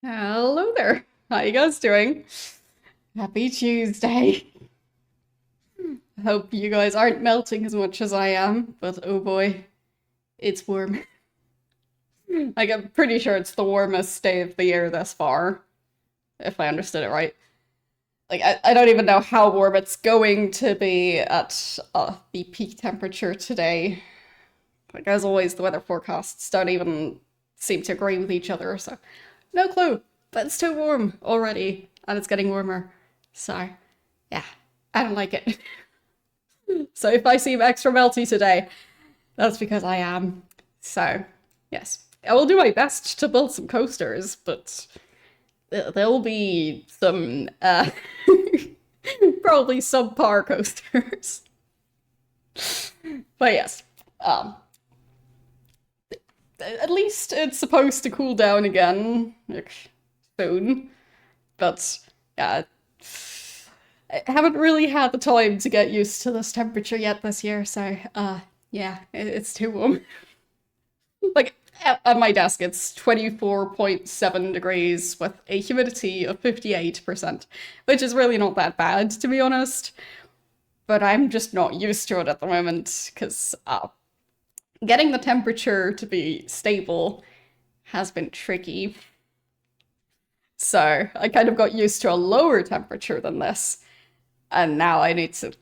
Hello there. How you guys doing? Happy Tuesday. I hope you guys aren't melting as much as I am, but oh boy, it's warm. Like, I'm pretty sure it's the warmest day of the year thus far, if I understood it right. Like, I don't even know how warm it's going to be at the peak temperature today. Like, as always, the weather forecasts don't even seem to agree with each other, so no clue. But it's too warm already, and it's getting warmer. So, yeah, I don't like it. So if I seem extra melty today, that's because I am. So, yes, I will do my best to build some coasters, but there'll be some, probably subpar coasters. But yes, um, at least it's supposed to cool down again, like, soon. But yeah, I haven't really had the time to get used to this temperature yet this year, so yeah, it's too warm. Like at my desk, it's 24.7 degrees with a humidity of 58%, which is really not that bad, to be honest. But I'm just not used to it at the moment because getting the temperature to be stable has been tricky. So I kind of got used to a lower temperature than this, and now I need to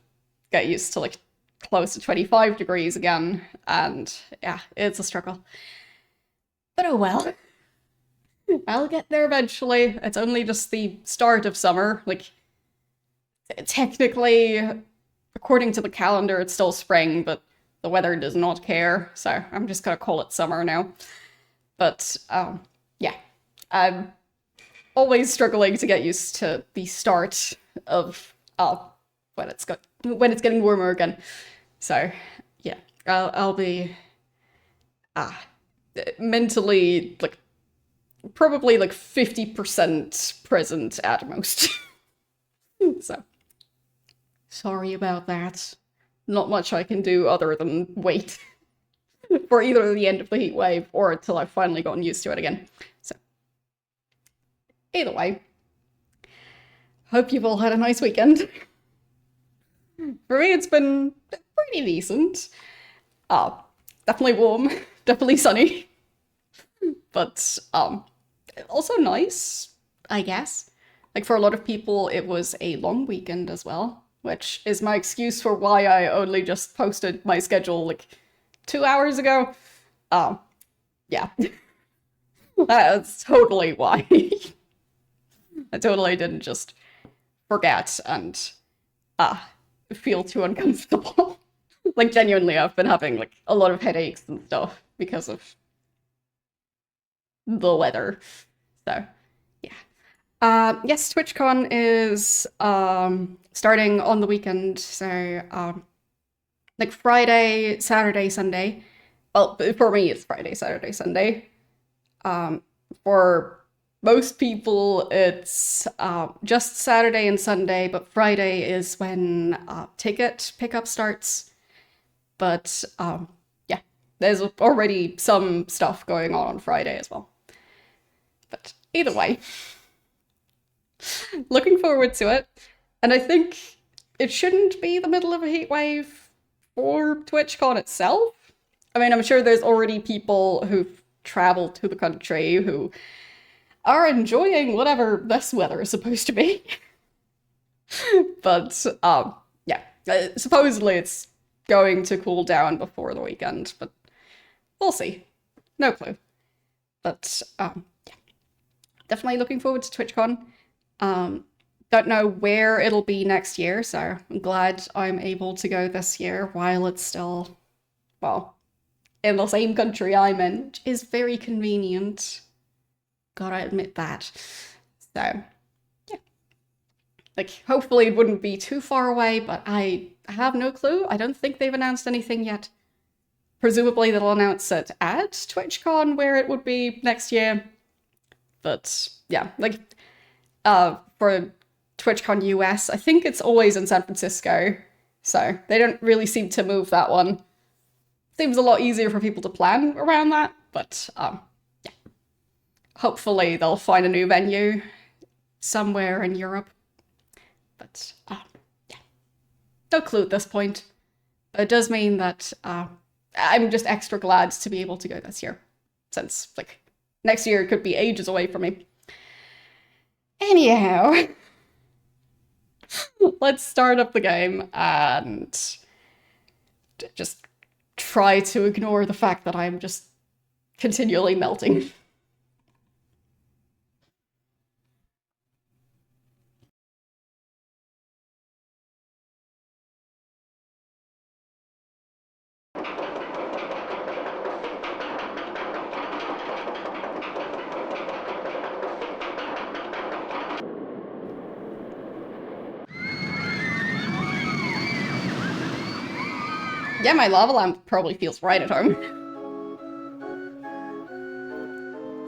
get used to like close to 25 degrees again, and yeah, it's a struggle. But oh well, I'll get there eventually. It's only just the start of summer. Like, technically, according to the calendar, it's still spring, but the weather does not care, so I'm just gonna call it summer now. But yeah, I'm always struggling to get used to the start of when it's getting warmer again. So yeah, I'll be uh mentally like probably like 50% present at most. So sorry about that. Not much I can do other than wait for either the end of the heat wave or until I've finally gotten used to it again. So either way, hope you've all had a nice weekend. For me, it's been pretty decent. Uh, Definitely warm, definitely sunny, but also nice, I guess. Like for a lot of people, it was a long weekend as well, which is my excuse for why I only just posted my schedule like 2 hours ago. Um, yeah, that's totally why. I totally didn't just forget and uh feel too uncomfortable. Like genuinely, I've been having like a lot of headaches and stuff because of the weather. So yeah. Yes, TwitchCon is starting on the weekend, so like Friday, Saturday, Sunday. Well, for me, it's Friday, Saturday, Sunday. Um, for most people, it's just Saturday and Sunday, but Friday is when ticket pickup starts. But yeah, there's already some stuff going on Friday as well. But either way, looking forward to it. And I think it shouldn't be the middle of a heat wave for TwitchCon itself. I mean, I'm sure there's already people who've traveled to the country who are enjoying whatever this weather is supposed to be. But yeah, supposedly it's going to cool down before the weekend, but we'll see. No clue. But yeah, definitely looking forward to TwitchCon. Don't know where it'll be next year, so I'm glad I'm able to go this year while it's still, well, in the same country I'm in, which is very convenient. Gotta admit that. So, yeah. Like, hopefully it wouldn't be too far away, but I have no clue. I don't think they've announced anything yet. Presumably they'll announce it at TwitchCon where it would be next year. But yeah, like for TwitchCon US, I think it's always in San Francisco. So they don't really seem to move that one. Seems a lot easier for people to plan around that, but yeah. hopefully they'll find a new venue somewhere in Europe. But yeah, no clue at this point. But it does mean that I'm just extra glad to be able to go this year, since like next year could be ages away from me. Anyhow, let's start up the game and just try to ignore the fact that I'm just continually melting. Yeah, my lava lamp probably feels right at home.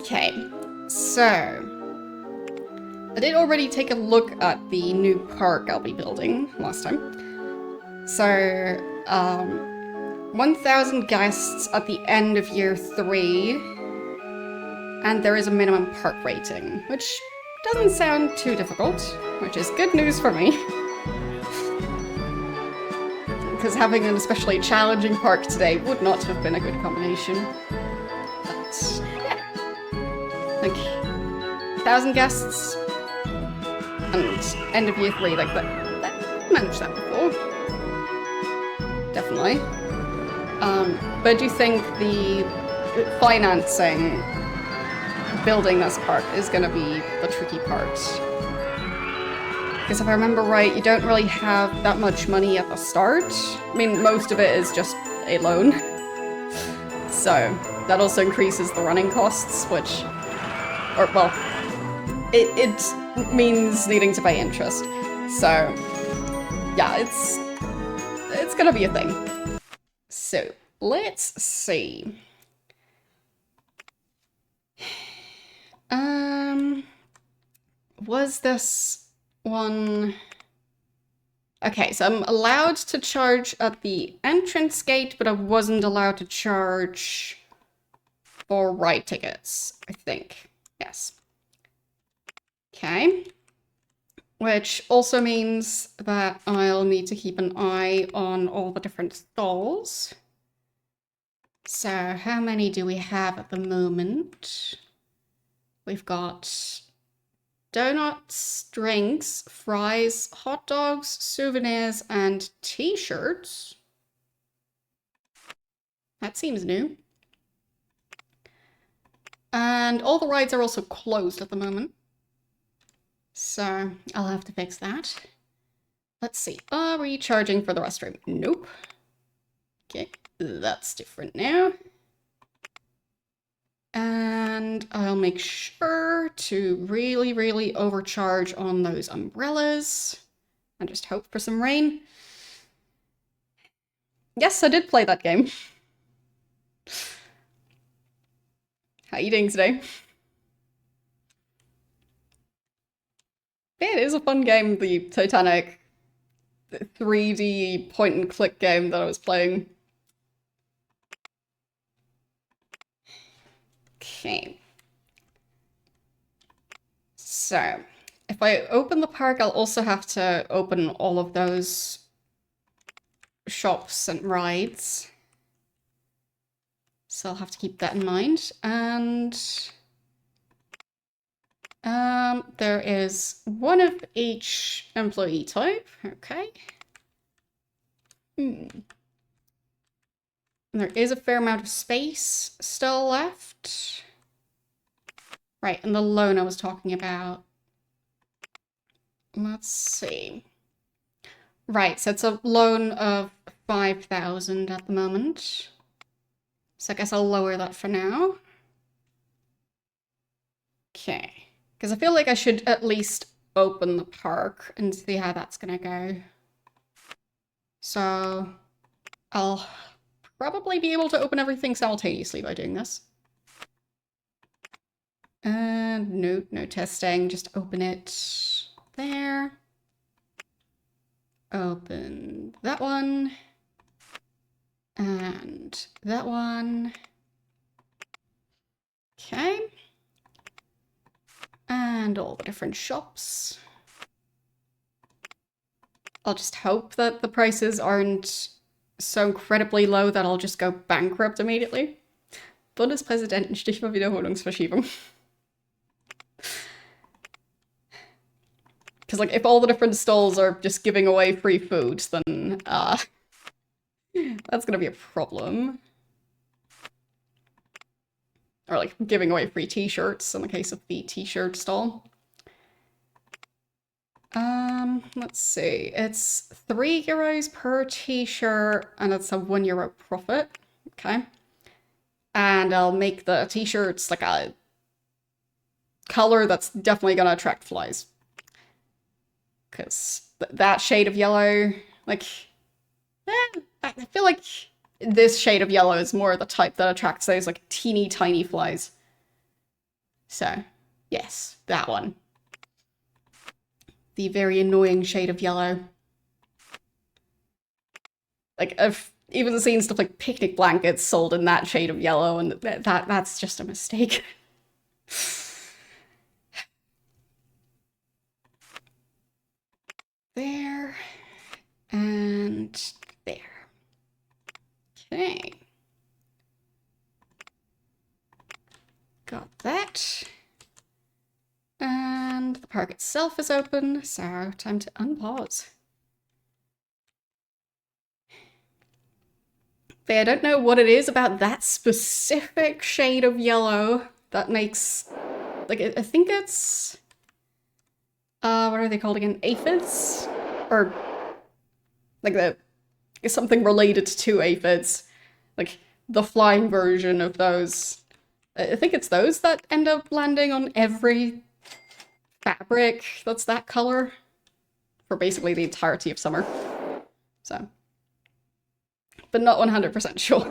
Okay, so I did already take a look at the new park I'll be building last time. So, 1,000 guests at the end of year 3, and there is a minimum park rating, which doesn't sound too difficult, which is good news for me. Because having an especially challenging park today would not have been a good combination. But, yeah. Like, 1,000 guests, and end of year 3, like, that managed that before. Definitely. But I do think the financing building this park is going to be the tricky part. Because if I remember right, you don't really have that much money at the start. I mean, most of it is just a loan. So that also increases the running costs, which, or well, it means needing to pay interest. So yeah, it's gonna be a thing. So let's see. Was this one? Okay, so I'm allowed to charge at the entrance gate, but I wasn't allowed to charge for ride tickets, I think. Yes. Okay. Which also means that I'll need to keep an eye on all the different stalls. So how many do we have at the moment? We've got donuts, drinks, fries, hot dogs, souvenirs, and t-shirts. That seems new. And all the rides are also closed at the moment. So I'll have to fix that. Let's see. Are we charging for the restroom? Nope. Okay, that's different now. And I'll make sure to really, really overcharge on those umbrellas and just hope for some rain. Yes, I did play that game. How are you doing today? It is a fun game, the Titanic 3D point and click game that I was playing. Okay. So, if I open the park, I'll also have to open all of those shops and rides. So I'll have to keep that in mind. And there is one of each employee type. Okay. And there is a fair amount of space still left. Right, and the loan I was talking about. Let's see. Right, so it's a loan of 5,000 at the moment. So I guess I'll lower that for now. Okay. Because I feel like I should at least open the park and see how that's gonna go. So I'll probably be able to open everything simultaneously by doing this. And no testing, just open it there. Open that one. And that one. Okay. And all the different shops. I'll just hope that the prices aren't so incredibly low that I'll just go bankrupt immediately. Bundespräsident, Stichwort Wiederholungsverschiebung. Because, like, if all the different stalls are just giving away free food, then, that's gonna be a problem. Or, like, giving away free t-shirts in the case of the t-shirt stall. Let's see. It's €3 per t-shirt, and it's a €1 profit. Okay. And I'll make the t-shirts like a color that's definitely gonna attract flies. Because that shade of yellow, like, I feel like this shade of yellow is more the type that attracts those, like, teeny tiny flies. So, yes, that one. The very annoying shade of yellow. Like, I've even seen stuff like picnic blankets sold in that shade of yellow, and that's just a mistake. There. And there. Okay. Got that. And the park itself is open, so time to unpause. But I don't know what it is about that specific shade of yellow that makes, like, I think it's, what are they called again? Aphids? Or, like, something related to aphids. Like, the flying version of those. I think it's those that end up landing on every fabric that's that color for basically the entirety of summer. So, but not 100% sure.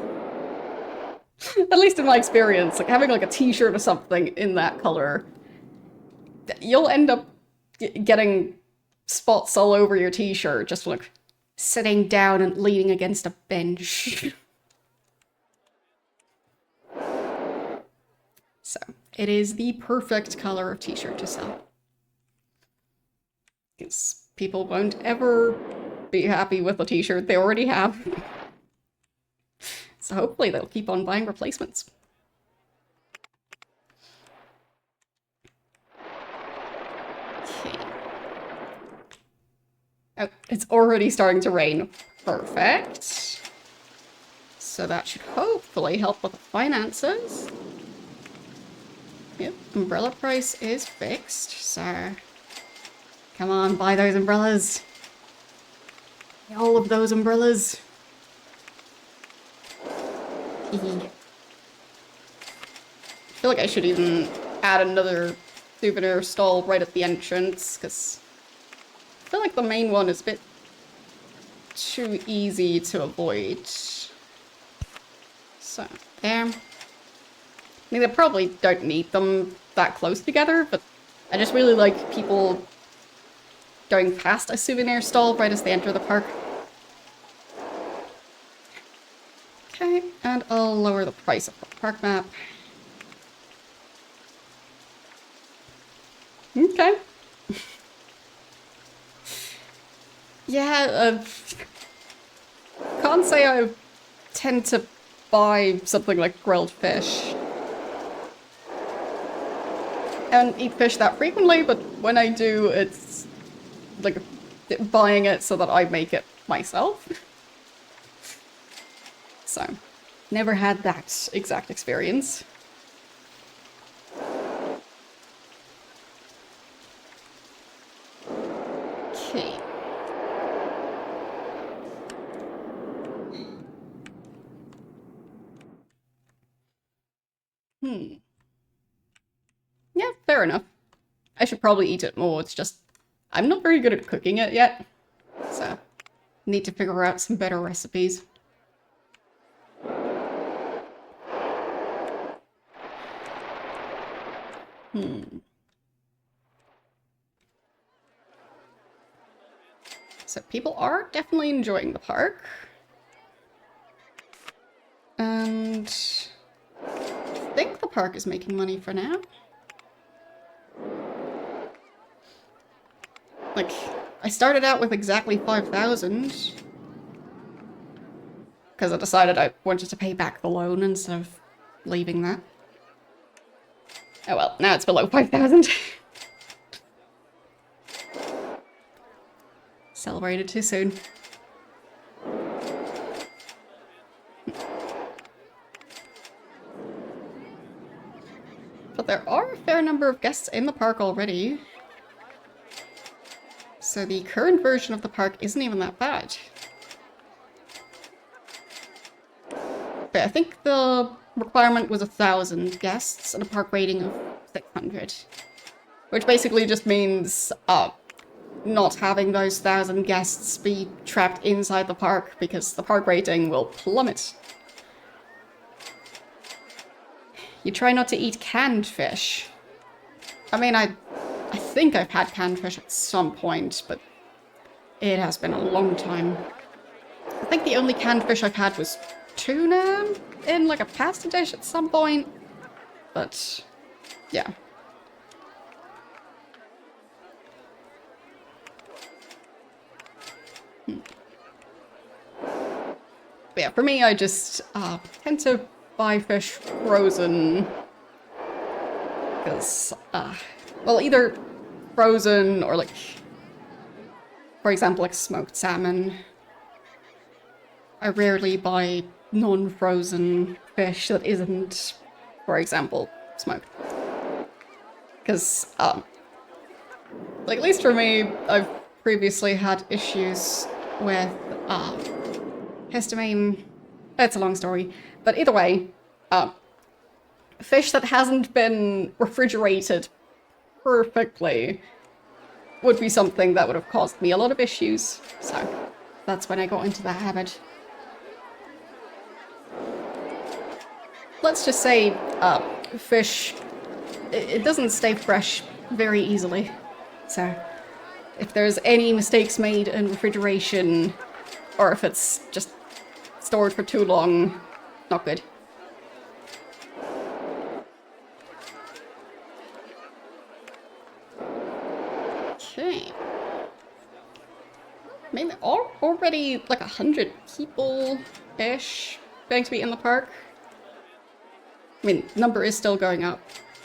At least in my experience, like having like a t-shirt or something in that color, you'll end up getting spots all over your t-shirt just like sitting down and leaning against a bench. So, it is the perfect color of t-shirt to sell. Because people won't ever be happy with the t-shirt they already have. So hopefully they'll keep on buying replacements. Okay. Oh, it's already starting to rain. Perfect. So that should hopefully help with the finances. Yep, umbrella price is fixed, so come on, buy those umbrellas. All of those umbrellas. I feel like I should even add another souvenir stall right at the entrance, because I feel like the main one is a bit too easy to avoid. So, there. I mean, they probably don't need them that close together, but I just really like people going past a souvenir stall right as they enter the park. Okay, and I'll lower the price of the park map. Okay. Yeah, can't say I tend to buy something like grilled fish. I don't eat fish that frequently, but when I do, it's like buying it so that I make it myself. So, never had that exact experience. Okay. Yeah, fair enough. I should probably eat it more, it's just I'm not very good at cooking it yet. So, need to figure out some better recipes. So people are definitely enjoying the park. And I think the park is making money for now. Like, I started out with exactly 5,000. Because I decided I wanted to pay back the loan instead of leaving that. Oh well, now it's below 5,000. Celebrated too soon. But there are a fair number of guests in the park already. So the current version of the park isn't even that bad. But I think the requirement was 1,000 guests and a park rating of 600. Which basically just means not having those 1,000 guests be trapped inside the park because the park rating will plummet. You try not to eat canned fish. I mean, I think I've had canned fish at some point, but it has been a long time. I think the only canned fish I've had was tuna in like a pasta dish at some point, but yeah. But yeah, for me, I just tend to buy fish frozen because, well, either frozen or like, for example, like smoked salmon. I rarely buy non-frozen fish that isn't, for example, smoked. Because, like, at least for me, I've previously had issues with, histamine. It's a long story. But either way, fish that hasn't been refrigerated perfectly would be something that would have caused me a lot of issues. So that's when I got into that habit. Let's just say, fish, it doesn't stay fresh very easily. So if there's any mistakes made in refrigeration, or if it's just stored for too long, not good. Okay. I mean, there are already like 100 people-ish going to be in the park. I mean, number is still going up,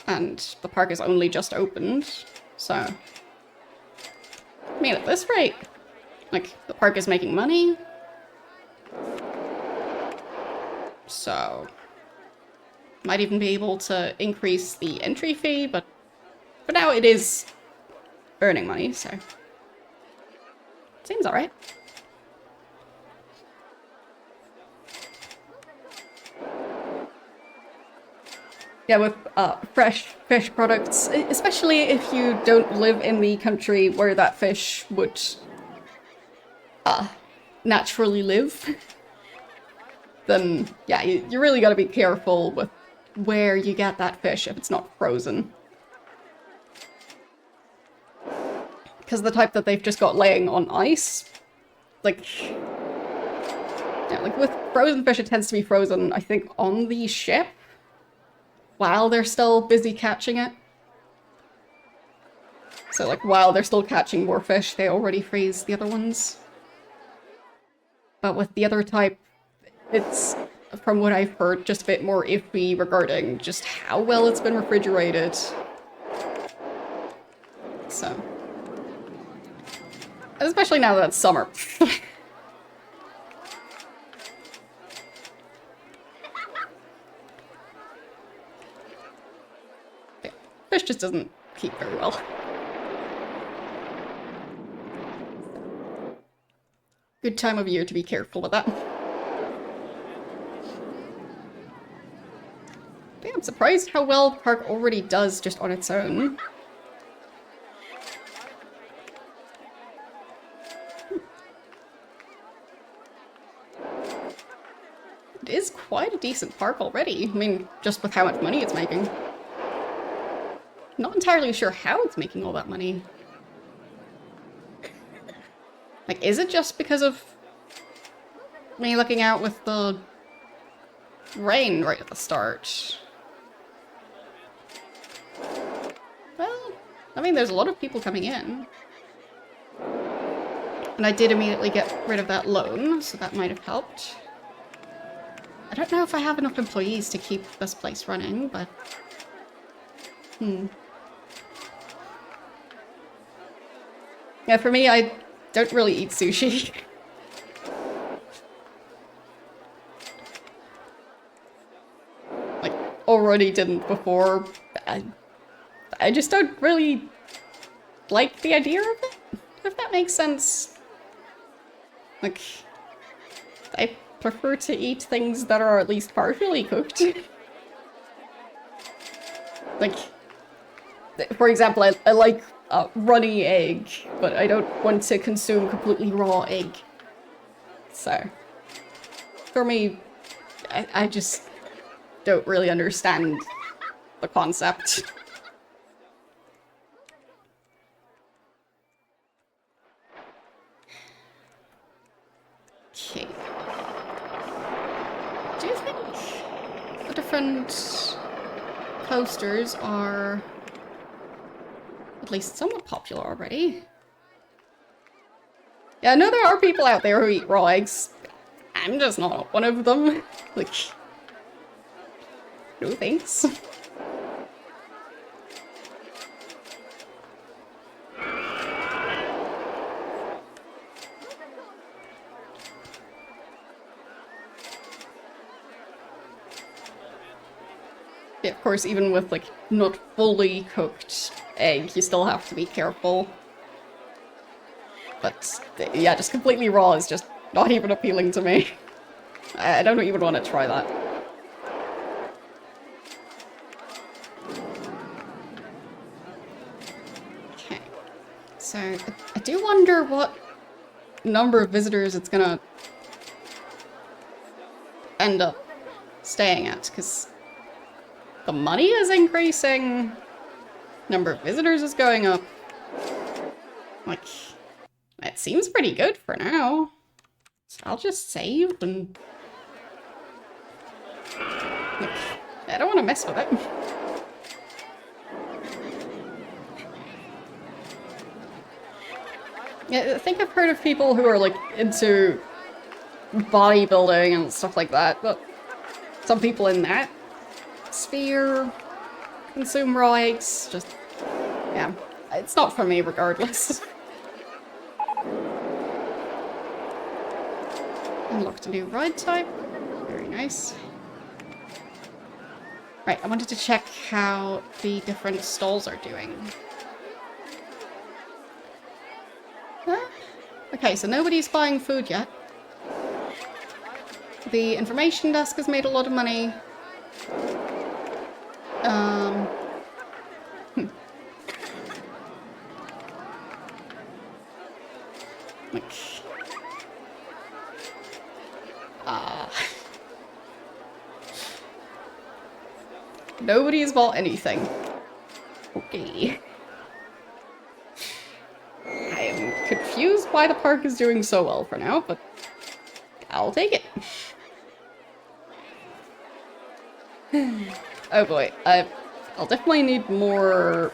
and the park is only just opened, so... I mean, at this rate, like, the park is making money. So... might even be able to increase the entry fee, but for now it is earning money, so... seems alright. Yeah, with fresh fish products, especially if you don't live in the country where that fish would naturally live, then yeah, you really gotta be careful with where you get that fish if it's not frozen. Because the type that they've just got laying on ice, like, yeah, like with frozen fish, it tends to be frozen, I think, on the ship, while they're still busy catching it. So like while they're still catching more fish, they already freeze the other ones. But with the other type, it's, from what I've heard, just a bit more iffy regarding just how well it's been refrigerated. So. And especially now that it's summer. Yeah, fish just doesn't keep very well. Good time of year to be careful with that. But yeah, I'm surprised how well the park already does just on its own. It is quite a decent park already. I mean, just with how much money it's making. Not entirely sure how it's making all that money. Like, is it just because of me looking out with the rain right at the start? Well, I mean, there's a lot of people coming in. And I did immediately get rid of that loan, so that might have helped. I don't know if I have enough employees to keep this place running, but... Yeah, for me, I don't really eat sushi. Like, already didn't before. I just don't really like the idea of it, if that makes sense. Like, I prefer to eat things that are at least partially cooked. Like, for example, I like runny egg, but I don't want to consume completely raw egg. So, for me, I just don't really understand the concept. Okay. Do you think the different coasters are at least somewhat popular already? Yeah, I know there are people out there who eat raw eggs. I'm just not one of them. Like, no thanks. Yeah, of course, even with, like, not fully cooked egg, you still have to be careful. But, yeah, just completely raw is just not even appealing to me. I don't even want to try that. Okay. So, I do wonder what number of visitors it's gonna end up staying at, because the money is increasing, number of visitors is going up. Like, it seems pretty good for now. So I'll just save and... Like, I don't want to mess with it. Yeah, I think I've heard of people who are, like, into bodybuilding and stuff like that, but some people in that sphere consume raw eggs. Just, yeah, it's not for me regardless. Unlocked a new ride type. Very nice. Right, I wanted to check how the different stalls are doing. Okay, so nobody's buying food yet. The information desk has made a lot of money. Like... Nobody's bought anything. Okay. I am confused why the park is doing so well for now, but I'll take it. Oh boy, I'll definitely need more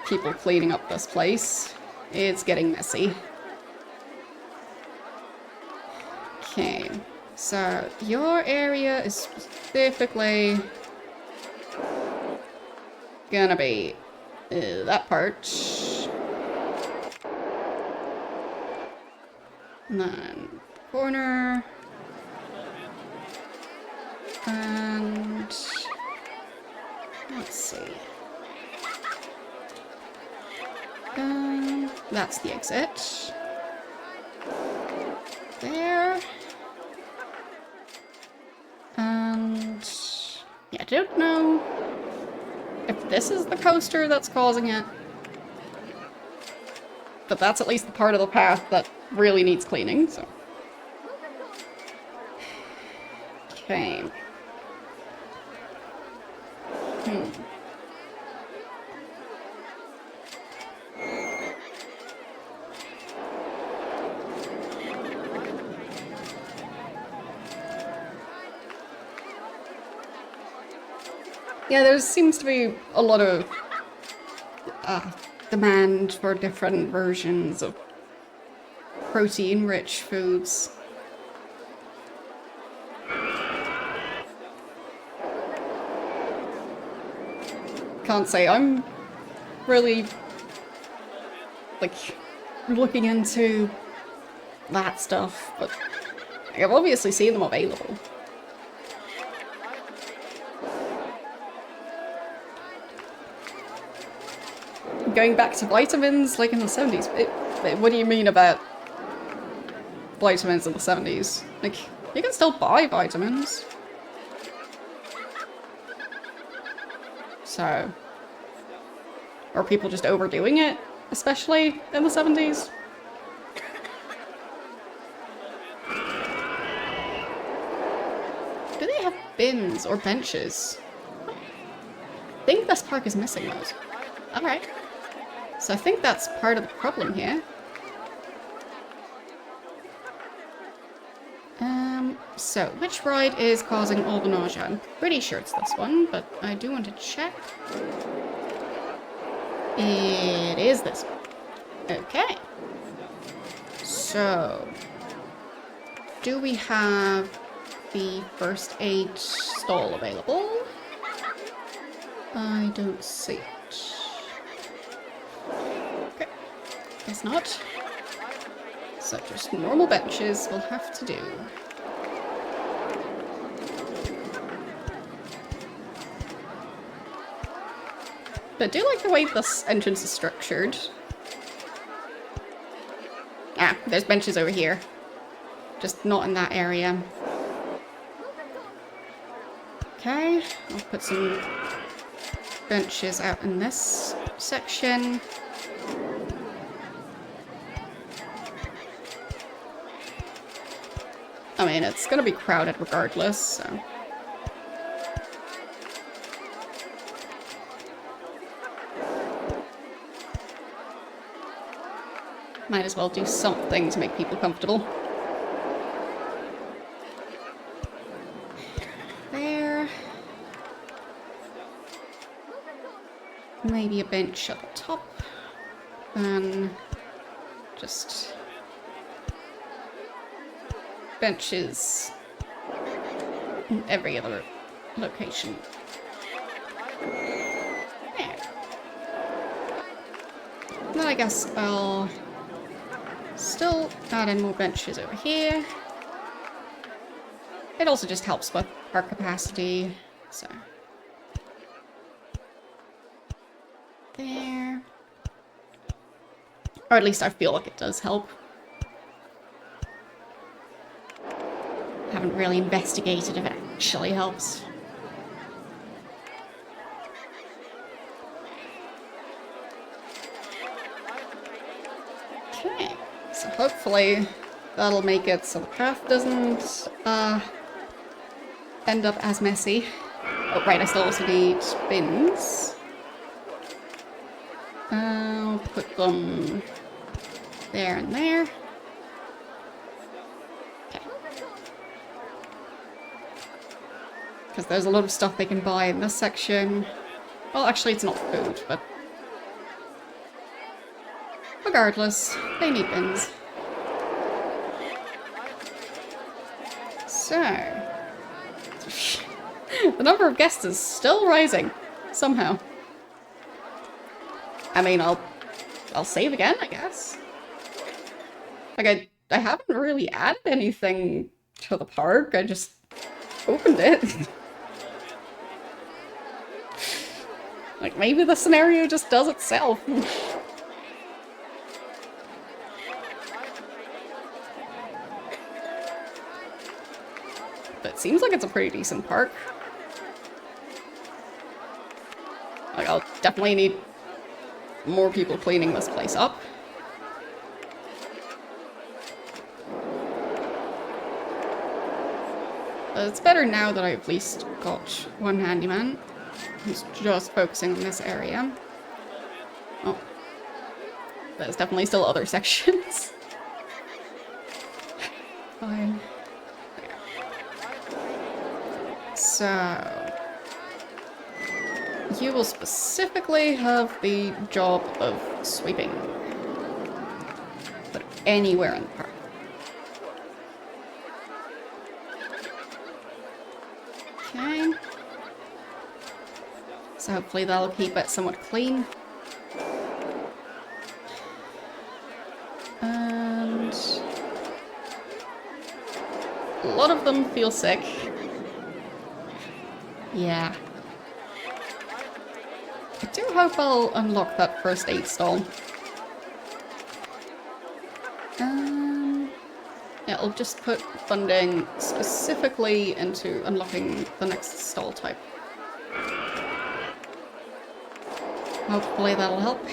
people cleaning up this place. It's getting messy. Okay, so your area is specifically gonna be that part. And then corner. And let's see. That's the exit. There. And yeah, I don't know if this is the coaster that's causing it. But that's at least the part of the path that really needs cleaning, so. Okay. Yeah, there seems to be a lot of demand for different versions of protein-rich foods. Can't say I'm really, like, looking into that stuff, but I've obviously seen them available. Going back to vitamins, like in the 70s, what do you mean about vitamins in the 70s? Like, you can still buy vitamins. So, are people just overdoing it, especially in the 70s? Do they have bins or benches? I think this park is missing those. Alright. So I think that's part of the problem here. So which ride is causing all the nausea? I'm pretty sure it's this one, but I do want to check. It is this one. Okay. So, do we have the first aid stall available? I don't see it. Okay. Guess not. So just normal benches will have to do. But I do like the way this entrance is structured. Ah, there's benches over here. Just not in that area. Okay, I'll put some benches out in this section. I mean, it's gonna be crowded regardless, so... Might as well do something to make people comfortable. There. Maybe a bench at the top. Then just benches in every other location. There. Then I guess I'll still add in more benches over here. It also just helps with park capacity, so. There. Or at least I feel like it does help. Haven't really investigated if it actually helps. Okay. So hopefully that'll make it so the path doesn't end up as messy. Oh right, I still also need bins. I'll put them there and there. Okay. Because there's a lot of stuff they can buy in this section. Well, actually it's not food, but regardless, they need bins. So, the number of guests is still rising, somehow. I mean, I'll save again, I guess. Like, I haven't really added anything to the park, I just opened it. Like, maybe the scenario just does itself. But it seems like it's a pretty decent park. Like, I'll definitely need more people cleaning this place up. But it's better now that I've at least got one handyman who's just focusing on this area. Oh. There's definitely still other sections. Fine. So, you will specifically have the job of sweeping. But anywhere in the park. Okay. So hopefully that'll keep it somewhat clean. And a lot of them feel sick. Yeah. I do hope I'll unlock that first aid stall. Yeah, I'll just put funding specifically into unlocking the next stall type. Hopefully that'll help.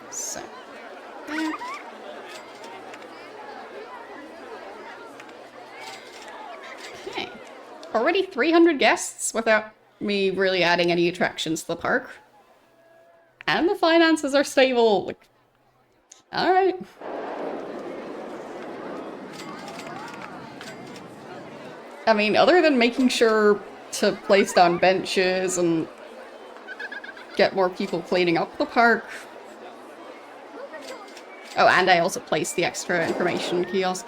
So, yeah. Okay. Already 300 guests without me really adding any attractions to the park. And the finances are stable. Like, all right. I mean, other than making sure to place down benches and get more people cleaning up the park. Oh, and I also placed the extra information kiosk.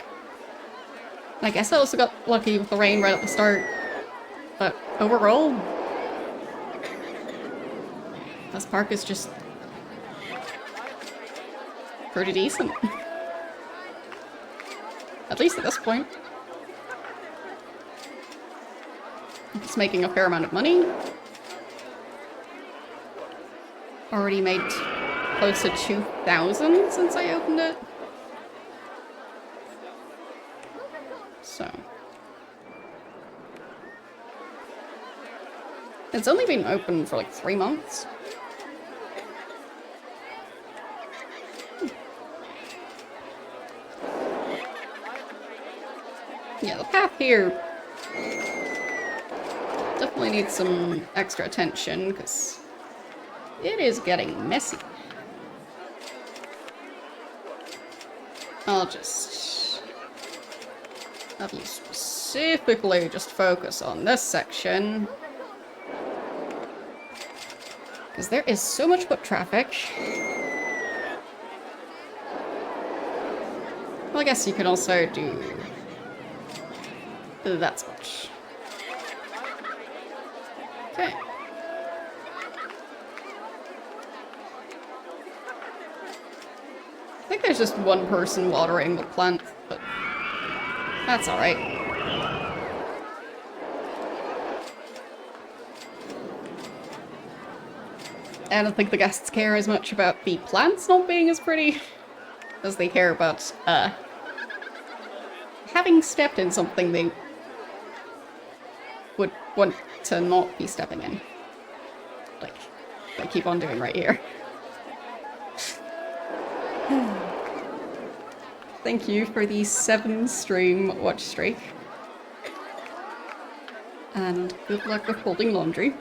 And I guess I also got lucky with the rain right at the start. But overall, this park is just pretty decent. At least at this point. It's making a fair amount of money. Already made close to 2,000 since I opened it. So. It's only been open for like 3 months. Yeah, the path here definitely needs some extra attention because it is getting messy. I'll specifically just focus on this section because there is so much foot traffic. Well, I guess you can also do that spot. Okay. I think there's just one person watering the plant, but that's alright. I don't think the guests care as much about the plants not being as pretty as they care about, having stepped in something they would want to not be stepping in. Like, I keep on doing right here. Thank you for the 7-stream watch streak. And good luck with folding laundry.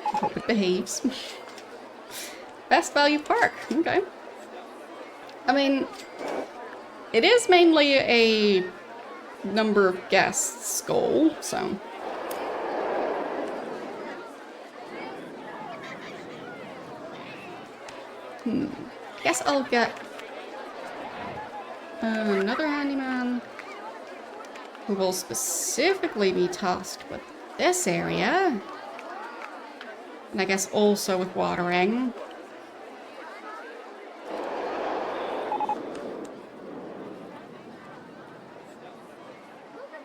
I hope it behaves. Best value park. Okay. I mean, it is mainly a number of guests goal, so. Guess I'll get another handyman who will specifically be tasked with this area. And I guess also with watering.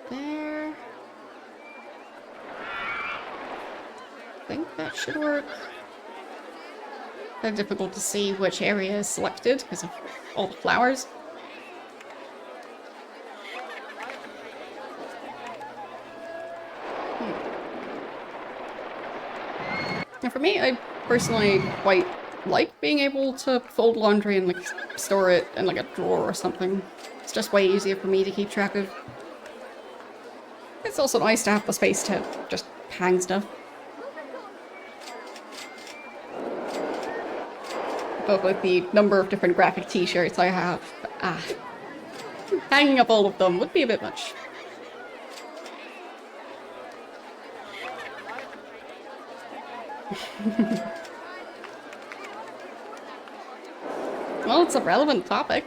There. I think that should work. Kind of difficult to see which area is selected because of all the flowers. Now for me, I personally quite like being able to fold laundry and like store it in like a drawer or something. It's just way easier for me to keep track of. It's also nice to have the space to just hang stuff. But with the number of different graphic t-shirts I have, hanging up all of them would be a bit much. Well, it's a relevant topic.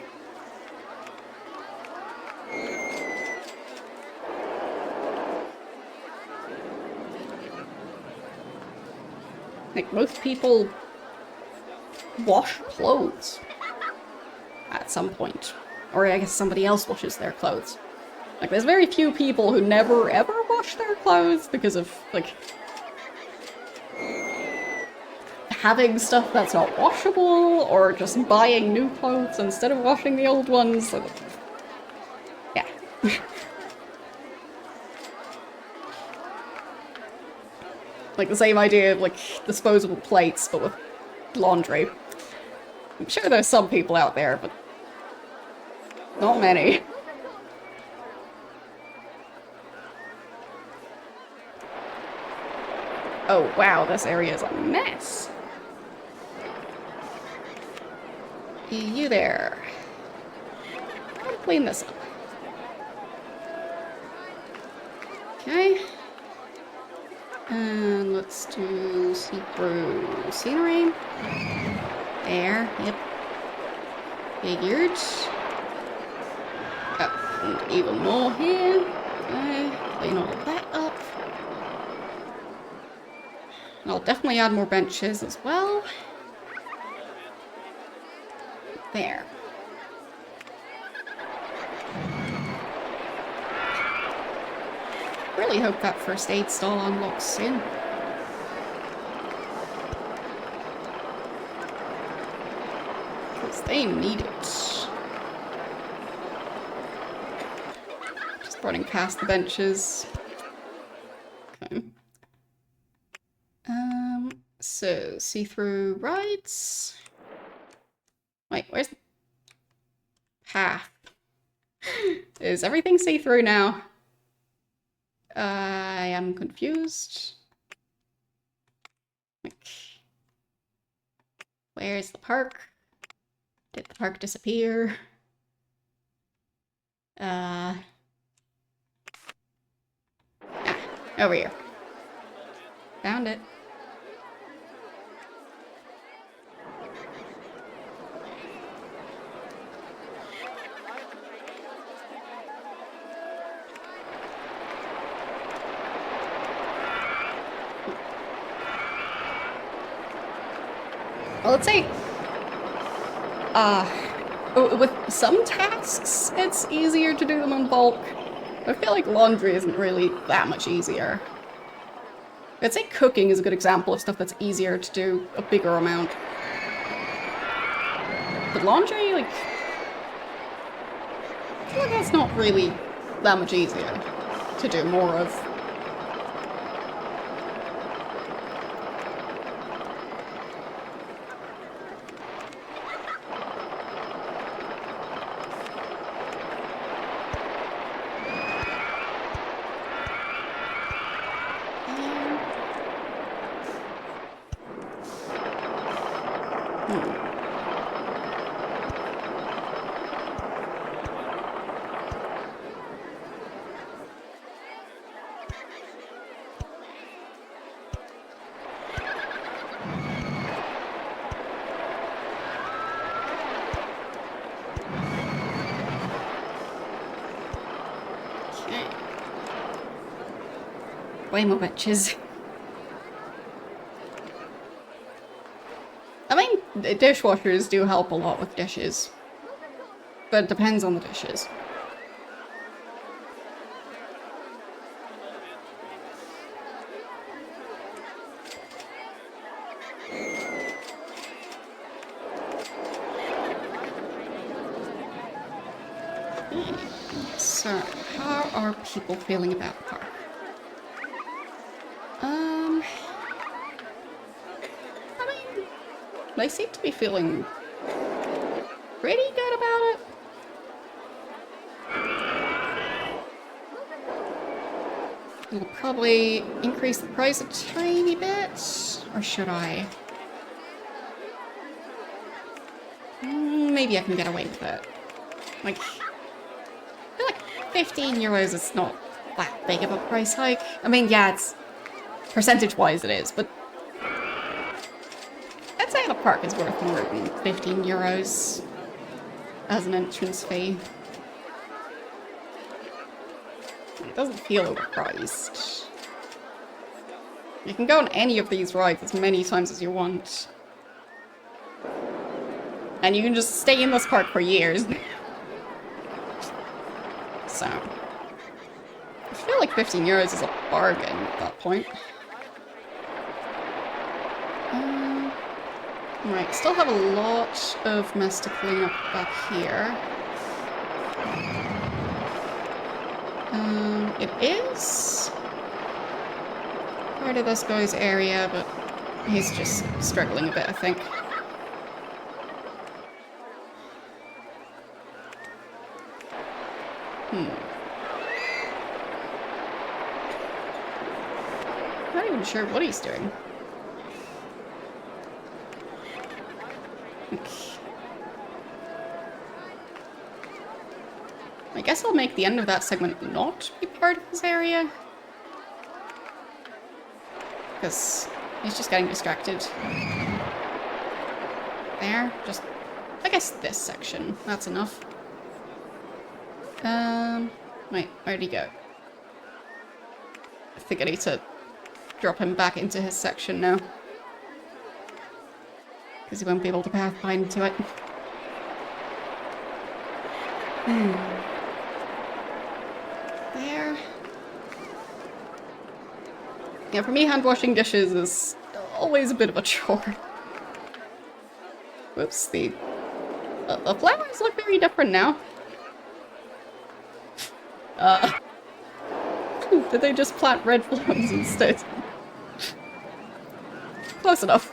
Like, most people wash clothes at some point. Or I guess somebody else washes their clothes. Like, there's very few people who never ever wash their clothes because of, like, having stuff that's not washable, or just buying new clothes instead of washing the old ones. So, yeah. Like the same idea of, like, disposable plates, but with laundry. I'm sure there's some people out there, but not many. Oh wow, this area is a mess. You there. How to clean this up? Okay. And let's do see-through scenery. There, yep. Figured. Oh, and even more here. Okay, clean all of that up. And I'll definitely add more benches as well. There. Really hope that first aid stall unlocks soon. Because they need it. Just running past the benches. Okay. So see-through rides. Wait, where's the path? Is everything see-through now? I am confused. Like, where's the park? Did the park disappear? Over here. Found it. Well, let's say, with some tasks, it's easier to do them in bulk. I feel like laundry isn't really that much easier. I'd say cooking is a good example of stuff that's easier to do a bigger amount. But laundry, like, I feel like that's not really that much easier to do more of. Way more benches. I mean, dishwashers do help a lot with dishes. But it depends on the dishes. So, how are people feeling about the park? They seem to be feeling pretty good about it. I'll probably increase the price a tiny bit, or should I? Maybe I can get away with it. Like, I feel like 15 euros is not that big of a price hike. I mean, yeah, it's percentage-wise it is, but park is worth more than 15 euros as an entrance fee. It doesn't feel overpriced. You can go on any of these rides as many times as you want. And you can just stay in this park for years. So, I feel like 15 euros is a bargain at that point. Right, still have a lot of mess to clean up back here. It is part of this guy's area, but he's just struggling a bit, I think. I'm not even sure what he's doing. I guess I'll make the end of that segment not be part of this area. Because he's just getting distracted. There, just, I guess this section, that's enough. Wait, where'd he go? I think I need to drop him back into his section now. Because he won't be able to pathfind to it. There. Yeah, for me, hand washing dishes is always a bit of a chore. Whoops, the flowers look very different now. Did they just plant red flowers instead? Close enough.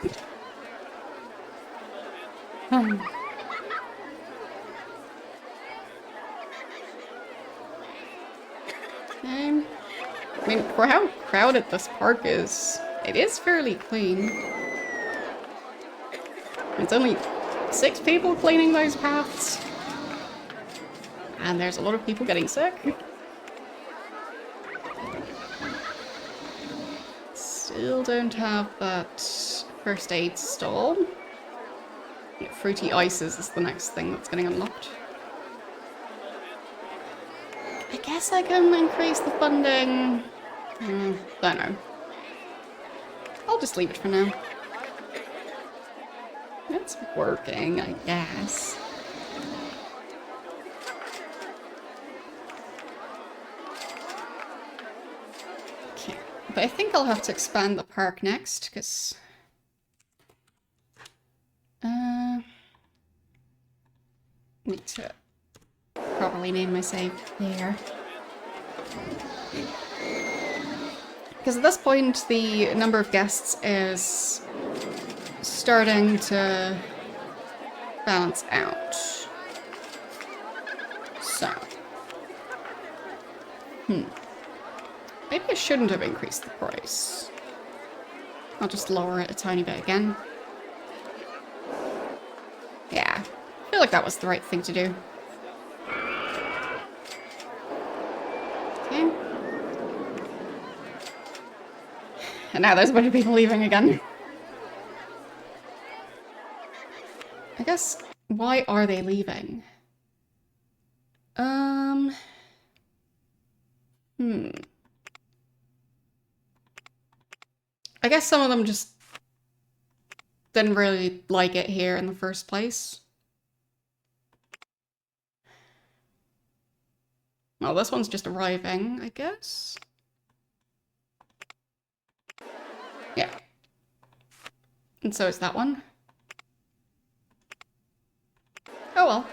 Okay. I mean, for how crowded this park is, it is fairly clean. It's only 6 people cleaning those paths. And there's a lot of people getting sick. Still don't have that first aid stall. Fruity ices is the next thing that's getting unlocked. I guess I can increase the funding. Don't know. I'll just leave it for now. It's working, I guess. Okay, but I think I'll have to expand the park next, because... need to properly name my save there. Because at this point, the number of guests is starting to balance out. So. Maybe I shouldn't have increased the price. I'll just lower it a tiny bit again. Yeah. I feel like that was the right thing to do. Okay. And now there's a bunch of people leaving again. I guess, why are they leaving? I guess some of them just didn't really like it here in the first place. Well, this one's just arriving, I guess. Yeah. And so is that one. Oh well.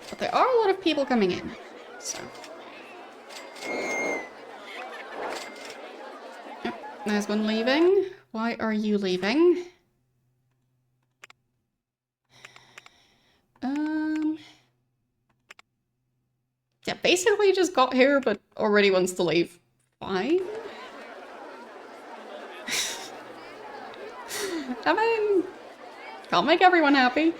But there are a lot of people coming in, so. Yep, there's one leaving. Why are you leaving? Yeah, basically just got here, but already wants to leave. Fine. I mean, can't make everyone happy.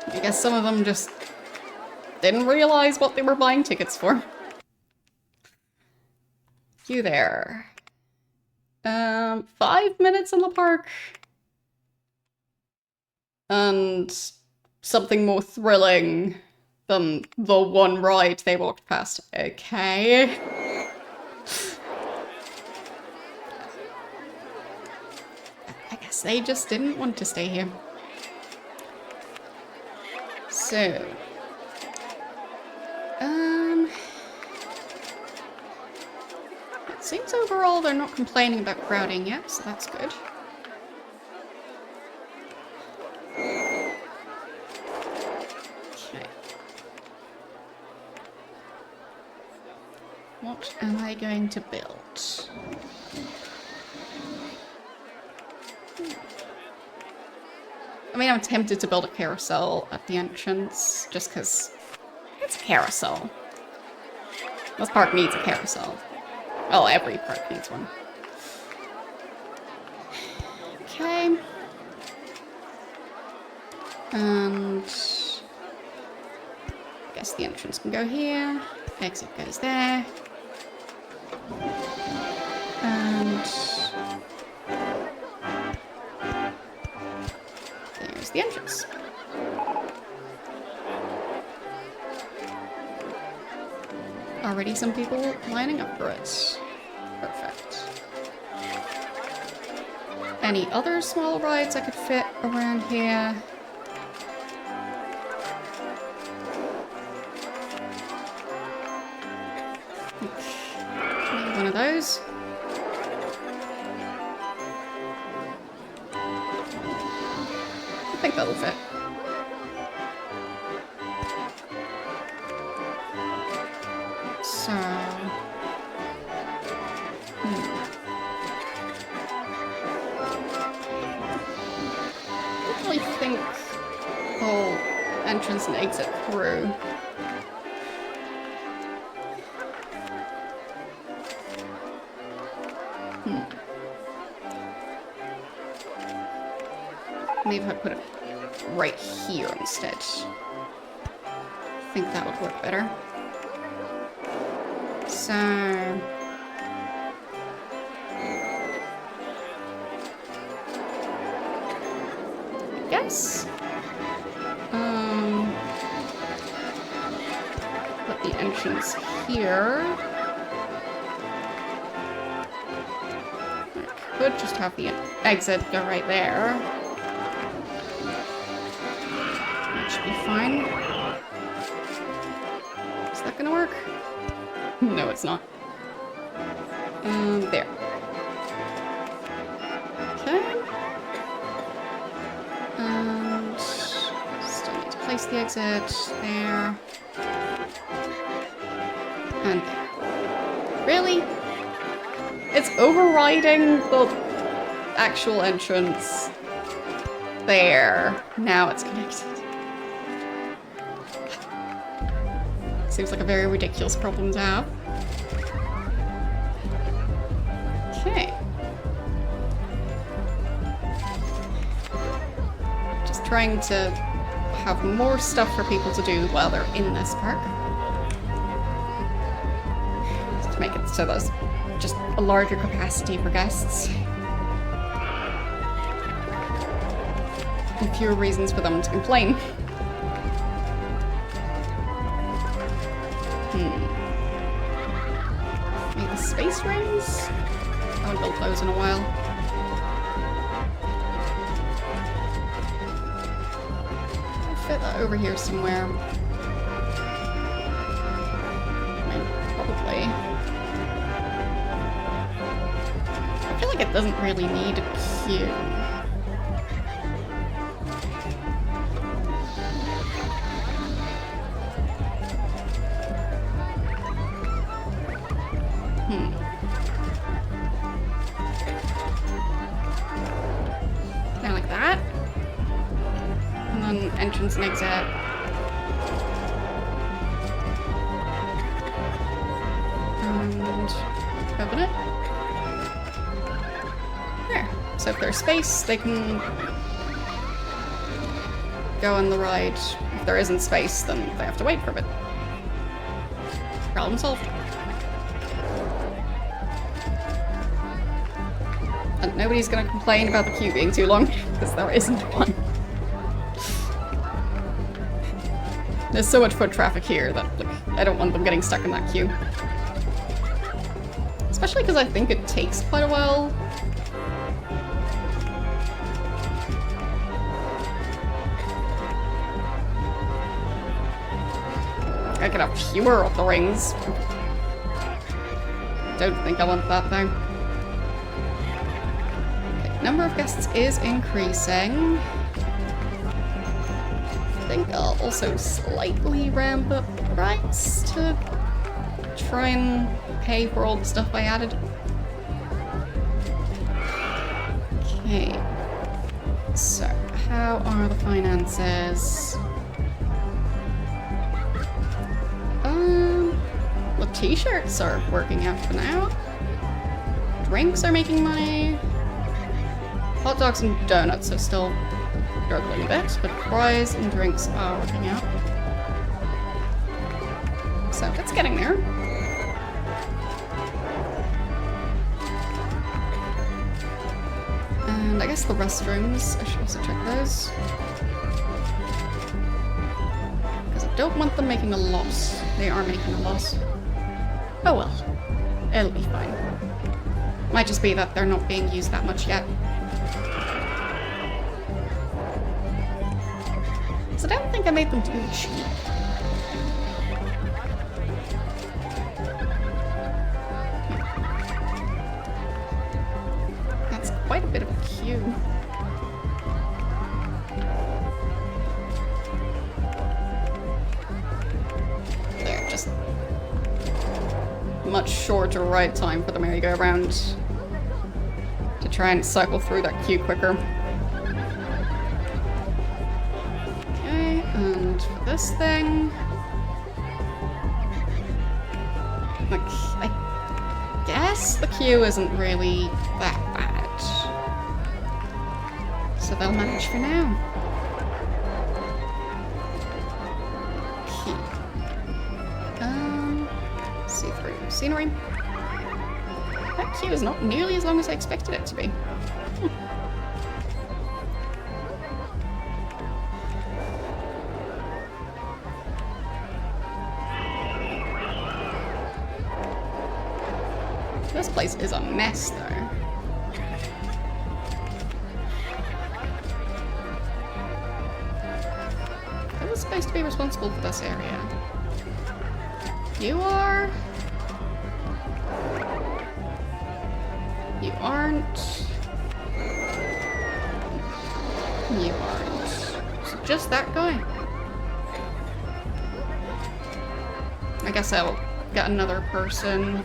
I guess some of them just didn't realize what they were buying tickets for. You there. 5 minutes in the park. And something more thrilling than the one ride they walked past. Okay. I guess they just didn't want to stay here. So... it seems overall they're not complaining about crowding yet, so that's good. Okay. What am I going to build? I mean, I'm tempted to build a carousel at the entrance, just because it's a carousel. This park needs a carousel. Well, every park needs one. Okay. And I guess the entrance can go here. Exit goes there. And there's the entrance. Already some people lining up for it. Perfect. Any other small rides I could fit around here? Maybe one of those. I think that'll fit. So... I don't really think whole entrance and exit through. Maybe if I put it right here instead. I think that would work better. So... I guess... put the entrance here. I could just have the exit go right there. That should be fine. Is that gonna work? No, it's not. There. Okay. And still need to place the exit there. And there. Really? It's overriding the actual entrance. There. Now it's connected. Seems like a very ridiculous problem to have. Okay. Just trying to have more stuff for people to do while they're in this park. Just to make it so there's just a larger capacity for guests. And fewer reasons for them to complain. Maybe space rings? I haven't built those in a while. I'll fit that over here somewhere. I mean, probably. I feel like it doesn't really need a queue. Kind of like that. And then entrance and exit. And open it. There. So if there's space, they can go on the ride. If there isn't space, then they have to wait for a bit. Problem solved. And nobody's gonna complain about the queue being too long, because there isn't one. There's so much foot traffic here that, like, I don't want them getting stuck in that queue. Especially because I think it takes quite a while. I could have fewer of the rings. Don't think I want that though. Okay, number of guests is increasing. I think I'll also slightly ramp up the price to try and pay for all the stuff I added. Okay. So, how are the finances? Well, t-shirts are working out for now. Drinks are making money. Hot dogs and donuts are still struggling a bit, but fries and drinks are working out. So it's getting there. And I guess the restrooms, I should also check those. Because I don't want them making a loss. They are making a loss. Oh well. It'll be fine. Might just be that they're not being used that much yet. So I don't think I made them too cheap. That's quite a bit of a queue. There, just much shorter ride time for the merry-go-round to try and cycle through that queue quicker. Okay, and for this thing, like, I guess the queue isn't really that bad, so they'll manage for now. See-through scenery. That queue is not nearly as long as I expected it to be. This place is a mess, though. Who was supposed to be responsible for this area? You are? You aren't. You aren't. So just that guy. I guess I'll get another person.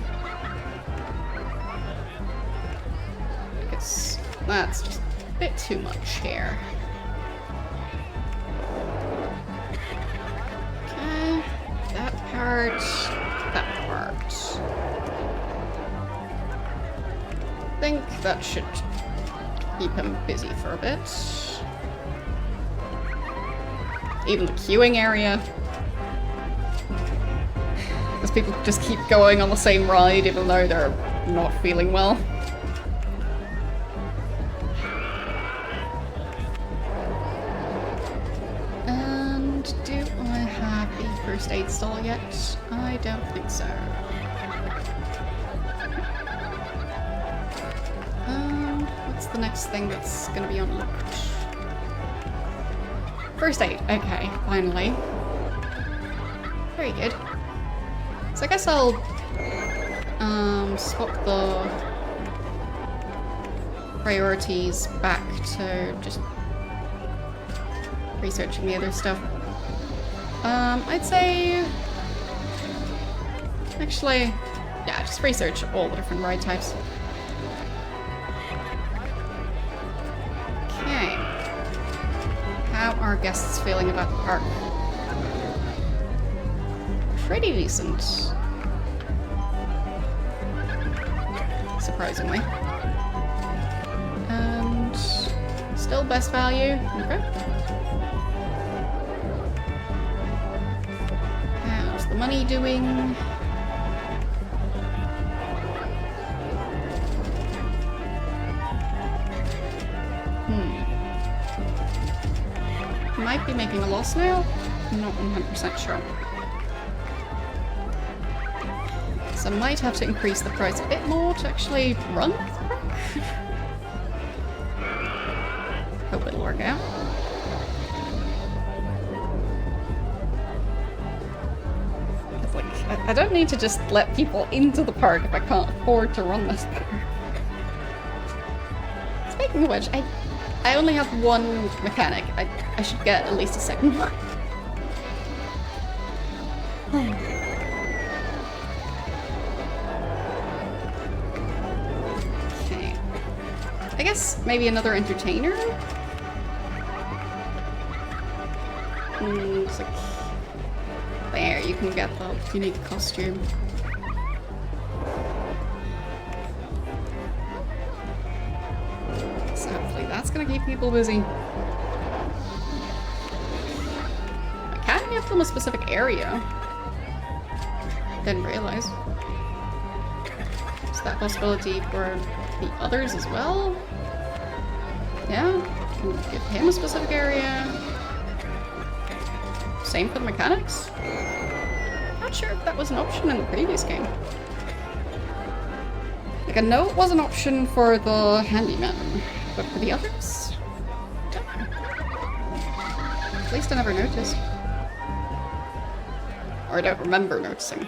Because that's just a bit too much here. Okay, that part, that part. I think that should keep him busy for a bit. Even the queuing area. As people just keep going on the same ride even though they're not feeling well. And do I have a first aid stall yet? I don't think so. What's the next thing that's gonna be unlocked? First aid, okay, finally. Very good. So I guess I'll swap the priorities back to just researching the other stuff. I'd say actually, yeah, just research all the different ride types. Okay. How are guests feeling about the park? Pretty decent. Surprisingly. And still best value. Okay. How's the money doing? making a loss now? I'm not 100% sure. So I might have to increase the price a bit more to actually run. Hope it'll work out. It's like, I don't need to just let people into the park if I can't afford to run this park. Speaking of which, I only have one mechanic. I should get at least a second one. Okay. I guess maybe another entertainer? It's like... There, you can get the unique costume. So hopefully that's gonna keep people busy. I can give them a specific area. Didn't realize. Is that possibility for the others as well? Yeah, can give him a specific area. Same for the mechanics? Not sure if that was an option in the previous game. Like, I know it was an option for the handyman, but for the others? Don't know. At least I never noticed. Or I don't remember noticing.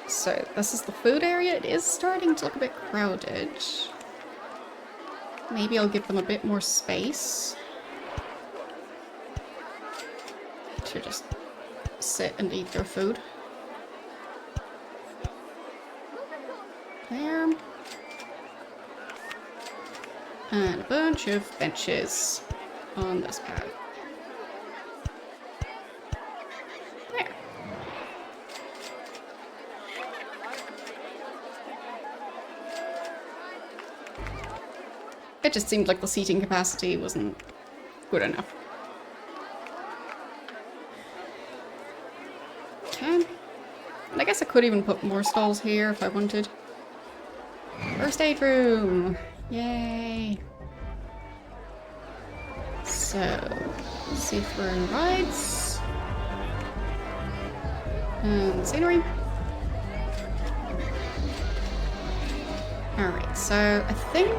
So, this is the food area. It is starting to look a bit crowded. Maybe I'll give them a bit more space to just sit and eat their food. There. And a bunch of benches on this path. There. It just seemed like the seating capacity wasn't good enough. Okay. And I guess I could even put more stalls here if I wanted. First aid room! Yay! So, see-through rides. And scenery. Alright, so I think...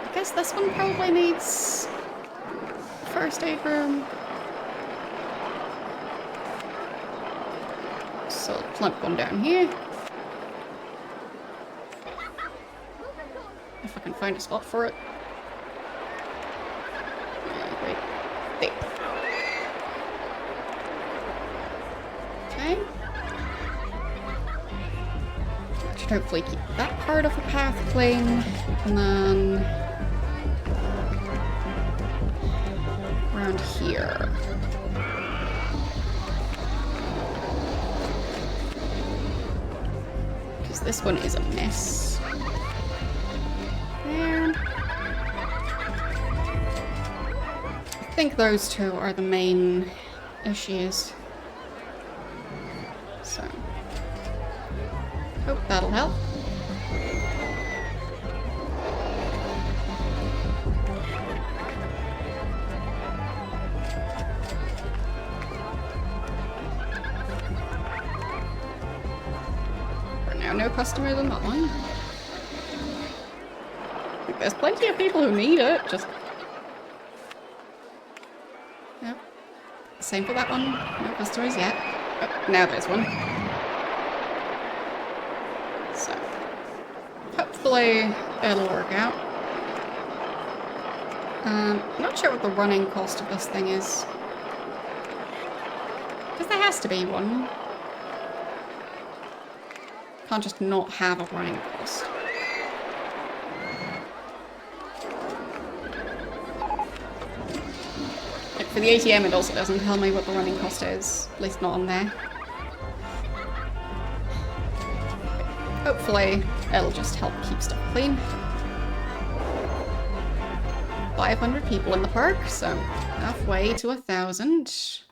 I guess this one probably needs first aid room. So I'll plunk one down here. If I can find a spot for it. Right there. Okay. Should hopefully keep that part of the path clean. And then around here. Because this one is a mess. There. I think those two are the main issues. So, hope that'll help. For now, no customers on that one. Like, there's plenty of people who need it, just... Yep. Same for that one. No customers yet. Oh, now there's one. So, hopefully it'll work out. I'm not sure what the running cost of this thing is. Because there has to be one. Can't just not have a running cost. Like for the ATM, it also doesn't tell me what the running cost is. At least not on there. Hopefully, it'll just help keep stuff clean. 500 people in the park, so halfway to 1,000.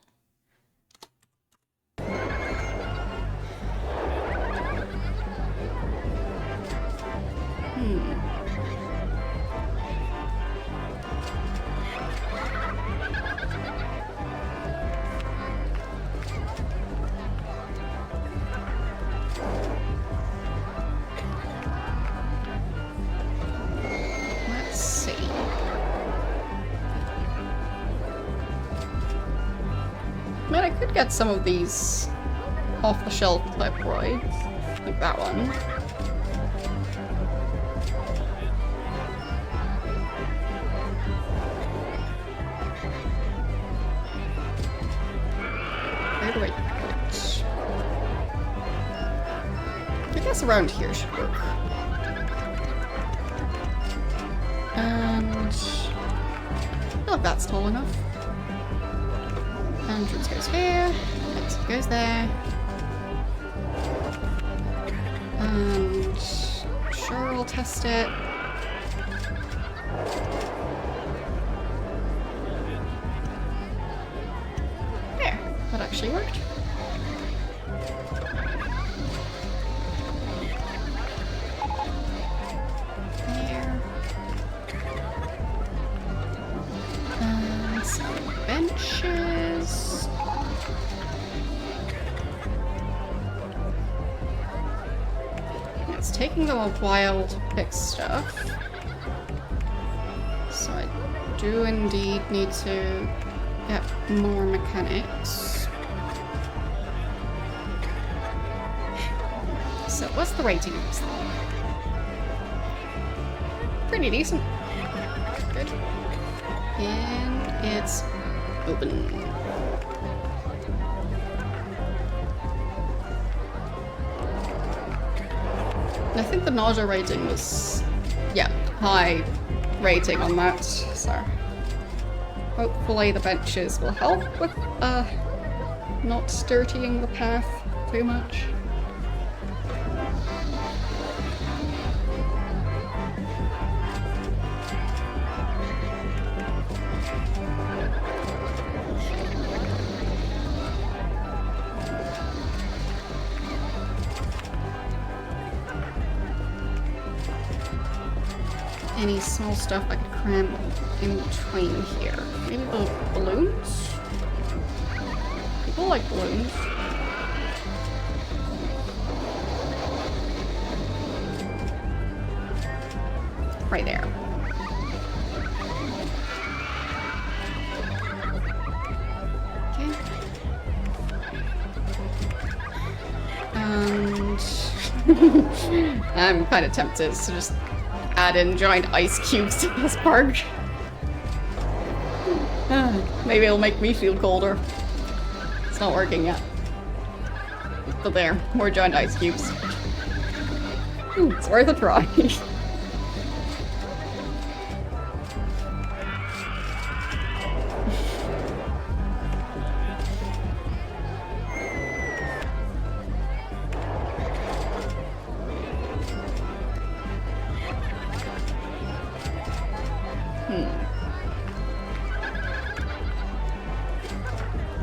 I mean, I could get some of these off-the-shelf type rides, like that one. Where do I put it? I guess around here should work. And I feel like that's tall enough. Entrance goes here, exit goes there. And sure, I'll test it. There, that actually worked. There. And some benches. It's taking them a while to pick stuff. So I do indeed need to get more mechanics. So what's the rating of this thing? Pretty decent. Good. And it's open. I think the nausea rating was, yeah, high rating on that, so hopefully the benches will help with not dirtying the path too much. Any small stuff I could cram in between here. Maybe the balloons? People like balloons. Right there. Okay. And I'm kind of tempted to just add in giant ice cubes to this park. Maybe it'll make me feel colder. It's not working yet. But there, more giant ice cubes. It's worth a try.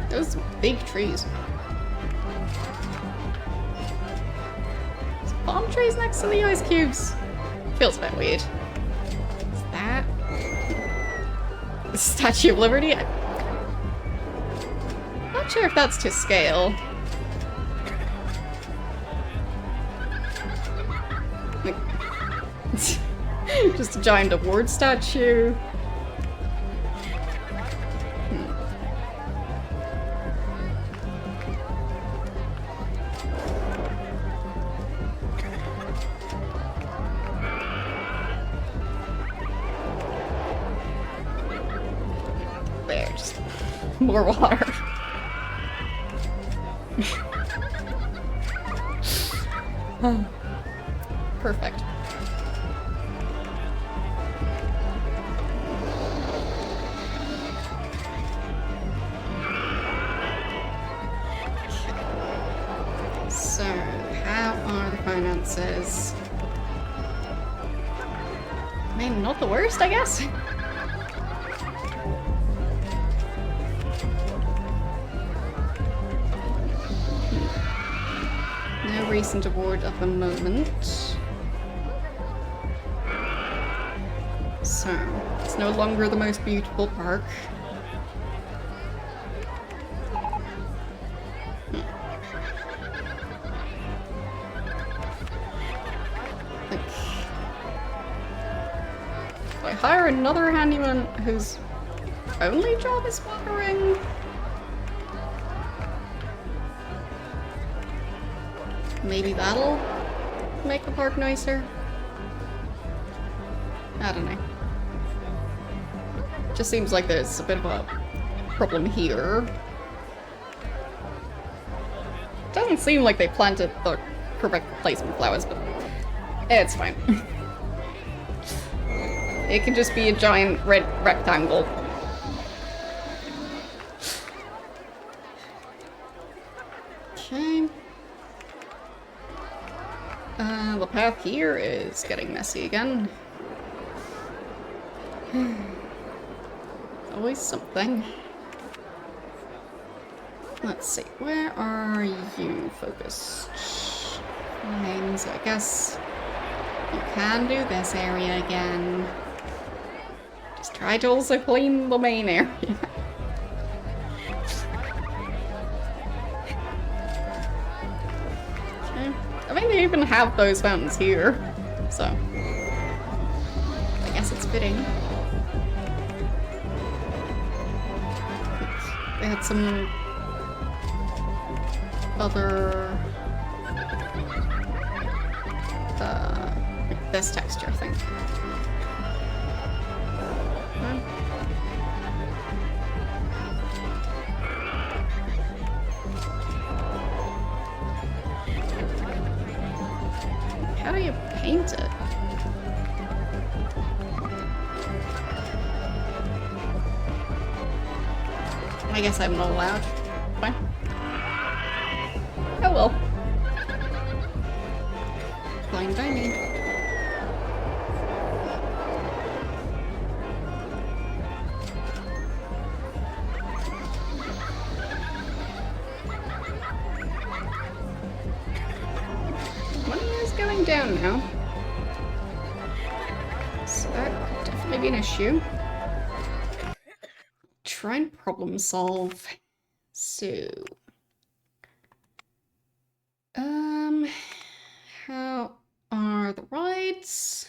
Those big trees. There's palm trees next to the ice cubes. Feels a bit weird. Is that the Statue of Liberty? I'm not sure if that's to scale. Like, just a giant award statue. There, just more water. Perfect. So, how are the finances? I mean, not the worst, I guess. recent award at the moment. So, it's no longer the most beautiful park. Like, if I hire another handyman whose only job is watering? Maybe that'll make the park nicer? I don't know. Just seems like there's a bit of a problem here. Doesn't seem like they planted the correct placement flowers, but it's fine. It can just be a giant red rectangle. Okay. The path here is getting messy again. Always something. Let's see, where are you focused? Fine, so I guess you can do this area again. Just try to also clean the main area. Okay. I mean, they even have those fountains here, so I guess it's fitting. They had some other like this texture thing. How do you paint it? I guess I'm not allowed. Fine. Oh well. Fine by me. Money is going down now. So that could definitely be an issue. Try and problem solve. So, how are the rides?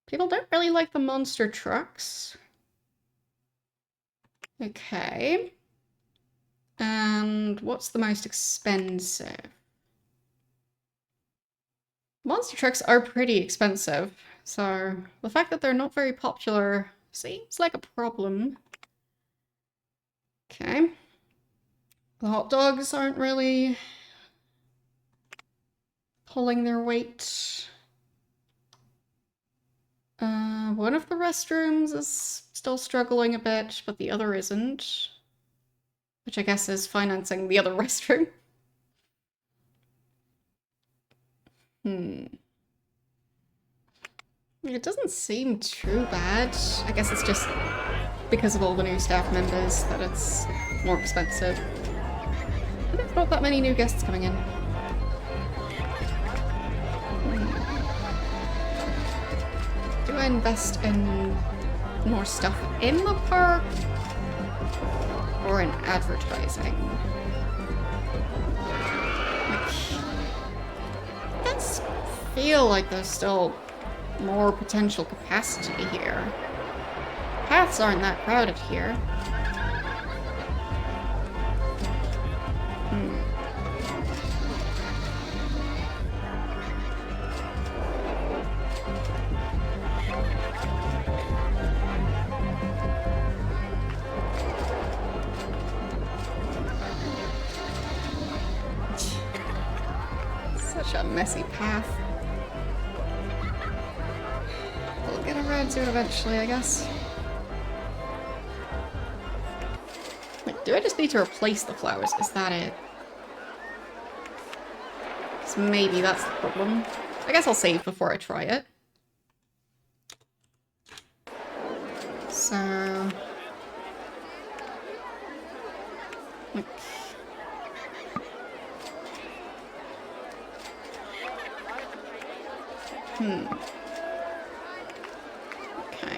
People don't really like the monster trucks. Okay. And what's the most expensive? Monster trucks are pretty expensive, so the fact that they're not very popular seems like a problem. Okay. The hot dogs aren't really pulling their weight. One of the restrooms is still struggling a bit, but the other isn't. Which I guess is financing the other restroom. It doesn't seem too bad. I guess it's just because of all the new staff members that it's more expensive. But there's not that many new guests coming in. Do I invest in more stuff in the park or in advertising? It does feel like there's still more potential capacity here. Paths aren't that crowded here. Such a messy path. We'll get around to it eventually, I guess. Wait, do I just need to replace the flowers? Is that it? Because maybe that's the problem. I guess I'll save before I try it. So... Okay.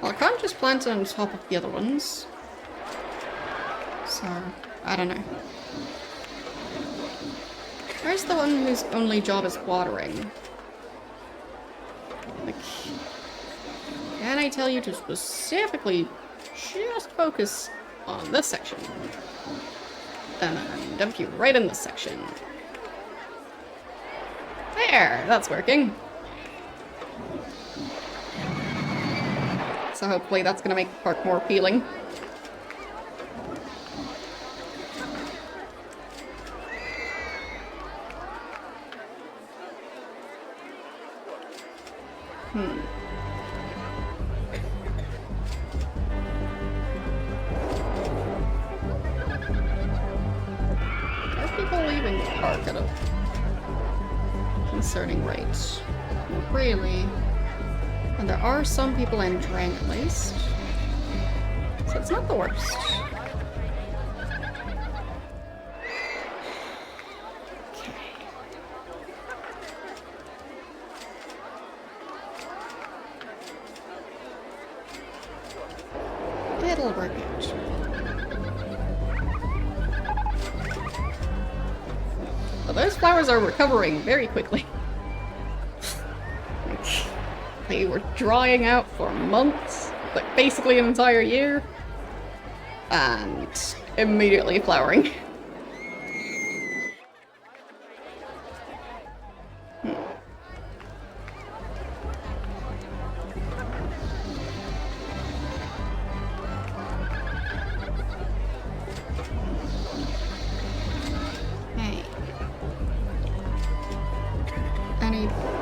Well, I can't just plant it on top of the other ones. So, I don't know. Where's the one whose only job is watering? Like, can I tell you to specifically just focus on this section? And then dump you right in this section. There! That's working. So hopefully that's gonna make the park more appealing. Are people leaving the park at a concerning rate? Not really. And there are some people entering at least. So it's not the worst. It'll work out. Well, those flowers are recovering very quickly. They were drying out for months, like basically an entire year, and immediately flowering.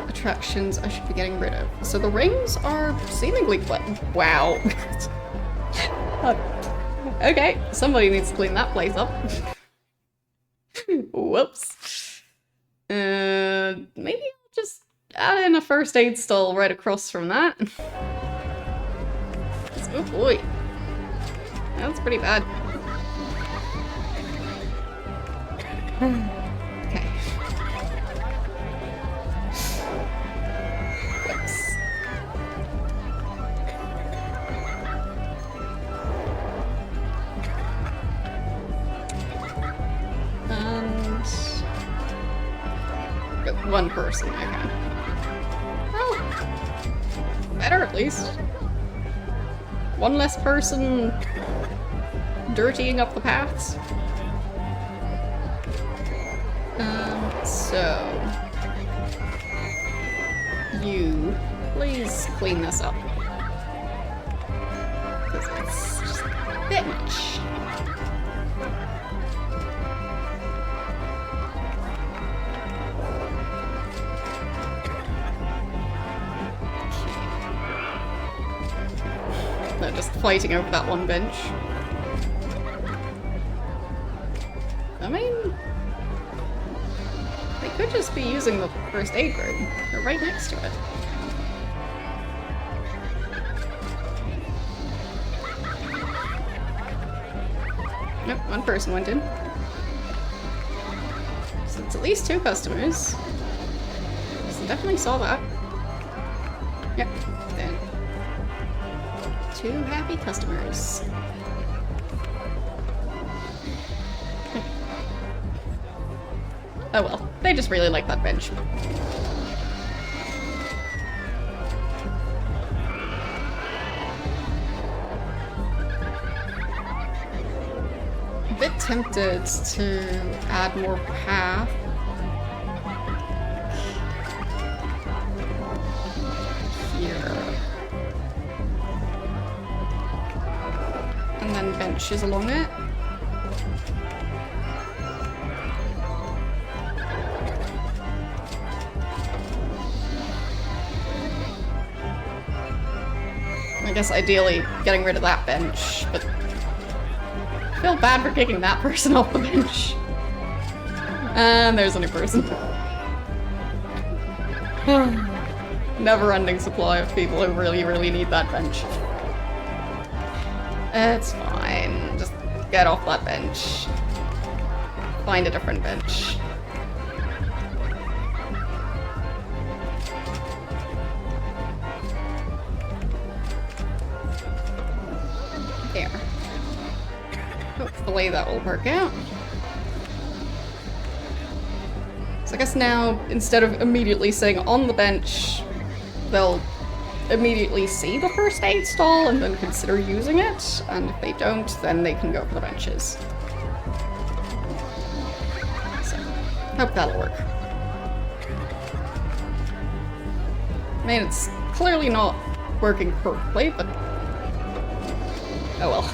Attractions I should be getting rid of. So the rings are seemingly wow. Okay, somebody needs to clean that place up. Whoops. Maybe I'll just add in a first aid stall right across from that. Oh boy. That's pretty bad. Okay. One person, okay. Well, better at least. One less person dirtying up the paths. So you please clean this up. Because it's just a bit much. They're just fighting over that one bench. I mean, they could just be using the first aid room. They're right next to it. Nope, one person went in. So it's at least 2 customers. So definitely saw that. Yep, then. 2 happy customers. Oh well, they just really like that bench. A bit tempted to add more path. Here. And then benches along it. I guess ideally getting rid of that bench, but I feel bad for kicking that person off the bench. And there's a new person. Never-ending supply of people who really, really need that bench. It's fine. Just get off that bench. Find a different bench. Hopefully that will work out. So I guess now, instead of immediately sitting on the bench, they'll immediately see the first aid stall and then consider using it, and if they don't, then they can go for the benches. So, hope that'll work. I mean, it's clearly not working perfectly, but oh well.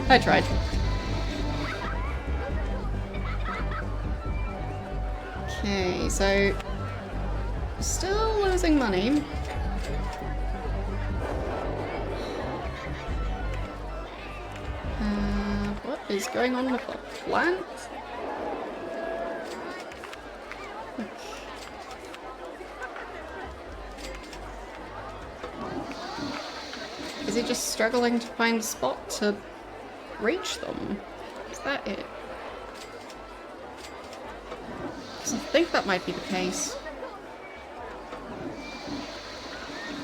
I tried. Okay, so still losing money. What is going on with the plant? Is he just struggling to find a spot to reach them? Is that it? Because I think that might be the case.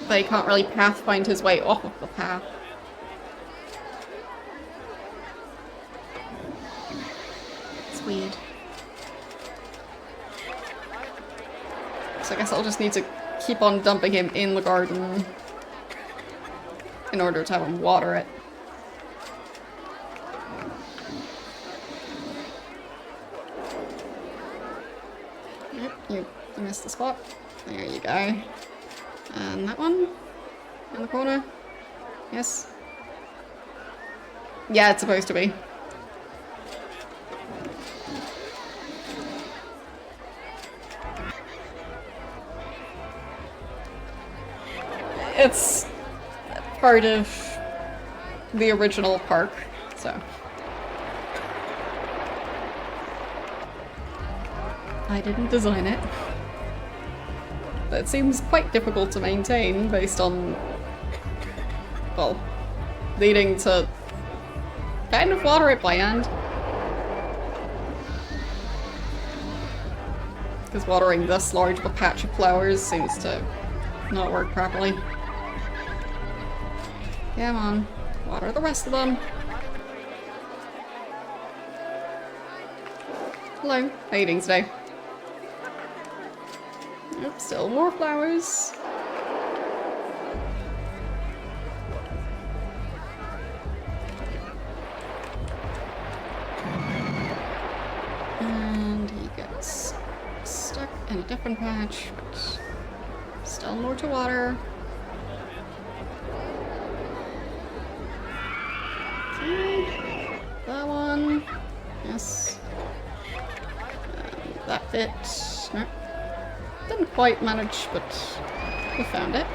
But he can't really pathfind his way off of the path. It's weird. So I guess I'll just need to keep on dumping him in the garden in order to have him water it. Yep, you missed the spot. There you go. And that one? In the corner? Yes? Yeah, it's supposed to be. It's part of the original park, so. I didn't design it. That seems quite difficult to maintain based on, well, needing to kind of water it by hand. Because watering this large of a patch of flowers seems to not work properly. Come on, water the rest of them. Hello, how are you doing today? Yep, still more flowers. And he gets stuck in a different patch, but still more to water. Okay, that one. Yes. And that bit. Nope. Didn't quite manage, but we found it.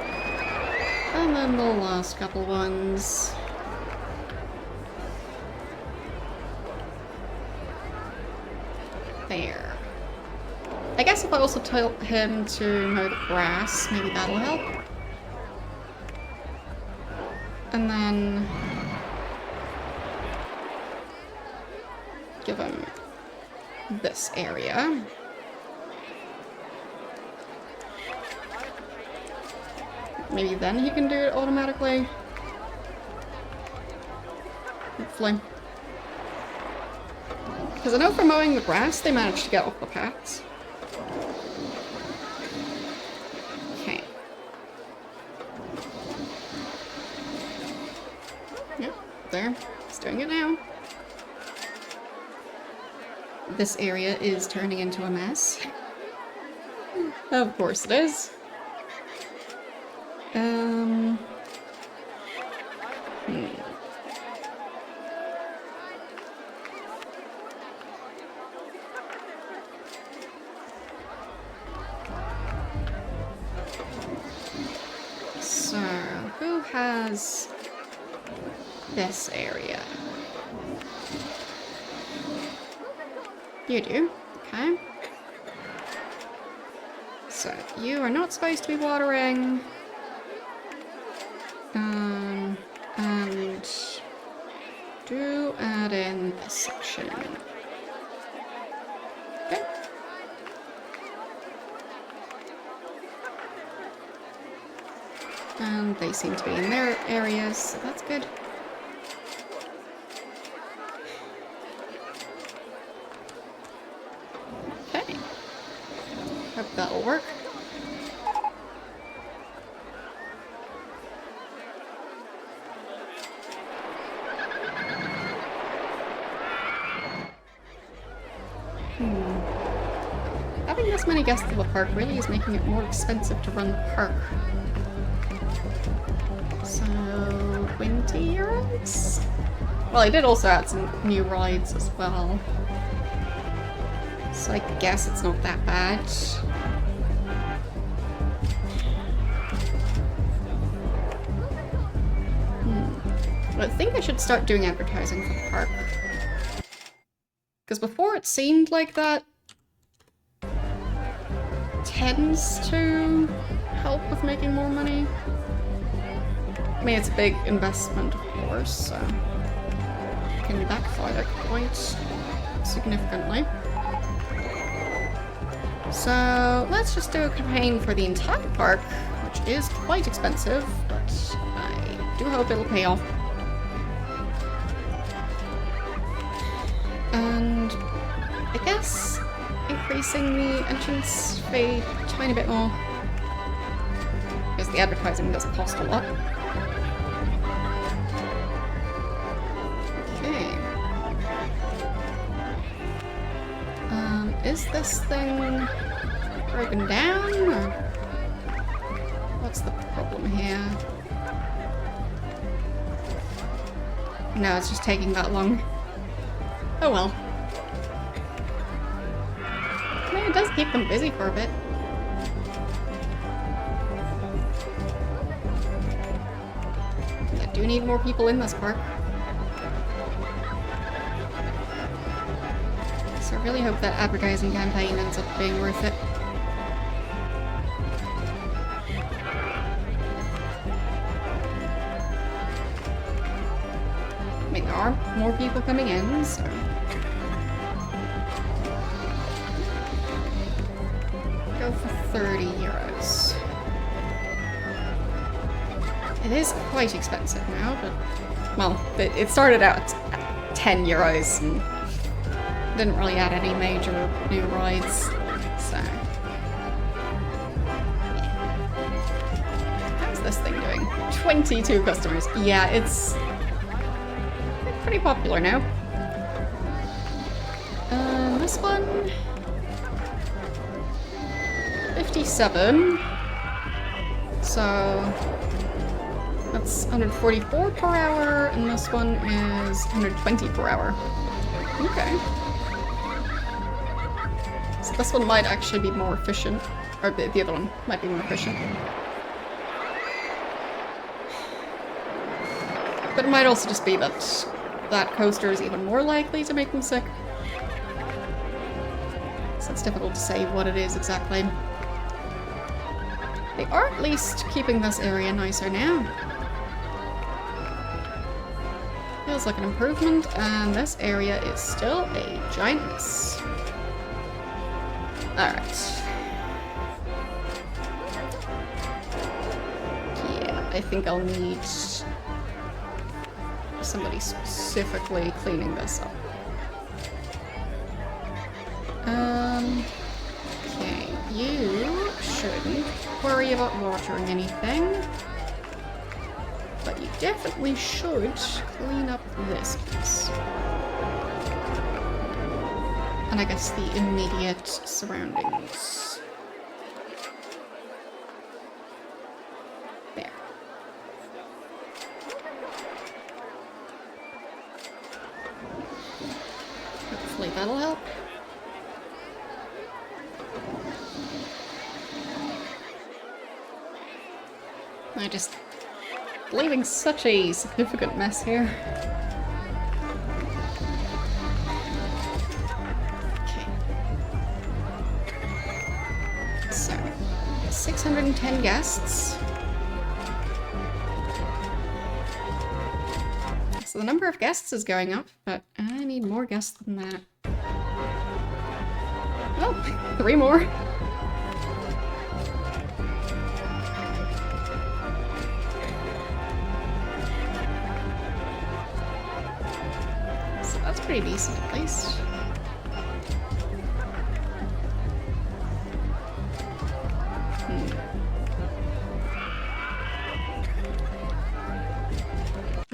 And then the last couple ones. There. I guess if I also tell him to mow the grass, maybe that'll help. And then give him this area. Maybe then he can do it automatically. Hopefully. Because I know for mowing the grass, they managed to get off the paths. Okay. Yep, there. He's doing it now. This area is turning into a mess. Of course it is. So, who has this area? You do, okay. So, you are not supposed to be watering. And do add in this section. Okay. And they seem to be in their areas, so that's good. Hope that'll work. Having this many guests at the park really is making it more expensive to run the park. So, 20 euros? Well, I did also add some new rides as well. So I guess it's not that bad. I think I should start doing advertising for the park. Because before it seemed like that tends to help with making more money. I mean, it's a big investment, of course, so it can backfire quite significantly. So let's just do a campaign for the entire park, which is quite expensive, but I do hope it'll pay off. And I guess increasing the entrance fee a tiny bit more, because the advertising does cost a lot. Okay. Is this thing broken down, or what's the problem here? No, it's just taking that long. Oh well. I mean, it does keep them busy for a bit. I do need more people in this park. So I really hope that advertising campaign ends up being worth it. I mean, there are more people coming in, so... Go for 30 euros. It is quite expensive now, but... Well, it started out at 10 euros and didn't really add any major new rides, so... How's this thing doing? 22 customers. Yeah, it's pretty popular now. This one... 57. So... That's 144 per hour, and this one is 120 per hour. Okay. So this one might actually be more efficient. Or the other one might be more efficient. But it might also just be that that coaster is even more likely to make them sick. So it's difficult to say what it is exactly. They are at least keeping this area nicer now. Feels like an improvement, and this area is still a giant mess. Alright. Yeah, I think I'll need somebody specifically cleaning this up. Okay, you shouldn't worry about watering anything. But you definitely should clean up this piece. And I guess the immediate surroundings. There. Hopefully that'll help. I just... leaving such a significant mess here. Okay. So, 610 guests. So the number of guests is going up, but I need more guests than that. Oh, 3 more. Pretty decent, at least.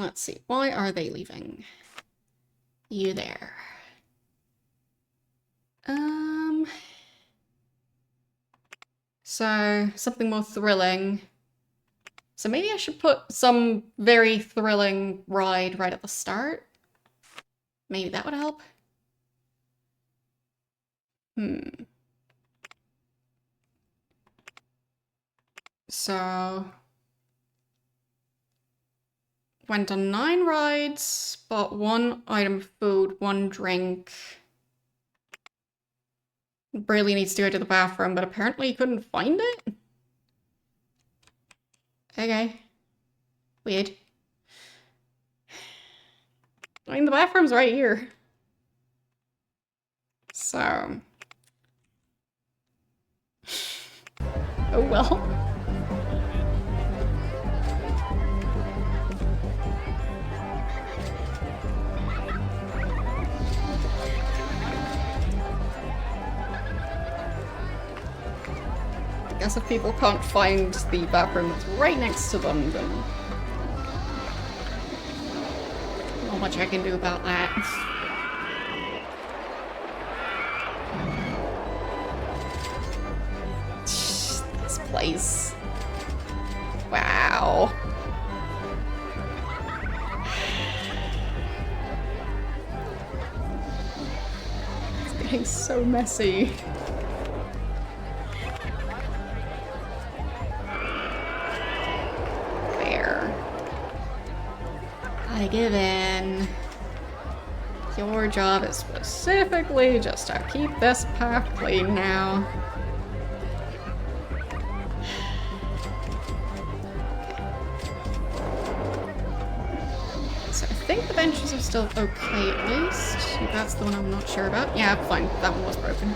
Let's see. Why are they leaving? You there. So, something more thrilling. So maybe I should put some very thrilling ride right at the start. Maybe that would help. So... went on 9 rides, bought 1 item of food, 1 drink. Really needs to go to the bathroom, but apparently he couldn't find it? Okay. Weird. I mean, the bathroom's right here. So... oh well. I guess if people can't find the bathroom that's right next to them, then... not much I can do about that. This place. Wow. It's getting so messy. I give in. Your job is specifically just to keep this path clean now. So I think the benches are still okay at least. That's the one I'm not sure about. Yeah, fine. That one was broken.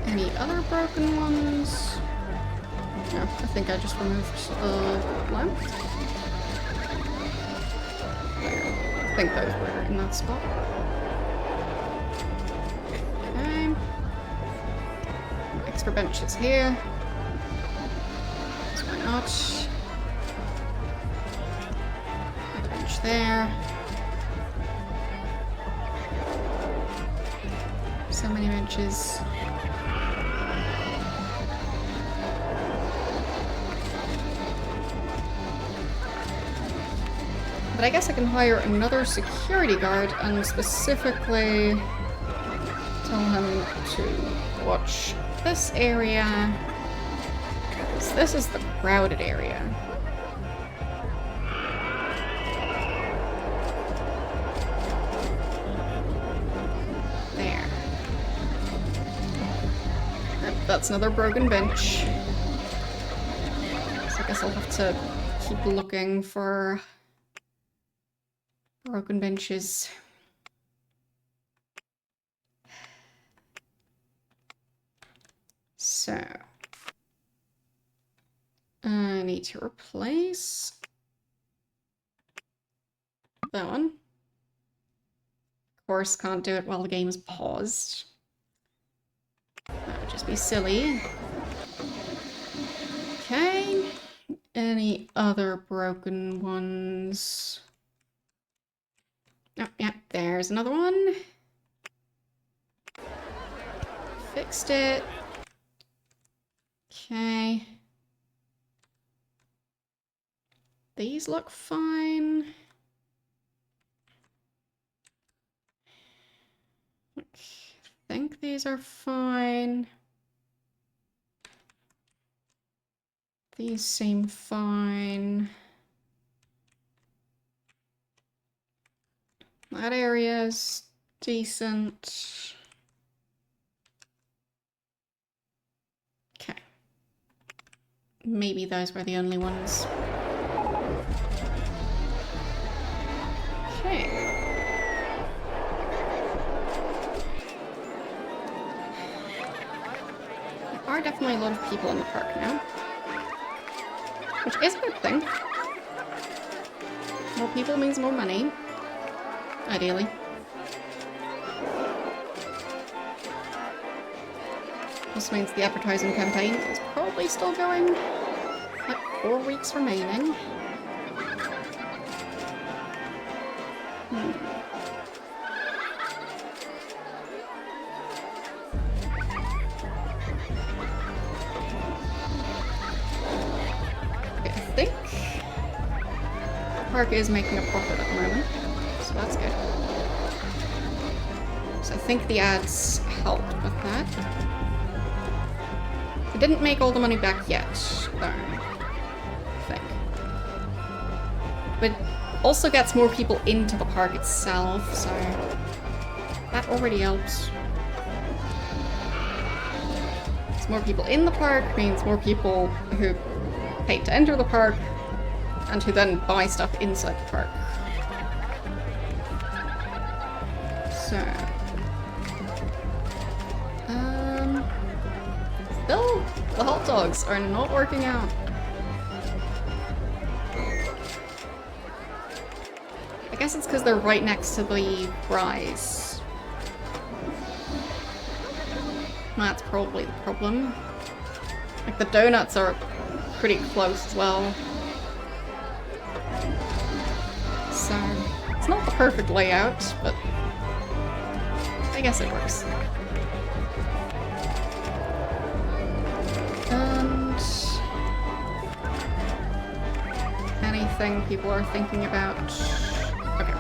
Any other broken ones? No, I think I just removed lamp. There. I think those were in that spot. Okay. Extra benches here. So why not? A bench there. So many benches. But I guess I can hire another security guard and specifically tell him to watch this area. Because this is the crowded area. There. That's another broken bench. So I guess I'll have to keep looking for broken benches. So, I need to replace that one. Of course, can't do it while the game is paused. That would just be silly. Okay. Any other broken ones? Oh, yeah, there's another one. Fixed it. Okay. These look fine. I think these are fine. These seem fine. That area's decent. Okay. Maybe those were the only ones. Okay. There are definitely a lot of people in the park now. Which is a good thing. More people means more money. Ideally. This means the advertising campaign is probably still going. Like 4 weeks remaining. Okay, I think the park is making a profit at the moment, so that's good. So I think the ads helped with that. It didn't make all the money back yet, though. I think. But also gets more people into the park itself, so that already helps. So more people in the park means more people who pay to enter the park and who then buy stuff inside the park. So still, the hot dogs are not working out. I guess it's because they're right next to the fries. That's probably the problem. Like, the donuts are pretty close as well. So, it's not the perfect layout, but I guess it works. And anything people are thinking about? Okay,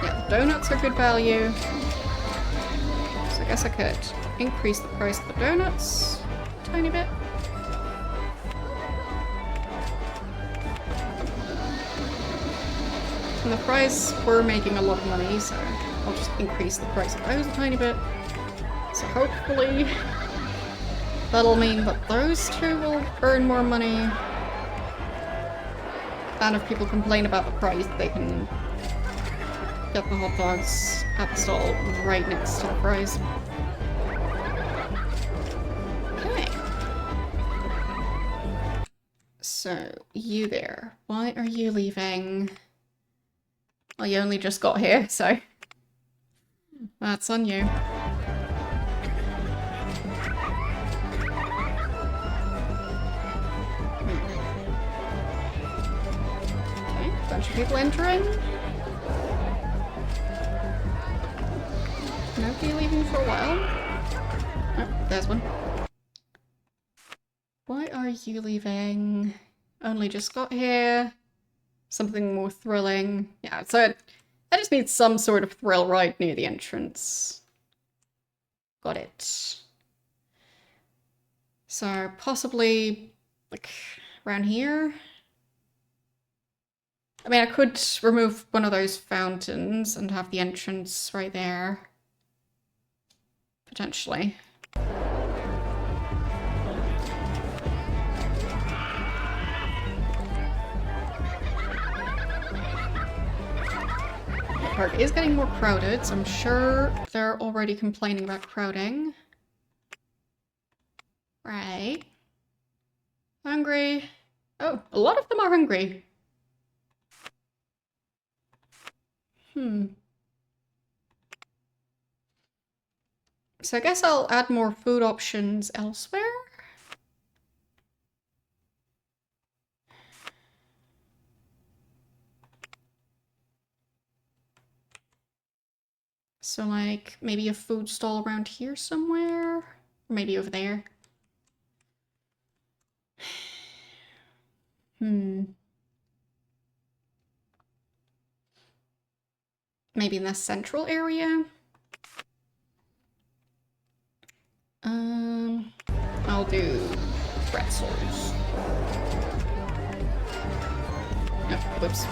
yeah, the donuts are good value. So I guess I could increase the price of the donuts a tiny bit. And the fries were making a lot of money, so I'll just increase the price of those a tiny bit. So hopefully that'll mean that those two will earn more money. And if people complain about the price, they can get the hot dogs at the stall right next to the fries. Okay. So, you there. Why are you leaving? Well, you only just got here, so that's on you. Okay, bunch of people entering. Nobody leaving for a while. Oh, there's one. Why are you leaving? Only just got here. Something more thrilling. Yeah, so I just need some sort of thrill ride near the entrance. Got it. So possibly like around here. I mean, I could remove one of those fountains and have the entrance right there. Potentially. The park is getting more crowded, so I'm sure they're already complaining about crowding. Right. Hungry. Oh, a lot of them are hungry. So I guess I'll add more food options elsewhere. So like maybe a food stall around here somewhere, or maybe over there. Maybe in the central area. I'll do pretzels. Oh, whoops.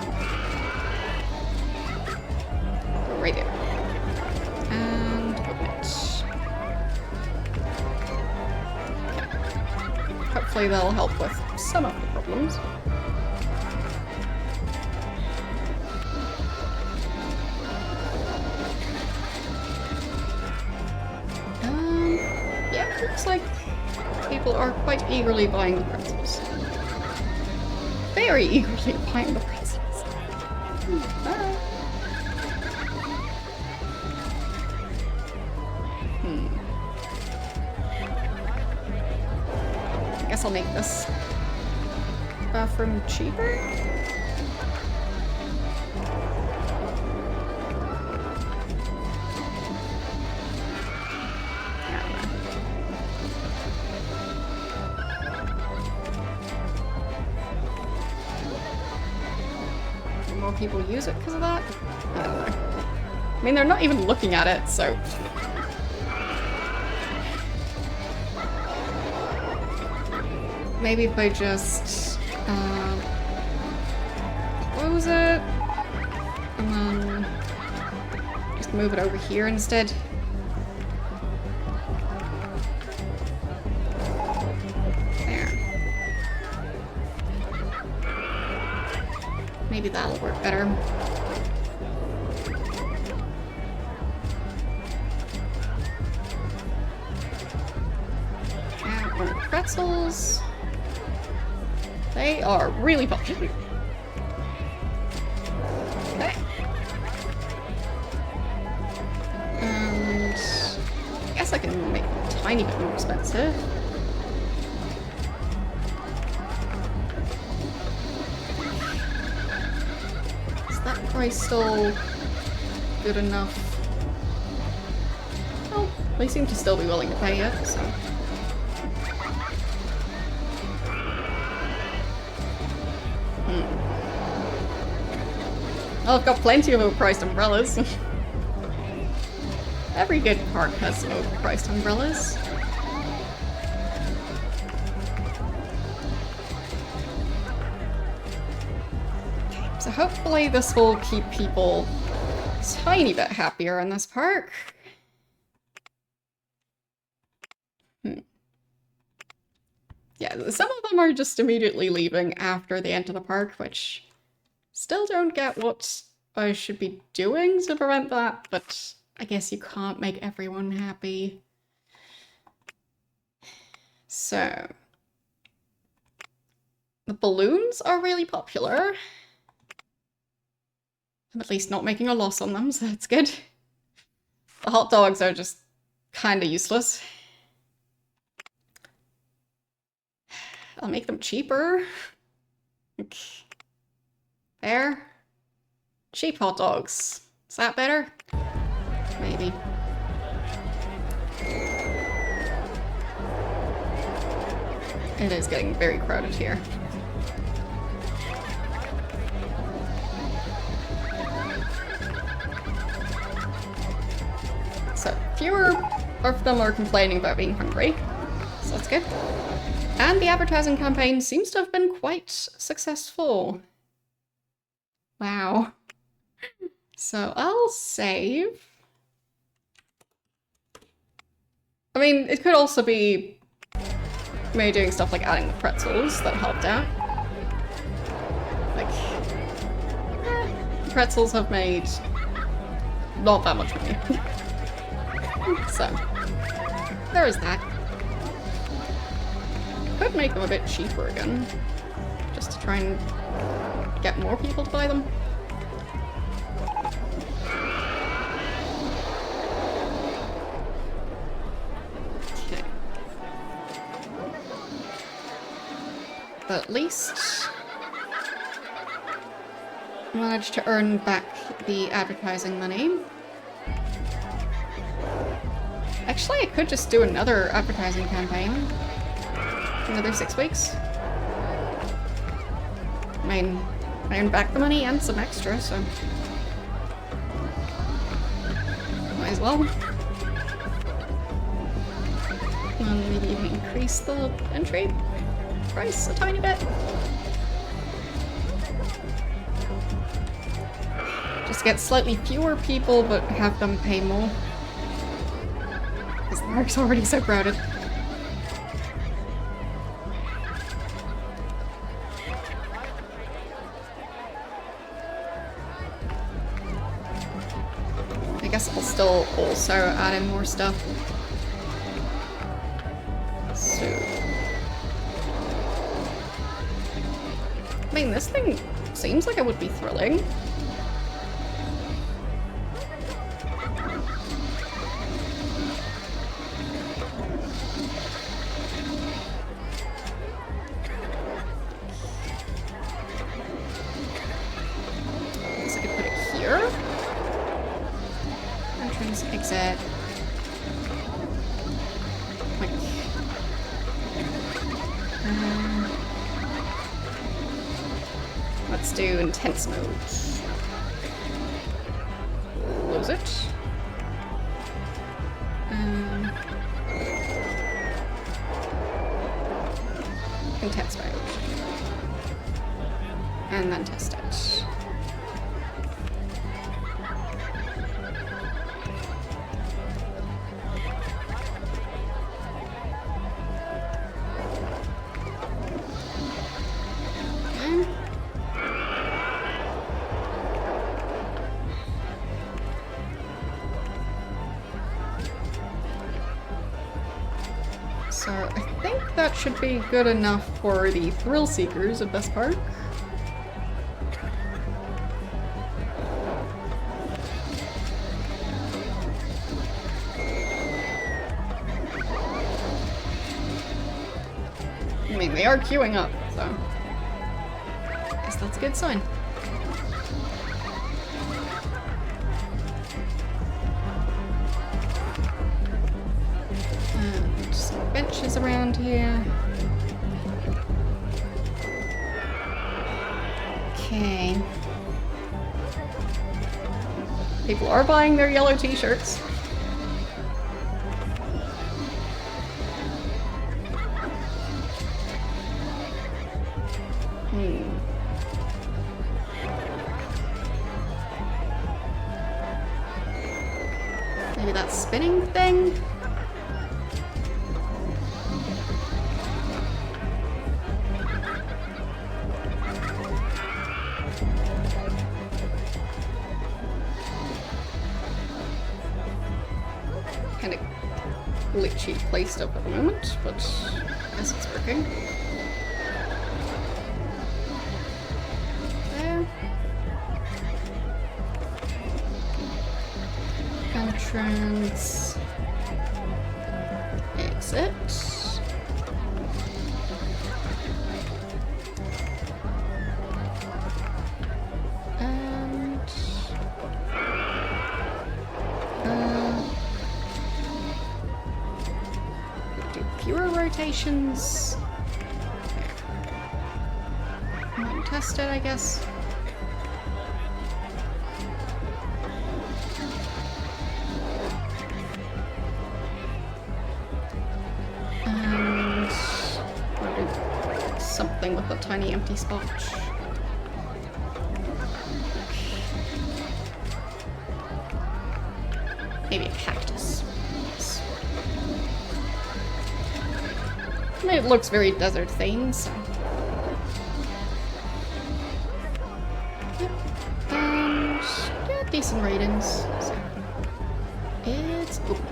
Right there. And open it. Okay. Hopefully that'll help with some of the problems. Yeah, it looks like people are quite eagerly buying the pretzels. Very eagerly buying the pretzels. guess I'll make this bathroom cheaper. More people use it because of that? I don't know. I mean, they're not even looking at it, so... Maybe if I just... close it? And then... just move it over here instead. There. Maybe that'll work better. Pretzels. They are really popular. Okay. And I guess I can make them a tiny bit more expensive. Is that price still good enough? Oh, they seem to still be willing to pay it, so... Oh, I've got plenty of overpriced umbrellas. Every good park has some overpriced umbrellas. So hopefully this will keep people a tiny bit happier in this park. Yeah, some of them are just immediately leaving after they enter the park, which... Still don't get what I should be doing to prevent that, but I guess you can't make everyone happy. So... The balloons are really popular. I'm at least not making a loss on them, so that's good. The hot dogs are just kinda useless. I'll make them cheaper. Okay. There. Cheap hot dogs. Is that better? Maybe. It is getting very crowded here. So, fewer of them are complaining about being hungry. So that's good. And the advertising campaign seems to have been quite successful. Wow. So I'll save. I mean, it could also be me doing stuff like adding the pretzels that helped out. Like, pretzels have made not that much money. So, there is that. Could make them a bit cheaper again, just to try and get more people to buy them. Okay. But at least managed to earn back the advertising money. Actually, I could just do another advertising campaign. Another 6 weeks. I mean, I earned back the money and some extra, so might as well. And maybe even increase the entry price a tiny bit. Just get slightly fewer people, but have them pay more. Because the park's already so crowded. I guess I'll still also add in more stuff. So... I mean, this thing seems like it would be thrilling. Let's do intense mode. Close it. Intense mode. And then test it. So I think that should be good enough for the thrill seekers of this park. I mean, they are queuing up, so I guess that's a good sign. Some benches around here. Okay. People are buying their yellow t-shirts. Maybe that spinning thing? Kind of glitchy placed up at the moment, but I guess it's working. There. Entrance. Exit. And do fewer rotations. Might test it, I guess. Something with a tiny empty spot. Maybe a cactus. I mean, it looks very desert themed, so. Yep. And yeah, decent ratings. So it's open.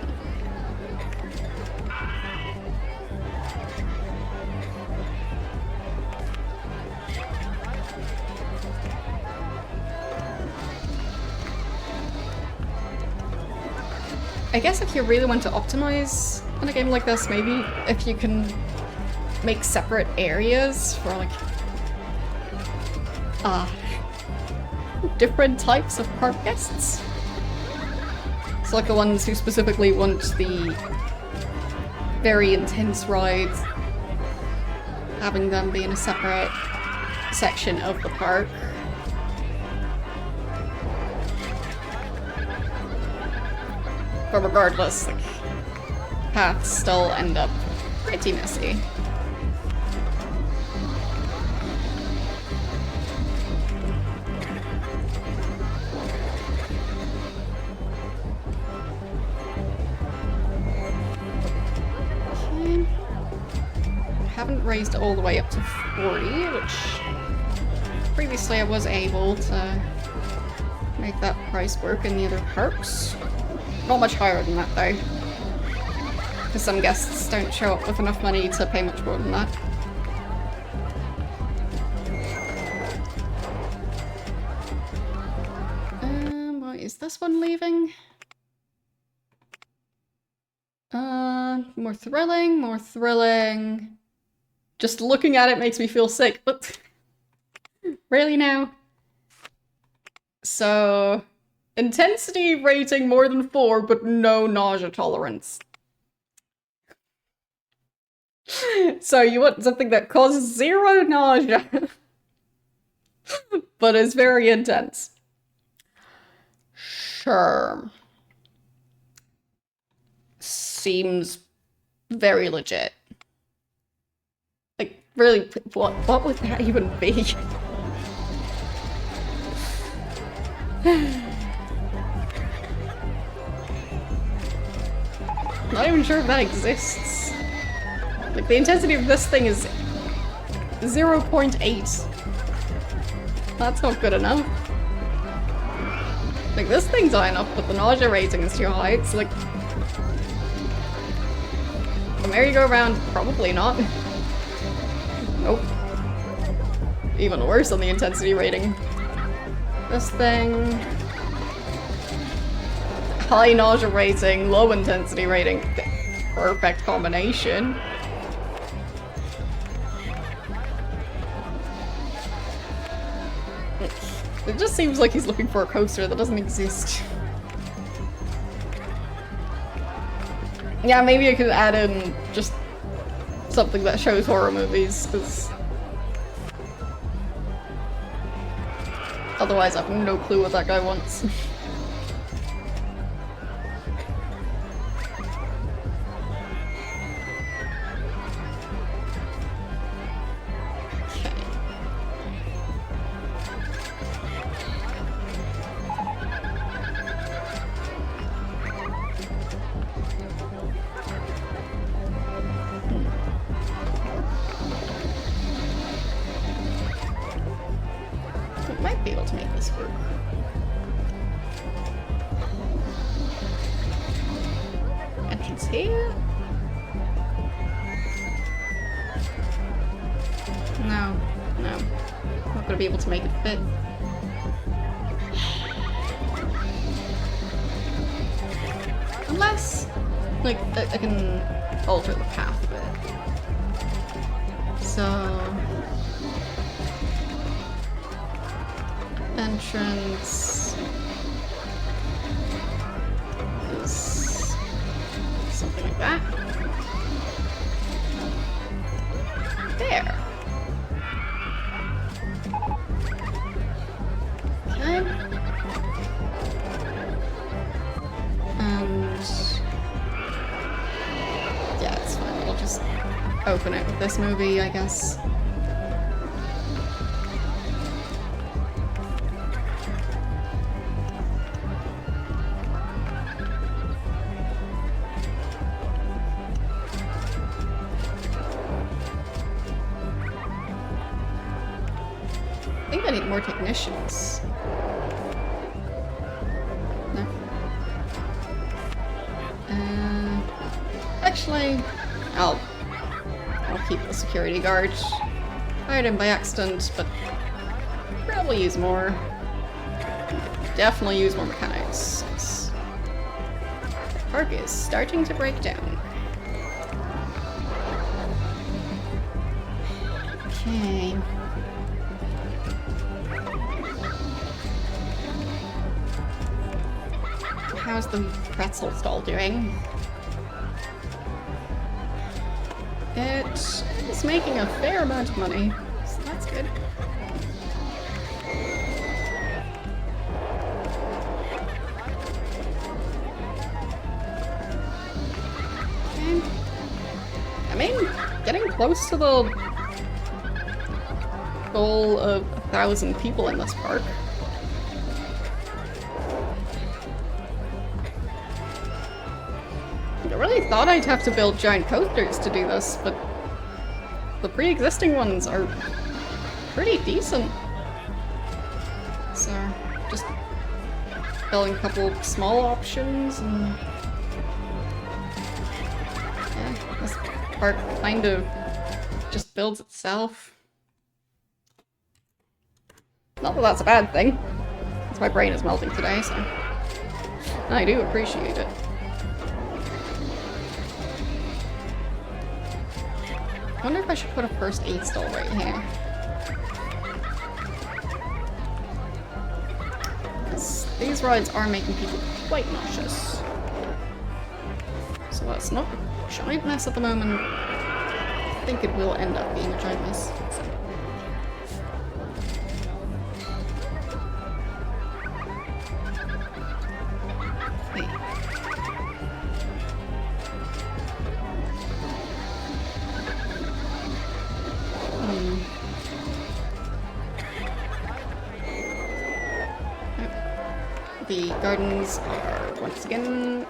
I guess if you really want to optimize in a game like this, maybe if you can make separate areas for like different types of park guests. So like the ones who specifically want the very intense rides, having them be in a separate section of the park. But regardless, like, paths still end up pretty messy. Okay. Haven't raised it all the way up to 40, which previously I was able to make that price work in the other parks. Not much higher than that though, because some guests don't show up with enough money to pay much more than that. Why is this one leaving? More thrilling, more thrilling. Just looking at it makes me feel sick, but really now? So... intensity rating more than 4, but no nausea tolerance. So you want something that causes 0 nausea. but it's very intense. Sure. Seems very legit. Like, really, what would that even be? Not even sure if that exists. Like, the intensity of this thing is 0.8. That's not good enough. Like, this thing's high enough, but the nausea rating is too high. It's like... the merry-go-round, probably not. Nope. Even worse on the intensity rating. This thing... high nausea rating, low intensity rating. Perfect combination. It just seems like he's looking for a coaster that doesn't exist. Yeah, maybe I could add in just something that shows horror movies, because otherwise I have no clue what that guy wants. Might be able to make this work. Entrance here? No, no. Not gonna be able to make it fit. Unless, like, I can alter the path a bit. So... entrance is something like that. There. Okay. And yeah, it's fine. We'll just open it with this movie, I guess. I think I need more technicians. No. Actually, I'll keep the security guard. Hired him by accident, but probably use more. Definitely use more mechanics. The park is starting to break down. Okay. How's the pretzel stall doing? It's making a fair amount of money, so that's good. Okay. I mean, getting close to the goal of 1,000 people in this park. I really thought I'd have to build giant coasters to do this, but the pre-existing ones are pretty decent. So, just building a couple small options and... yeah, this park kind of just builds itself. Not that that's a bad thing. It's my brain is melting today, so I do appreciate it. I wonder if I should put a first aid stall right here. Because these rides are making people quite nauseous. So that's not a giant mess at the moment. I think it will end up being a giant mess. the gardens are once again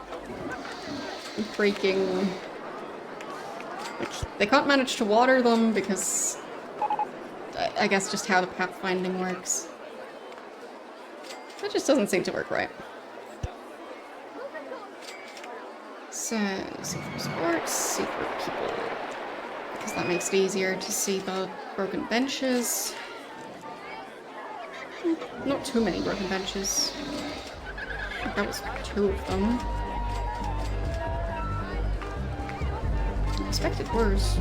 breaking. Like, they can't manage to water them because I guess just how the pathfinding works. That just doesn't seem to work right. So, C for sports, C for people. Because that makes it easier to see the broken benches. Not too many broken benches. I think that was 2 of them. I expected worse.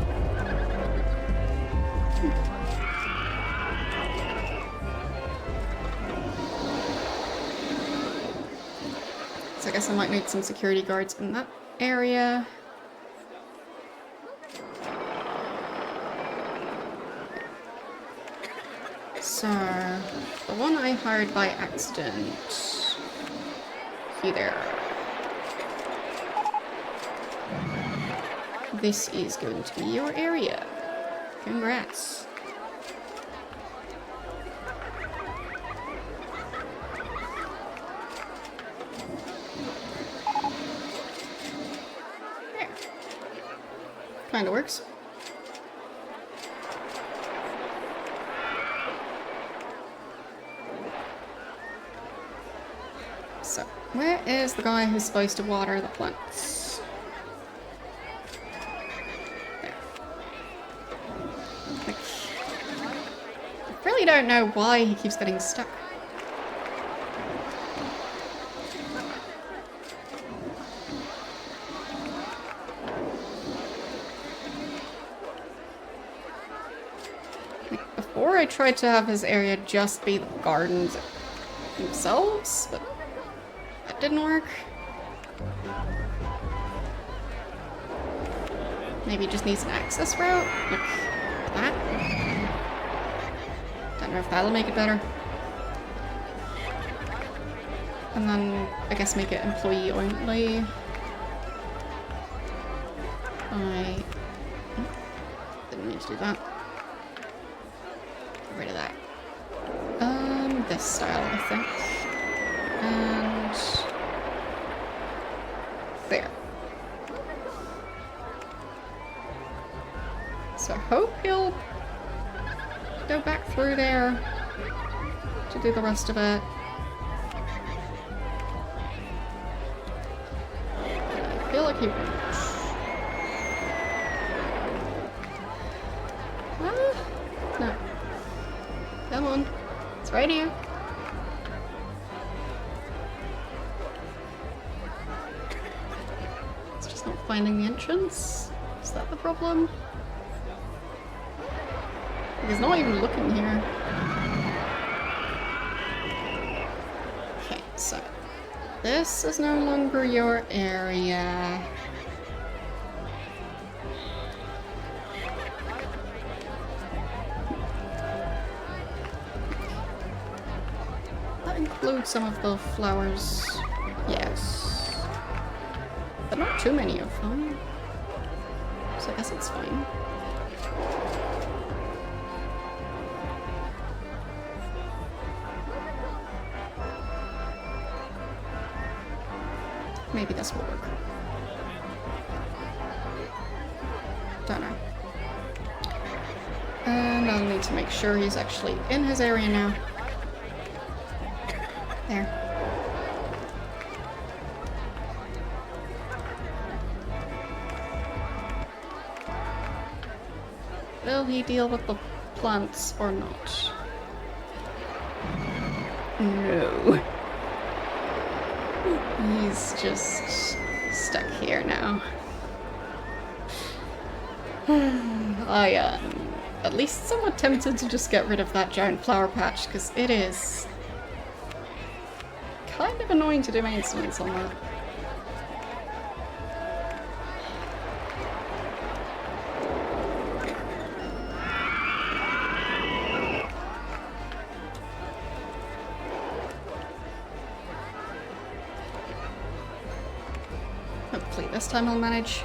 So I guess I might need some security guards in that area. So, the one I hired by accident. You there. This is going to be your area. Congrats. There. Kinda works. So, where is the guy who's supposed to water the plants? There. Like, I really don't know why he keeps getting stuck. Like, before I tried to have his area just be the gardens themselves, but that didn't work. Maybe it just needs an access route, like that. Don't know if that'll make it better. And then, I guess make it employee only. Didn't mean to do that. Get rid of that. This style, I think. And there. So I hope he'll go back through there to do the rest of it. I feel like he won't. No. Come on. It's right here. Finding the entrance? Is that the problem? He's not even looking here. Okay, so this is no longer your area. That includes some of the flowers. Yes. But not too many of them, so I guess it's fine. Maybe this will work. Don't know. And I'll need to make sure he's actually in his area now. There. Will he deal with the plants or not? No. He's just stuck here now. I am at least somewhat tempted to just get rid of that giant flower patch, because it is kind of annoying to do maintenance on that. Hopefully this time I'll manage.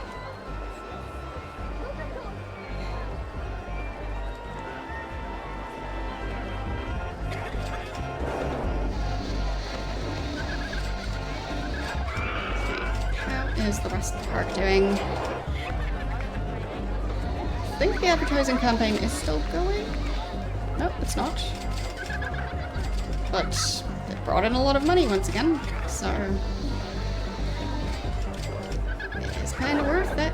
is the rest of the park doing? I think the advertising campaign is still going. Nope, it's not. But it brought in a lot of money once again, so it is kind of worth it.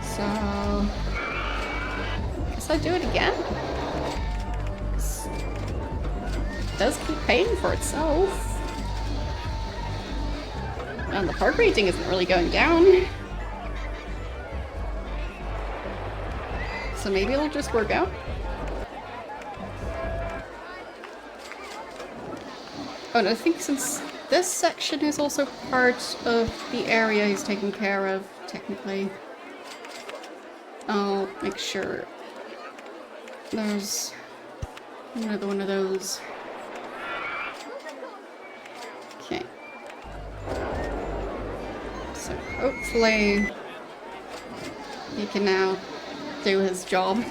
So I guess I do it again. It does keep paying for itself. And the park rating isn't really going down. So maybe it'll just work out. Oh, and I think since this section is also part of the area he's taking care of, technically, I'll make sure there's another one of those. Okay. So hopefully he can now do his job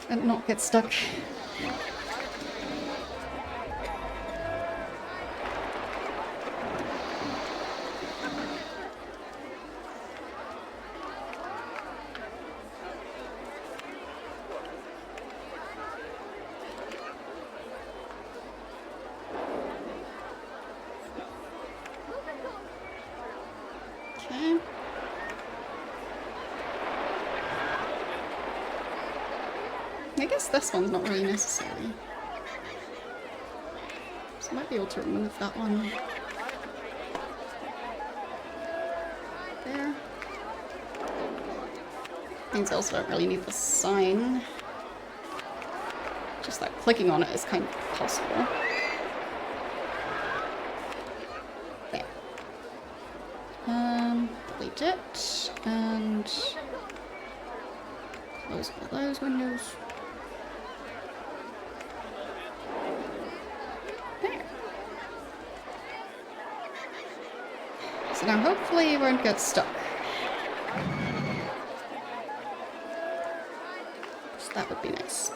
and not get stuck. Okay. I guess this one's not really necessary. So I might be able to remove that one. There. Things also don't really need the sign. Just that clicking on it is kind of possible. There. Delete it, and close all those windows. There. So now hopefully you won't get stuck. So that would be nice.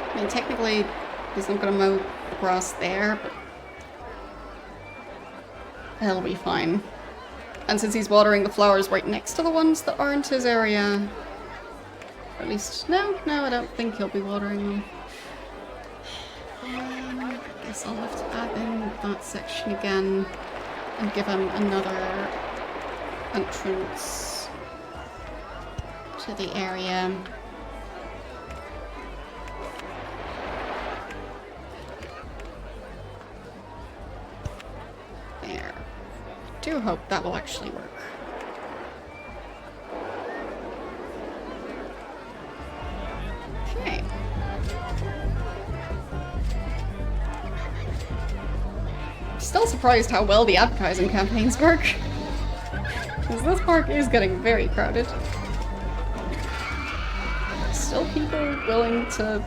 I mean, technically, he's not going to mow the grass there, but he'll be fine. And since he's watering the flowers right next to the ones that aren't his area, or at least, no, I don't think he'll be watering them. I guess I'll have to add in that section again and give him another entrance to the area. There. I do hope that will actually work. Okay. Still surprised how well the advertising campaigns work. Because this park is getting very crowded. Still people willing to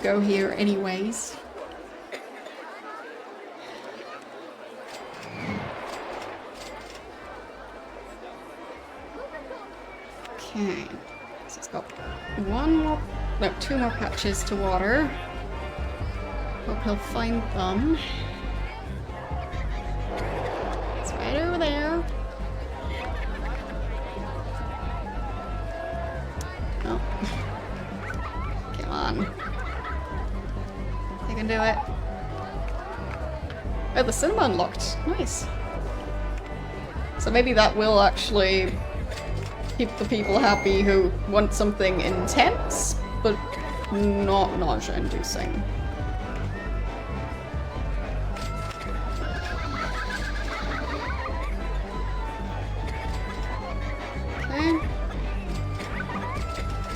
go here anyways. Okay, so it's got two more patches to water. Hope he'll find them. It's right over there. Oh. Come on. You can do it. Oh, the cinema unlocked. Nice. So maybe that will actually keep the people happy who want something intense, but not nausea-inducing. Okay.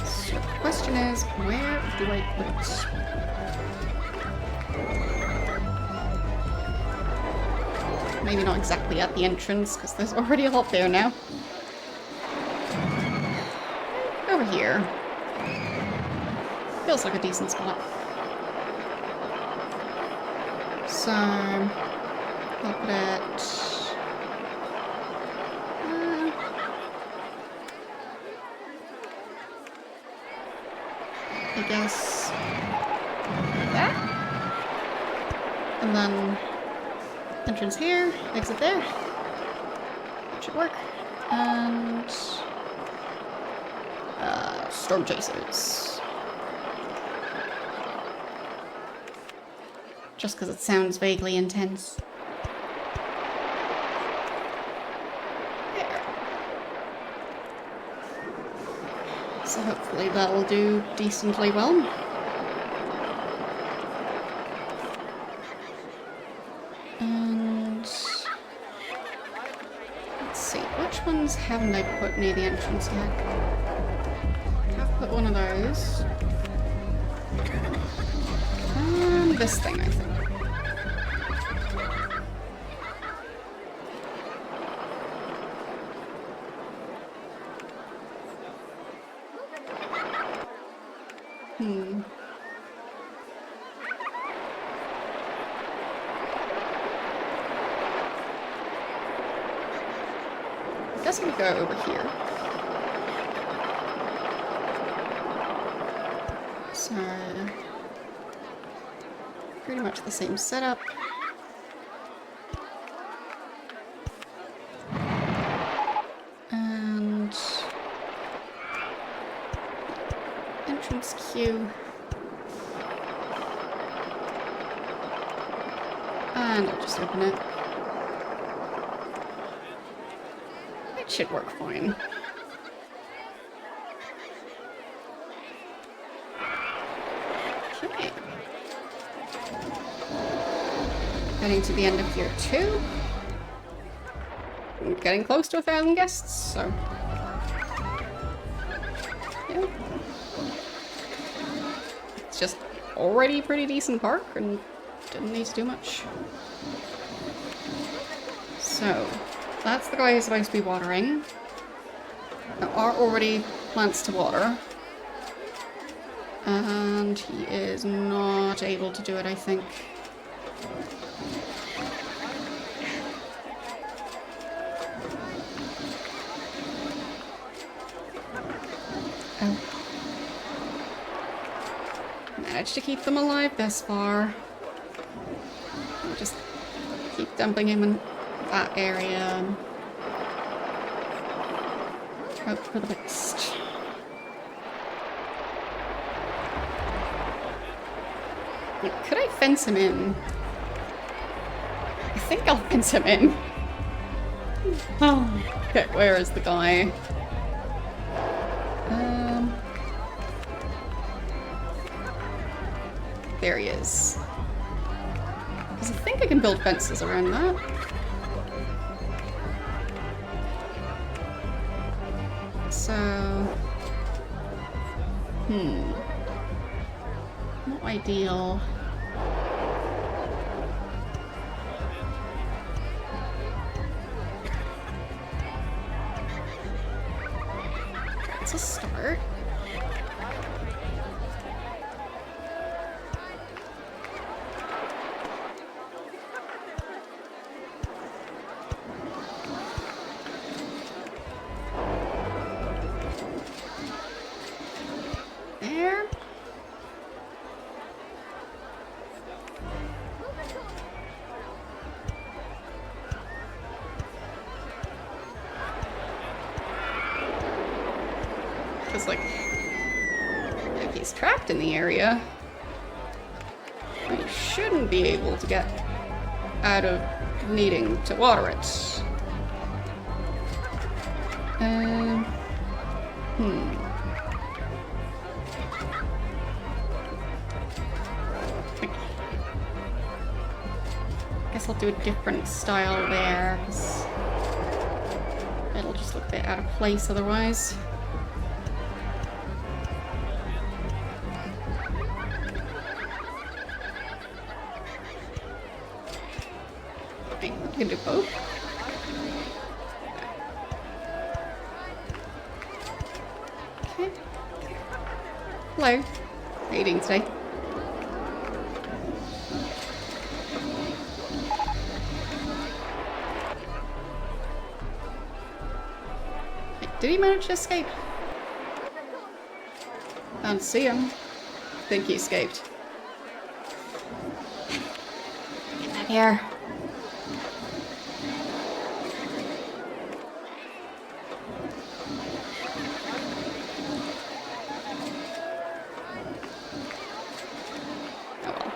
So the question is, where do I put it? Maybe not exactly at the entrance, because there's already a lot there now. Over here. Feels like a decent spot. So, I'll put it I guess that. And then entrance here, exit there. That should work. And storm chasers. Just because it sounds vaguely intense. There. So hopefully that'll do decently well. And let's see, which ones haven't I put near the entrance yet? I've put one of those. And this thing, I think. I guess I'm gonna go over here. So, pretty much the same setup. And entrance queue. And I'll just open it. It should work fine. Okay. Getting to the end of year 2. I'm getting close to 1,000 guests, so yeah. It's just already a pretty decent park and didn't need to do much. So, that's the guy who's supposed to be watering. There are already plants to water. And he is not able to do it, I think. Oh. Managed to keep them alive this far. I'll just keep dumping him in that area. Hope for the best. Could I fence him in? I think I'll fence him in. Oh. Okay, where is the guy? There he is. Because I think I can build fences around that. So... not ideal. It's a start. There. Because, like, if he's trapped in the area, he shouldn't be able to get out of needing to water it. Guess I'll do a different style there, because it'll just look a bit out of place otherwise. Okay, you can do both. Okay. Hello. How are you doing today? Did he manage to escape? Can't see him. think he escaped. Get back here. Oh well.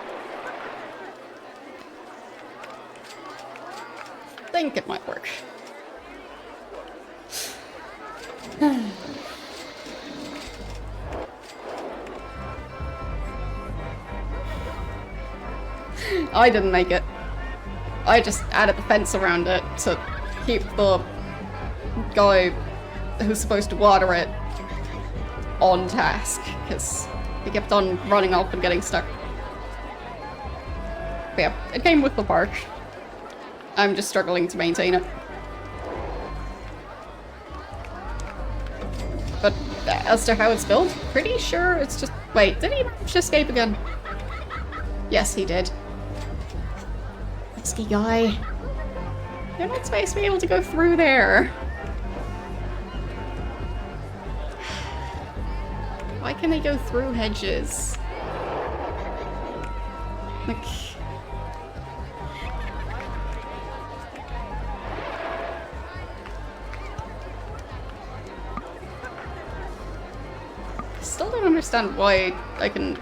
Think it might work. I didn't make it. I just added the fence around it to keep the guy who's supposed to water it on task, because he kept on running off and getting stuck. But yeah, it came with the park. I'm just struggling to maintain it. But as to how it's built, pretty sure it's just... Wait, did he manage to escape again? Yes, he did. Pesky guy. You're not supposed to be able to go through there. Why can they go through hedges? Like... Still don't understand why I can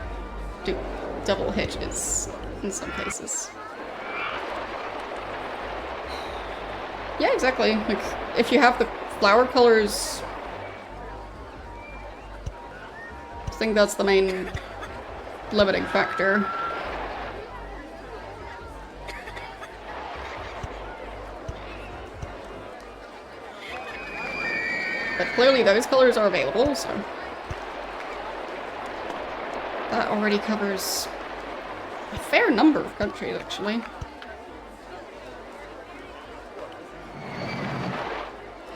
do double hedges in some cases. Yeah, exactly. Like, if you have the flower colors, I think that's the main limiting factor. But clearly those colors are available, so that already covers a fair number of countries, actually.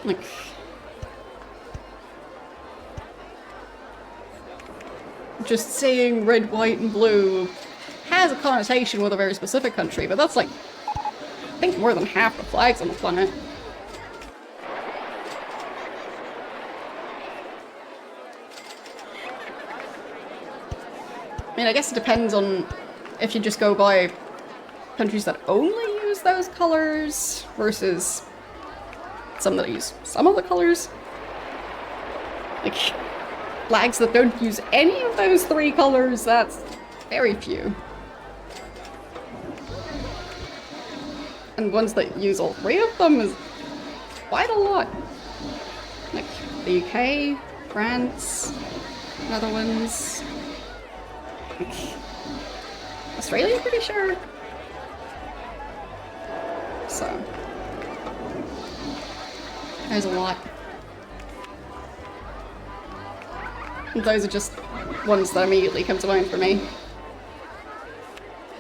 Like... just saying red, white, and blue has a connotation with a very specific country, but that's like, I think more than half the flags on the planet. I mean, I guess it depends on if you just go by countries that only use those colors versus some that use some of the colors. Like, flags that don't use any of those three colors, that's very few. And ones that use all three of them is quite a lot. Like, the UK, France, Netherlands... Australia, pretty sure. So, there's a lot. Those are just ones that immediately come to mind for me.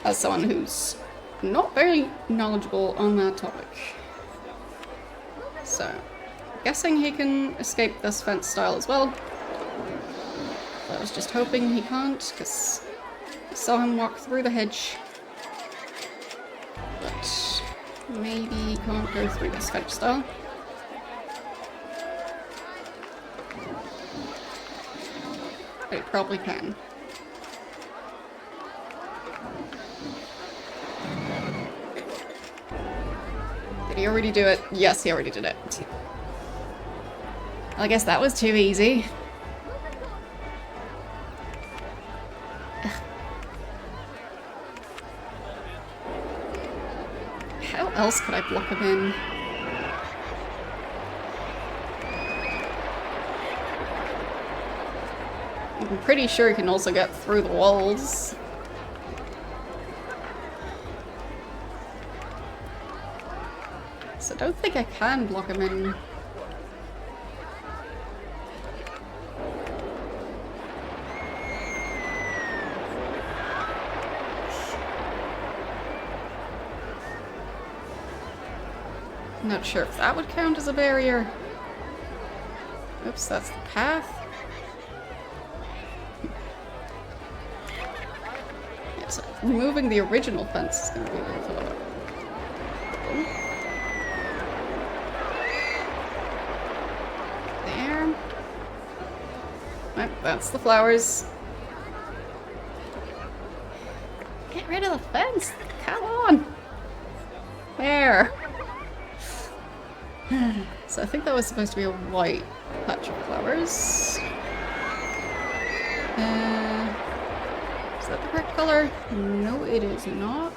As someone who's not very knowledgeable on that topic. So, guessing he can escape this fence style as well. I was just hoping he can't, because I saw him walk through the hedge. But maybe he can't go through this fence style. But he probably can. Did he already do it? Yes, he already did it. I guess that was too easy. How else could I block him in? I'm pretty sure he can also get through the walls. So I don't think I can block him in. Not sure if that would count as a barrier. Oops, that's the path. Yeah, so removing the original fence is going to be a bit of a... There. Right, that's the flowers. Get rid of the fence! Come on! There! So I think that was supposed to be a white patch of flowers. Is that the correct color? No, it is not.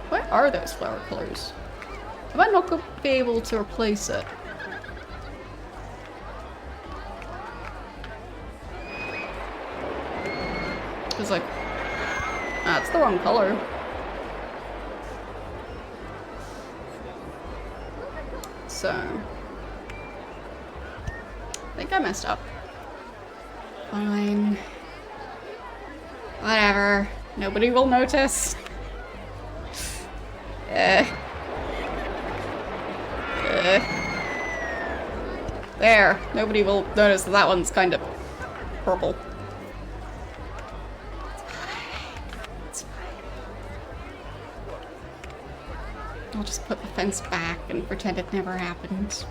What are those flower colors? I might not be able to replace it. It's like, it's the wrong color. So, I think I messed up. Fine. Whatever. Nobody will notice. There. Nobody will notice that that one's kind of purple. It's fine. I'll just put the fence back and pretend it never happened.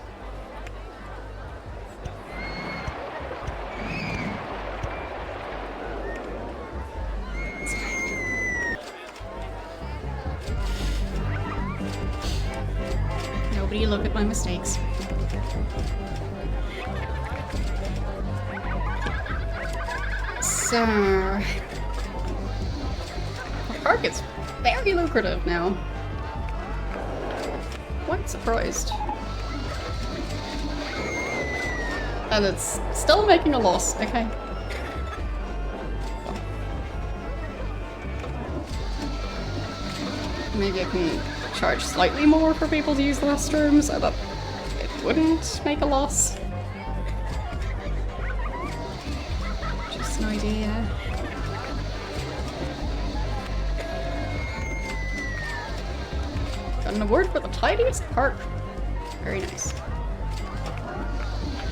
Nobody look at my mistakes. So, the park is very lucrative now. Quite surprised. And it's still making a loss, okay. Maybe I can charge slightly more for people to use the restrooms so that it wouldn't make a loss. Just an idea. Got an award for the tidiest park. Very nice.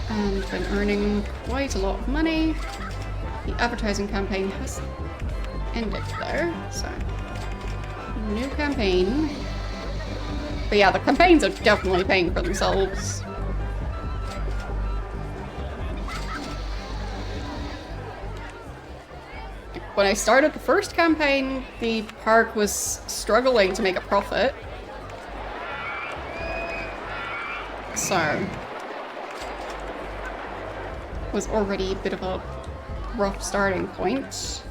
And been earning quite a lot of money. The advertising campaign has ended there, so new campaign. But yeah, the campaigns are definitely paying for themselves. When I started the first campaign, the park was struggling to make a profit. So, was already a bit of a rough starting point.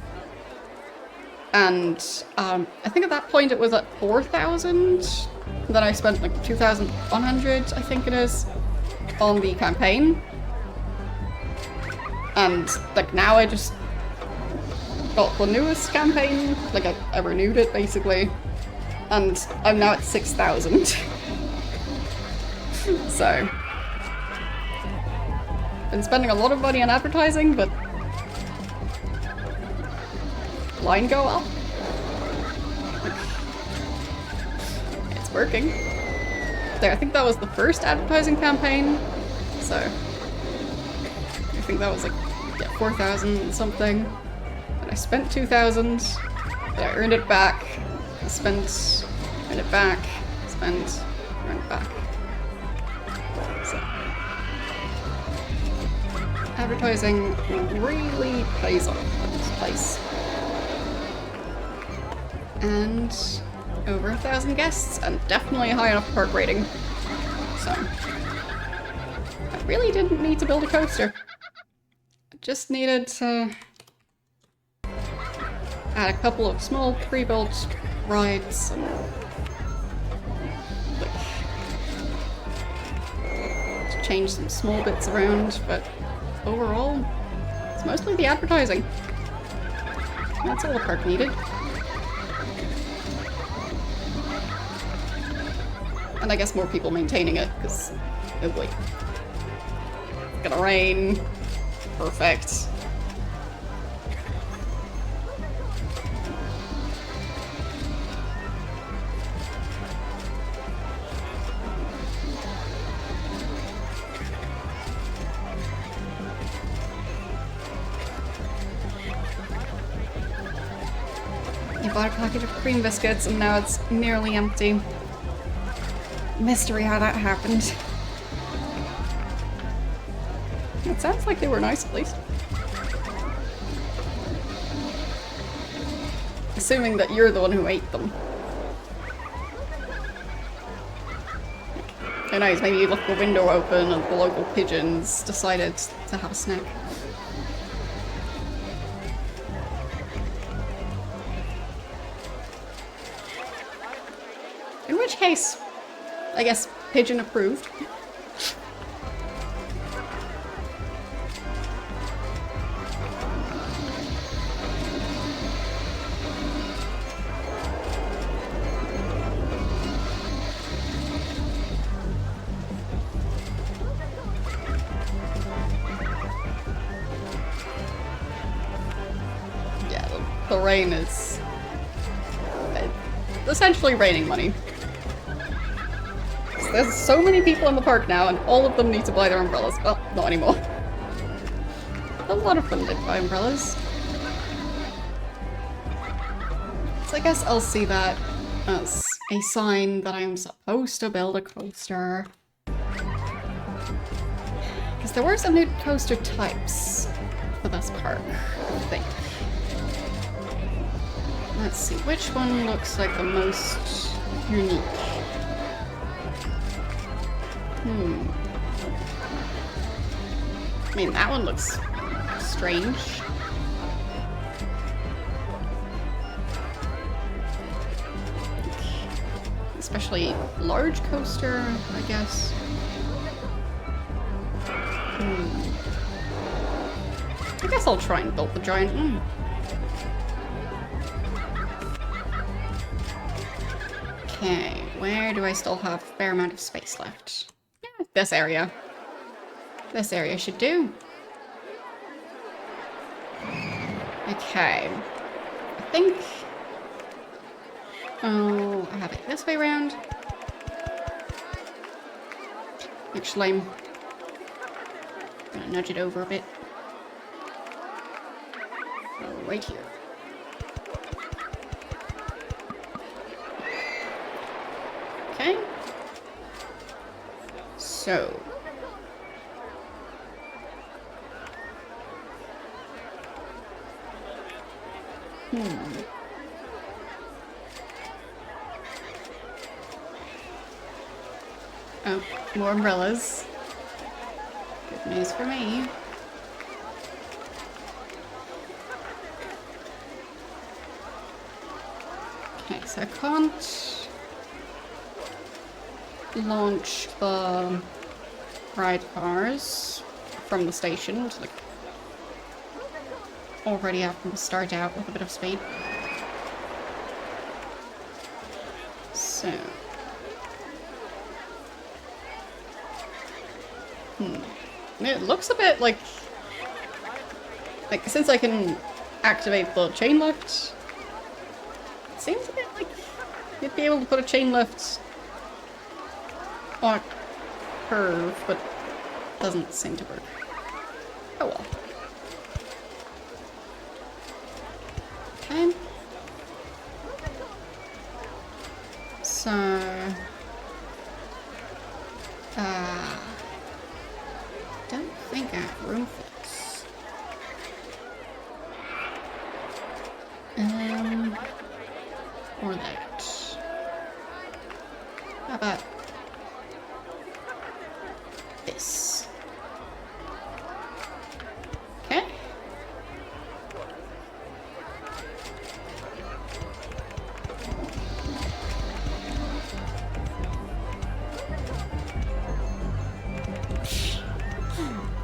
And I think at that point it was at 4,000. Then I spent like 2,100, I think it is, on the campaign. And like now I just got the newest campaign, like I renewed it basically. And I'm now at 6,000. So, been spending a lot of money on advertising, but line go up. It's working. There, I think that was the first advertising campaign. So, I think that was like, yeah, 4,000 something. And I spent 2,000, but I earned it back. I spent, earned it back, spent, earned it back. So, advertising really pays off at this place. And over 1,000 guests, and definitely a high enough park rating. So, I really didn't need to build a coaster. I just needed to add a couple of small pre-built rides and like, to change some small bits around, but overall, it's mostly the advertising. That's all the park needed. And I guess more people maintaining it, because it's like, it's gonna rain. Perfect. You bought a packet of cream biscuits and now it's nearly empty. Mystery how that happened. It sounds like they were nice at least. assuming that you're the one who ate them. Who knows, maybe you left the window open and the local pigeons decided to have a snack. In which case, I guess pigeon approved. The rain is essentially raining money. There's so many people in the park now, and all of them need to buy their umbrellas. Well, not anymore. A lot of them did buy umbrellas. So I guess I'll see that as a sign that I'm supposed to build a coaster. Because there were some new coaster types for this park, I think. Let's see, which one looks like the most unique? I mean, that one looks strange. Especially large coaster, I guess. I guess I'll try and build the giant one. Okay, where do I still have a fair amount of space left? Yeah, this area. This area should do. Okay. I think... Oh, I have it this way around. Actually, I'm gonna nudge it over a bit. Right here. Okay. So. Oh, more umbrellas. Good news for me. Okay, so I can't launch the ride cars from the station to already have them start out with a bit of speed. So. It looks a bit like since I can activate the chain lift, it seems a bit like you'd be able to put a chain lift on a curve, but doesn't seem to work. Oh well. Okay. So... don't think I have room for this. Or that. How about this? Okay.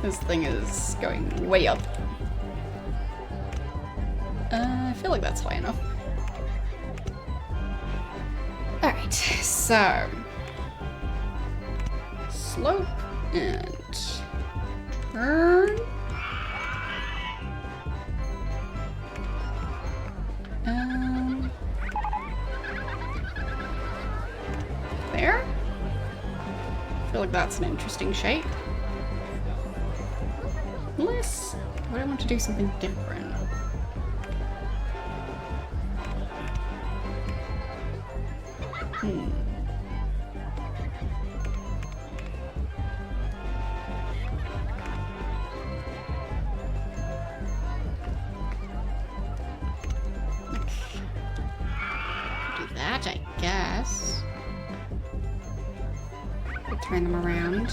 This thing is going way up. I feel like that's high enough. Alright, so... slope and turn. There. I feel like that's an interesting shape. Unless, would I want to do something different? guess. We'll turn them around.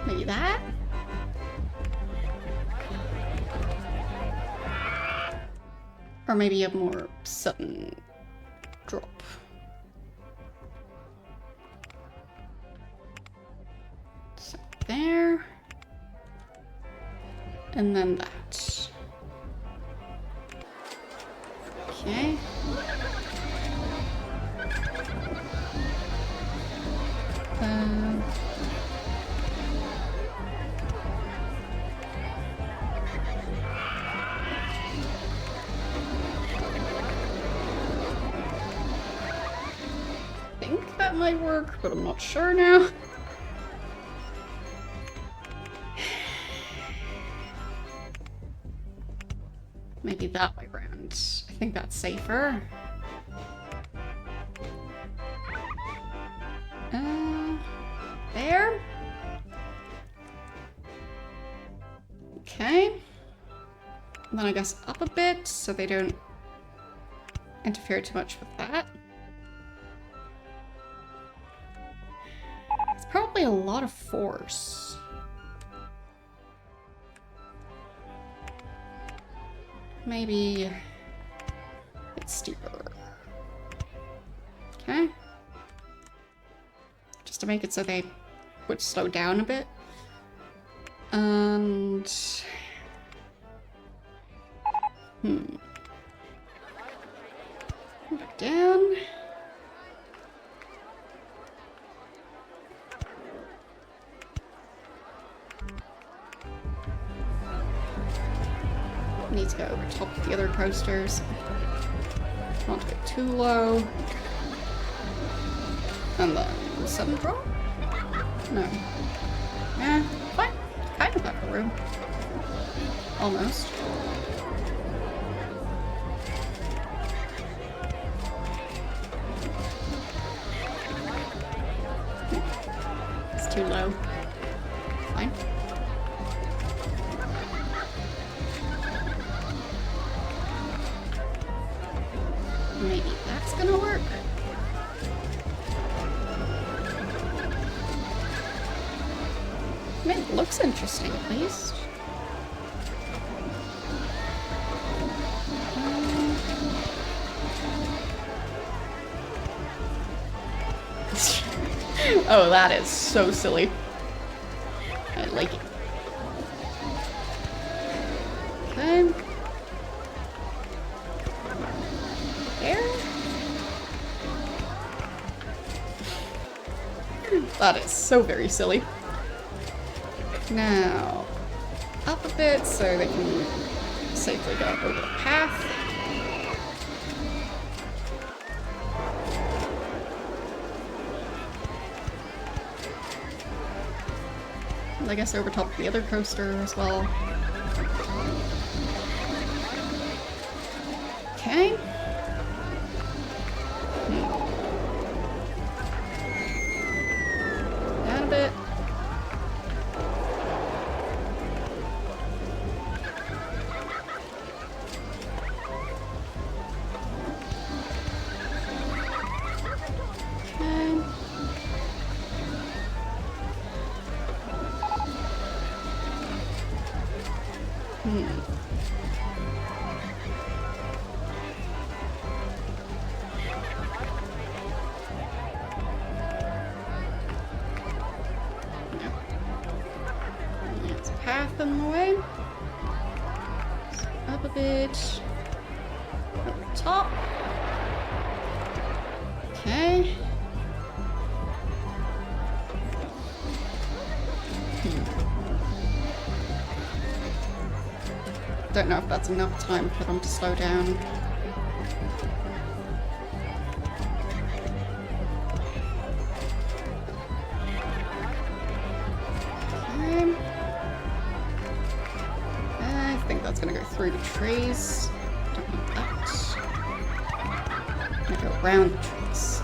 Maybe that? Or maybe a more sudden drop. So there. And then that. Okay. I think that might work, but I'm not sure now. Maybe that way round. I think that's safer. There. Okay. And then I guess up a bit so they don't interfere too much with that. It's probably a lot of force. Maybe a bit steeper. Okay. Just to make it so they would slow down a bit. And... Back down. Need to go over top of the other coasters. Not to get too low. And then sudden drop? No. Yeah, fine. Kind of have the room. Almost. It's too low. Fine. Maybe that's gonna work. I mean, it looks interesting at least. Oh, that is so silly. I like it. Okay. There. That is so very silly. Now, up a bit so they can safely go over the path. And I guess over top of the other coaster as well. Okay. Down a bit. It's a path in the way. So up a bit. Over top. Okay. Don't know if that's enough time for them to slow down. Okay. I think that's gonna go through the trees. Don't want that. I go around the trees.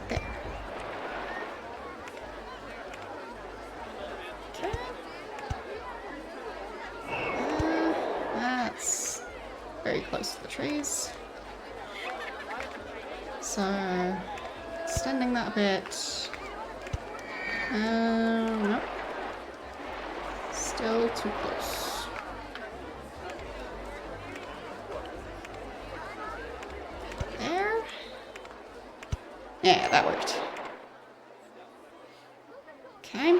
There. Okay. That's very close to the trees. So, extending that a bit. Nope. Still too close. There. Yeah, that worked. Okay.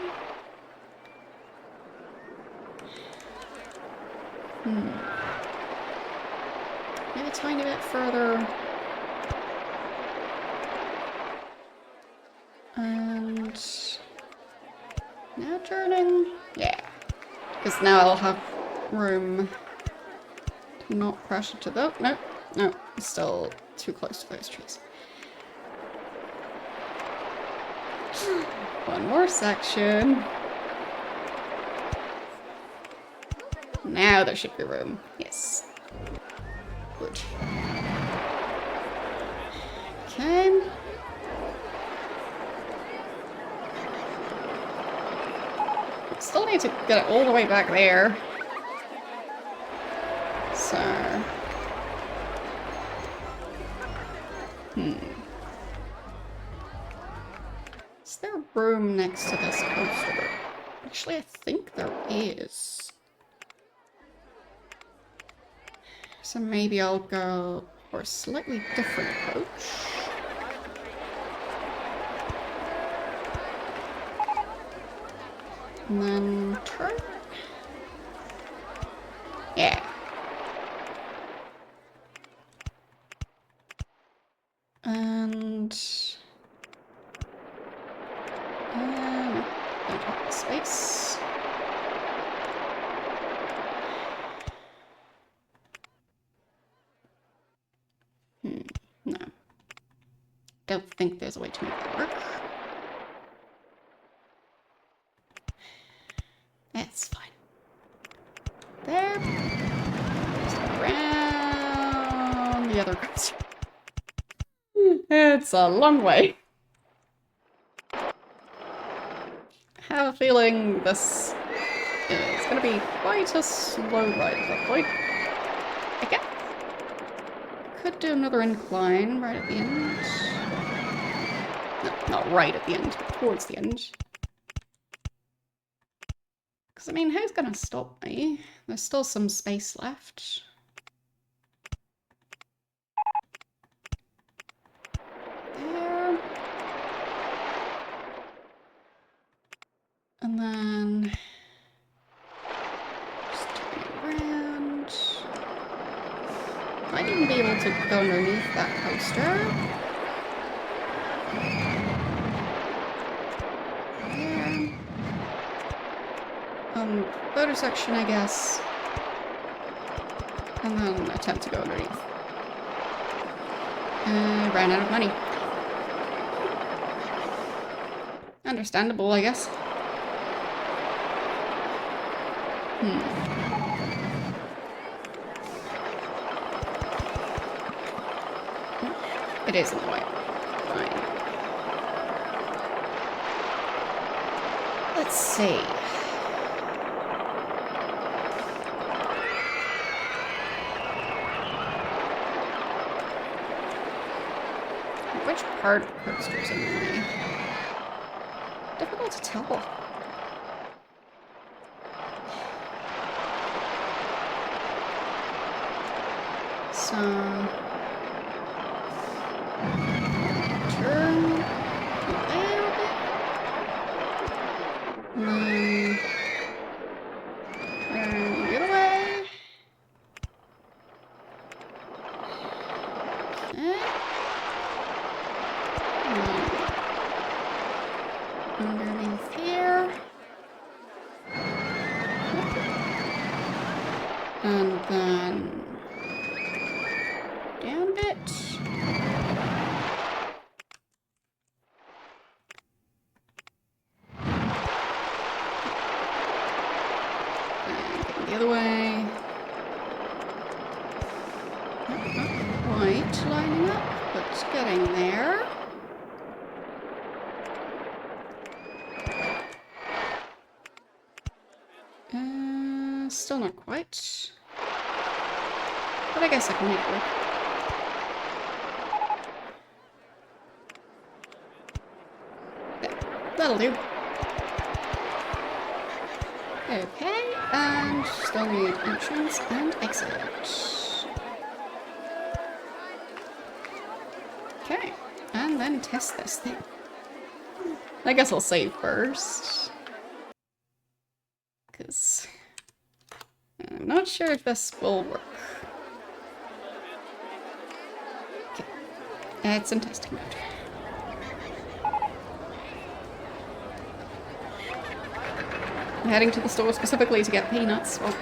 Maybe a tiny bit further. And now turning. Yeah. Because now I'll have room to not crash into the... Nope. Nope. Still too close to those trees. One more section. Now there should be room. Yes. Good. Okay. Still need to get it all the way back there. So... Is there room next to this coaster? Actually, I think there is. So maybe I'll go for a slightly different approach. And then turn. Yeah. And don't have the space. No. Don't think there's a way to make that work. That's fine. There. Just around the other coaster. It's a long way. I have a feeling this is going to be quite a slow ride at that point. Okay. Could do another incline right at the end. No, not right at the end, but towards the end. Because, I mean, who's going to stop me? There's still some space left. There. And then... just turn around. Might even be able to go underneath that coaster. There. Photo section, I guess. And then attempt to go underneath. Ran out of money. Understandable, I guess. It is in the way. Fine. Let's see. Which part of the coaster's in the way? Difficult to tell. So... turn a little bit. And then... turn the other way. Okay. Underneath here. And then down a bit. still not quite. But I guess I can make it work. There, that'll do. Okay, and still need entrance and exit. Okay, and then test this thing. I guess I'll save first. Because I'm not sure if this will work. Okay, it's in testing mode. I'm heading to the store specifically to get peanuts. Well,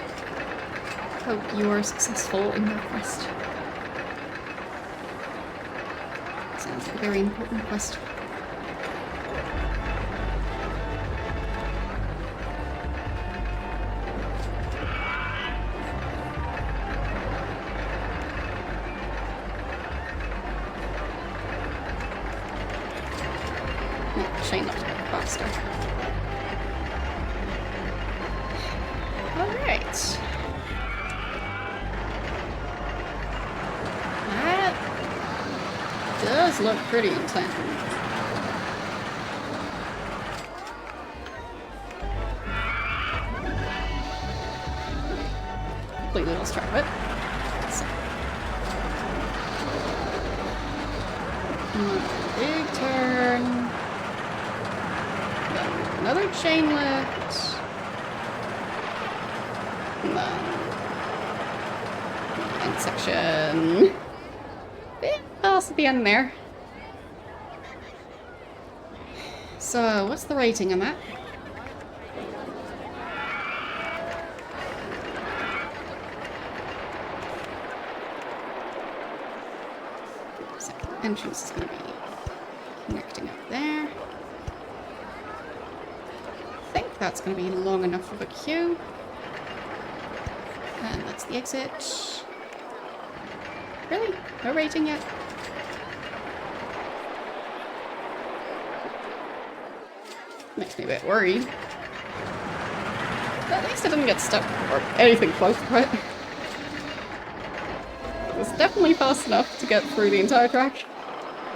hope you are successful in your quest. Sounds like a very important quest. Chain up a bit faster. Alright. That does look pretty intense. Completely lost track of it. So. Big turn. Another chain lift. And then end section. Bit fast at the end there. So, what's the rating on that? So, entrance is going to be connecting up there. I think that's going to be long enough of a queue. And that's the exit. Really? No rating yet? Makes me a bit worried. But at least I didn't get stuck or anything close to it. It was definitely fast enough to get through the entire track.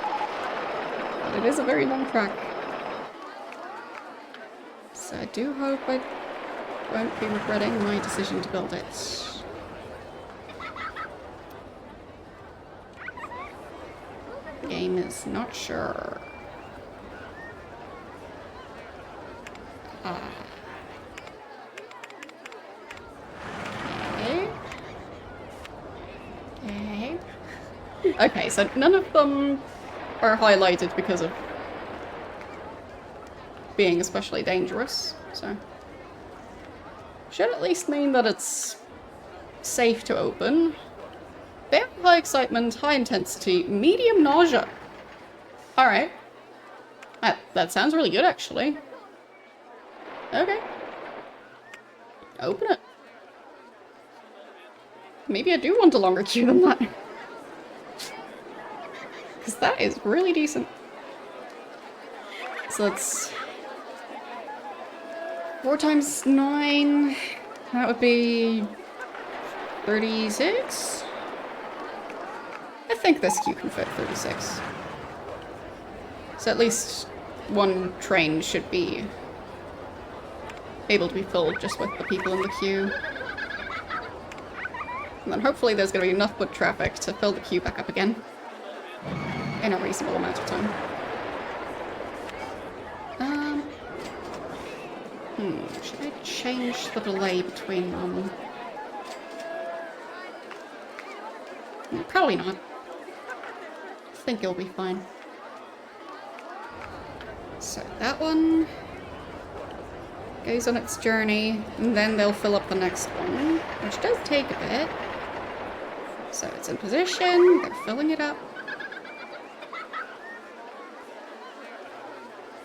But it is a very long track. So I do hope I won't be regretting my decision to build it. The game is not sure. Okay. Okay. Okay, so none of them are highlighted because of being especially dangerous, so should at least mean that it's safe to open. Very high excitement, high intensity, medium nausea. Alright. That sounds really good, actually. Okay. Open it. Maybe I do want a longer queue than that. Because that is really decent. So that's 4 times 9. That would be 36? I think this queue can fit 36. So at least one train should be able to be filled just with the people in the queue. And then hopefully there's going to be enough foot traffic to fill the queue back up again in a reasonable amount of time. Should I change the delay between them? Probably not. I think it'll be fine. So that one goes on its journey, and then they'll fill up the next one, which does take a bit. So it's in position, they're filling it up.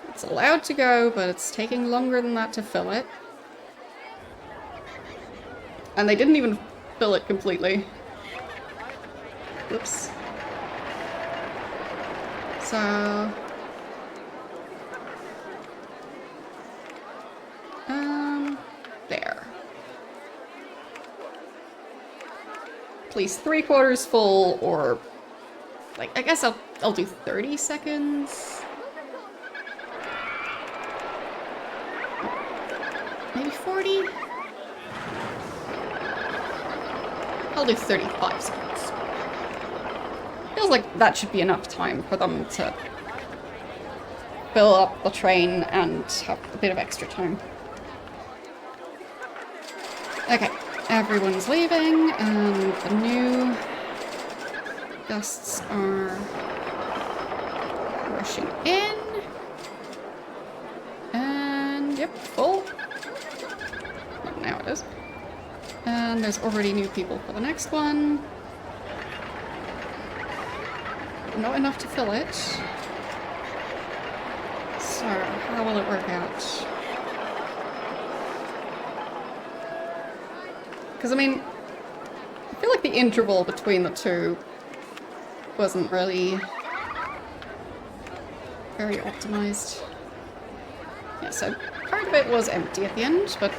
It's allowed to go, but it's taking longer than that to fill it. And they didn't even fill it completely. Whoops. So... there. at least 3/4 full, or like, I guess I'll do 30 seconds. Maybe 40? I'll do 35 seconds. Feels like that should be enough time for them to fill up the train and have a bit of extra time. Okay, everyone's leaving, and the new guests are rushing in. And yep, full. Well, now it is. And there's already new people for the next one. Not enough to fill it. So, how will it work out? Because, I mean, I feel like the interval between the two wasn't really very optimized. Yeah, so part of it was empty at the end, but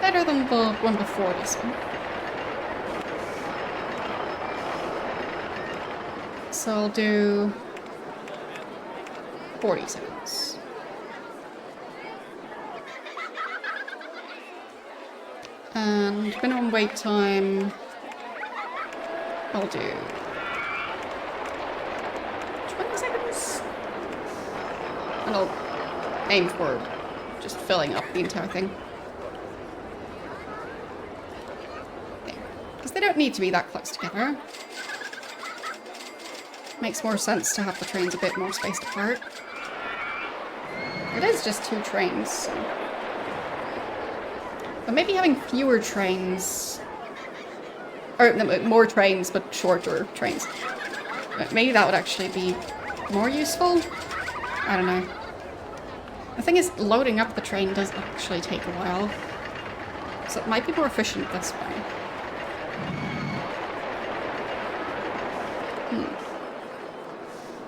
better than the one before this one. So I'll do 40 seconds. And minimum wait time, I'll do 20 seconds. And I'll aim for just filling up the entire thing. There. Because they don't need to be that close together. Makes more sense to have the trains a bit more spaced apart. It is just 2 trains, so. But maybe having fewer trains, or no, more trains but shorter trains. Maybe that would actually be more useful? I don't know. The thing is, loading up the train does actually take a while. So it might be more efficient this way.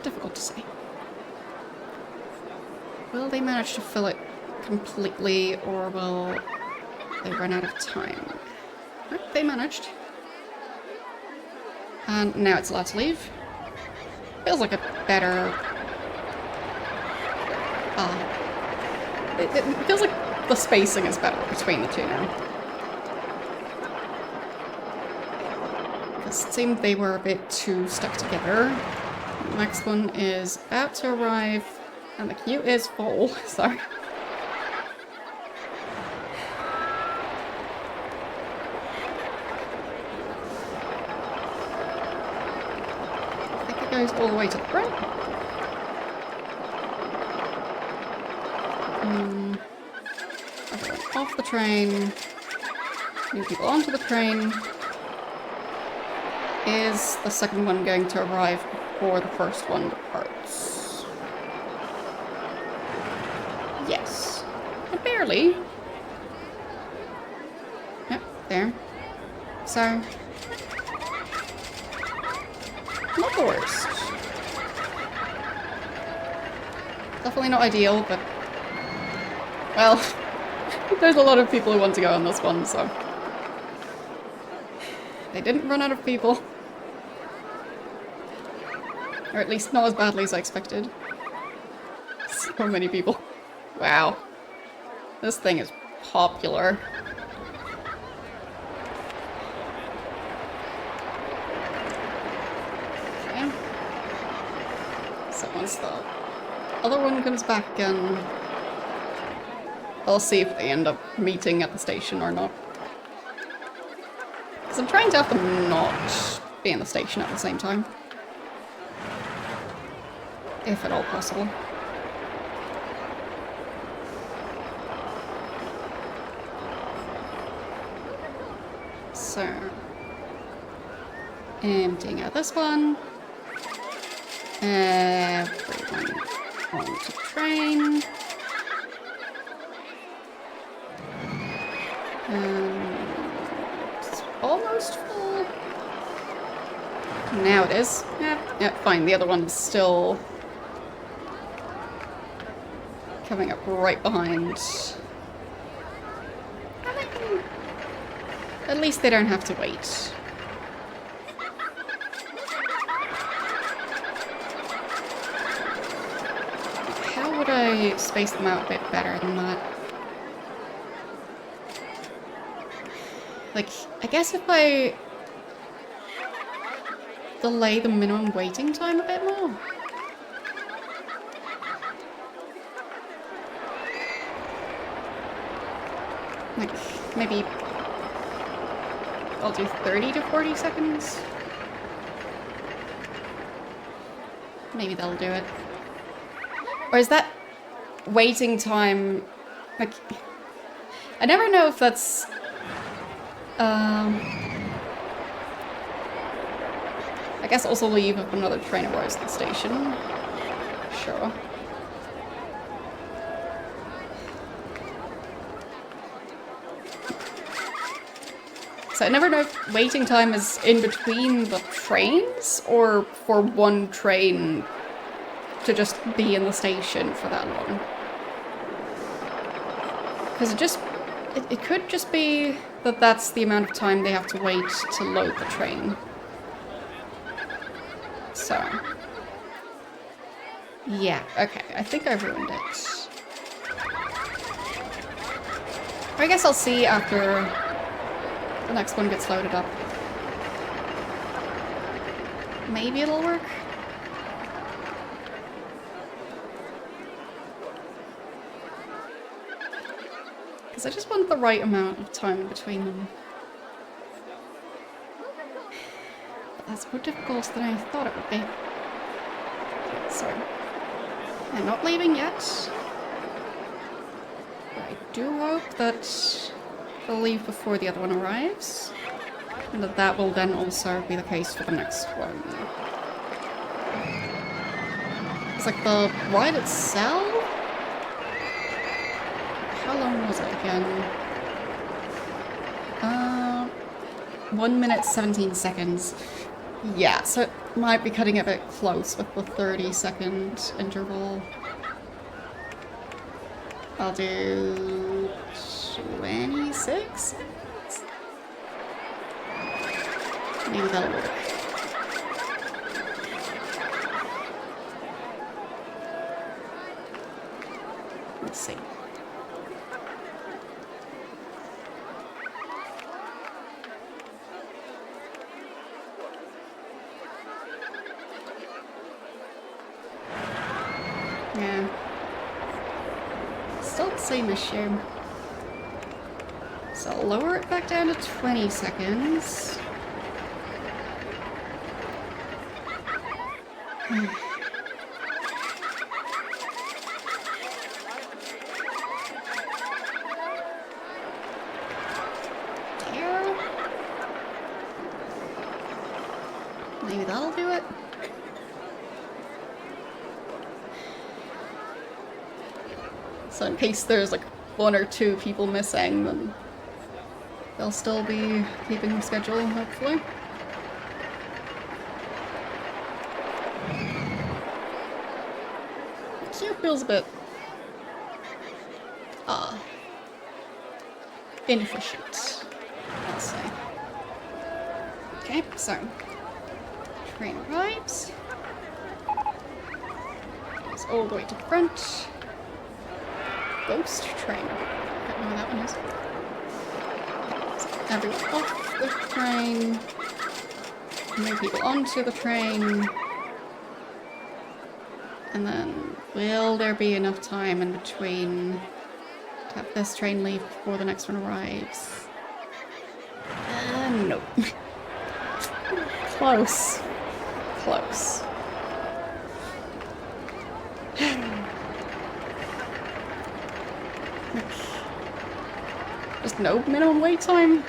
Difficult to say. Will they manage to fill it completely, or will they run out of time? Oh, they managed. And now it's allowed to leave. Feels like a better... It feels like the spacing is better between the two now. Because it seemed they were a bit too stuck together. The next one is about to arrive, and the queue is full, so... I think it goes all the way to the front. Everyone off the train. New people onto the train. Is the second one going to arrive before the first one departs? Yes. But barely. Yep, there. So, not the worst. Definitely not ideal, but... well, there's a lot of people who want to go on this one, so... they didn't run out of people. Or at least not as badly as I expected. So many people. Wow. This thing is popular. Okay. So once the other one comes back again, I'll see if they end up meeting at the station or not. Because I'm trying to have them not be in the station at the same time. If at all possible. So, emptying out this one. Everyone onto train. It's almost full. Now it is. Yeah, fine. The other one's still coming up right behind. I mean, at least they don't have to wait. I space them out a bit better than that. Like, I guess if I delay the minimum waiting time a bit more. Like, maybe I'll do 30 to 40 seconds. Maybe that'll do it. Or is that waiting time, like, I never know if that's, I guess also leave if another train arrives at the station. Sure. So I never know if waiting time is in between the trains or for one train to just be in the station for that long. Because it could just be that that's the amount of time they have to wait to load the train. So. Yeah, okay, I think I've ruined it. I guess I'll see after the next one gets loaded up. Maybe it'll work. Because I just want the right amount of time between them. But that's more difficult than I thought it would be. So, I'm not leaving yet. But I do hope that they'll leave before the other one arrives. And that will then also be the case for the next one. It's like the ride itself? How long was it again? 1 minute 17 seconds. Yeah, so it might be cutting it a bit close with the 30-second interval. I'll do 26? Maybe that'll work. Let's see. Yeah. Still the same issue. So I'll lower it back down to 20 seconds. Maybe that'll do it. So in case there's like 1 or 2 people missing, then they'll still be keeping the schedule, hopefully. It feels a bit inefficient, I'll say. Okay, so train arrives. Goes all the way to the front. Ghost train. I don't know where that one is. So everyone off the train. Move people onto the train. And then, will there be enough time in between to have this train leave before the next one arrives? Nope. Close. Close. Just no minimum wait time?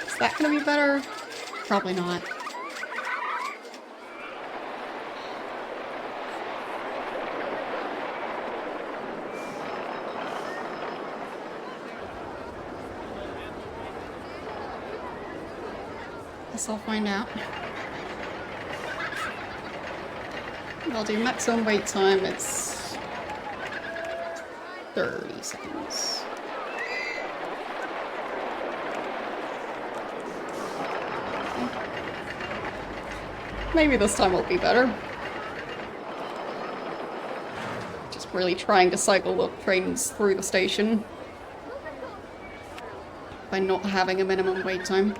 Is that gonna be better? Probably not. Guess I'll find out. I'll do maximum wait time, it's 30 seconds. Maybe this time will be better. Just really trying to cycle the trains through the station by not having a minimum wait time.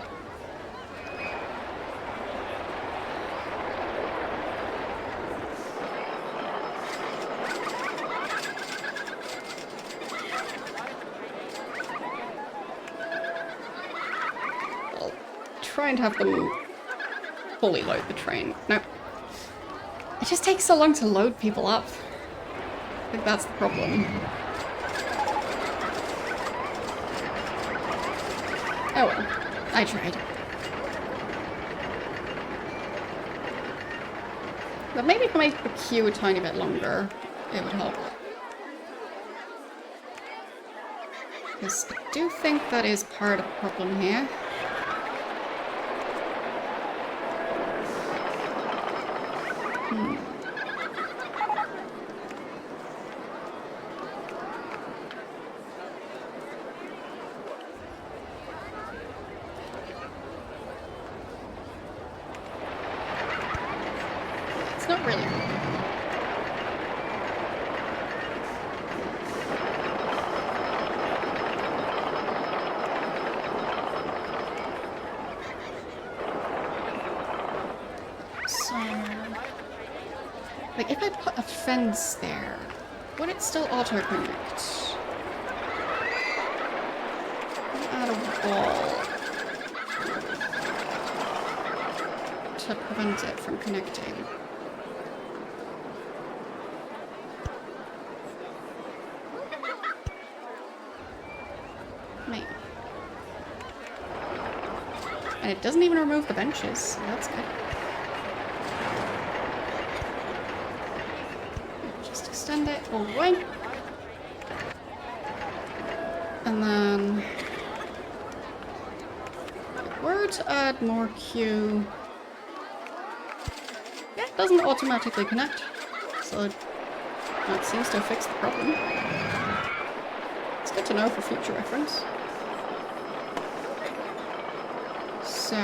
I'll try and have them fully load the train. No. It just takes so long to load people up. I think that's the problem. Oh well, I tried. But maybe if I make the queue a tiny bit longer, it would help. Because I do think that is part of the problem here. Not really. So, like, if I put a fence there, would it still auto-connect? Add a wall to prevent it from connecting. Maybe. And it doesn't even remove the benches, so that's good. Just extend it all the way. And then... if we were to add more queue... yeah, it doesn't automatically connect. So that seems to have fixed the problem. It's good to know for future reference. So...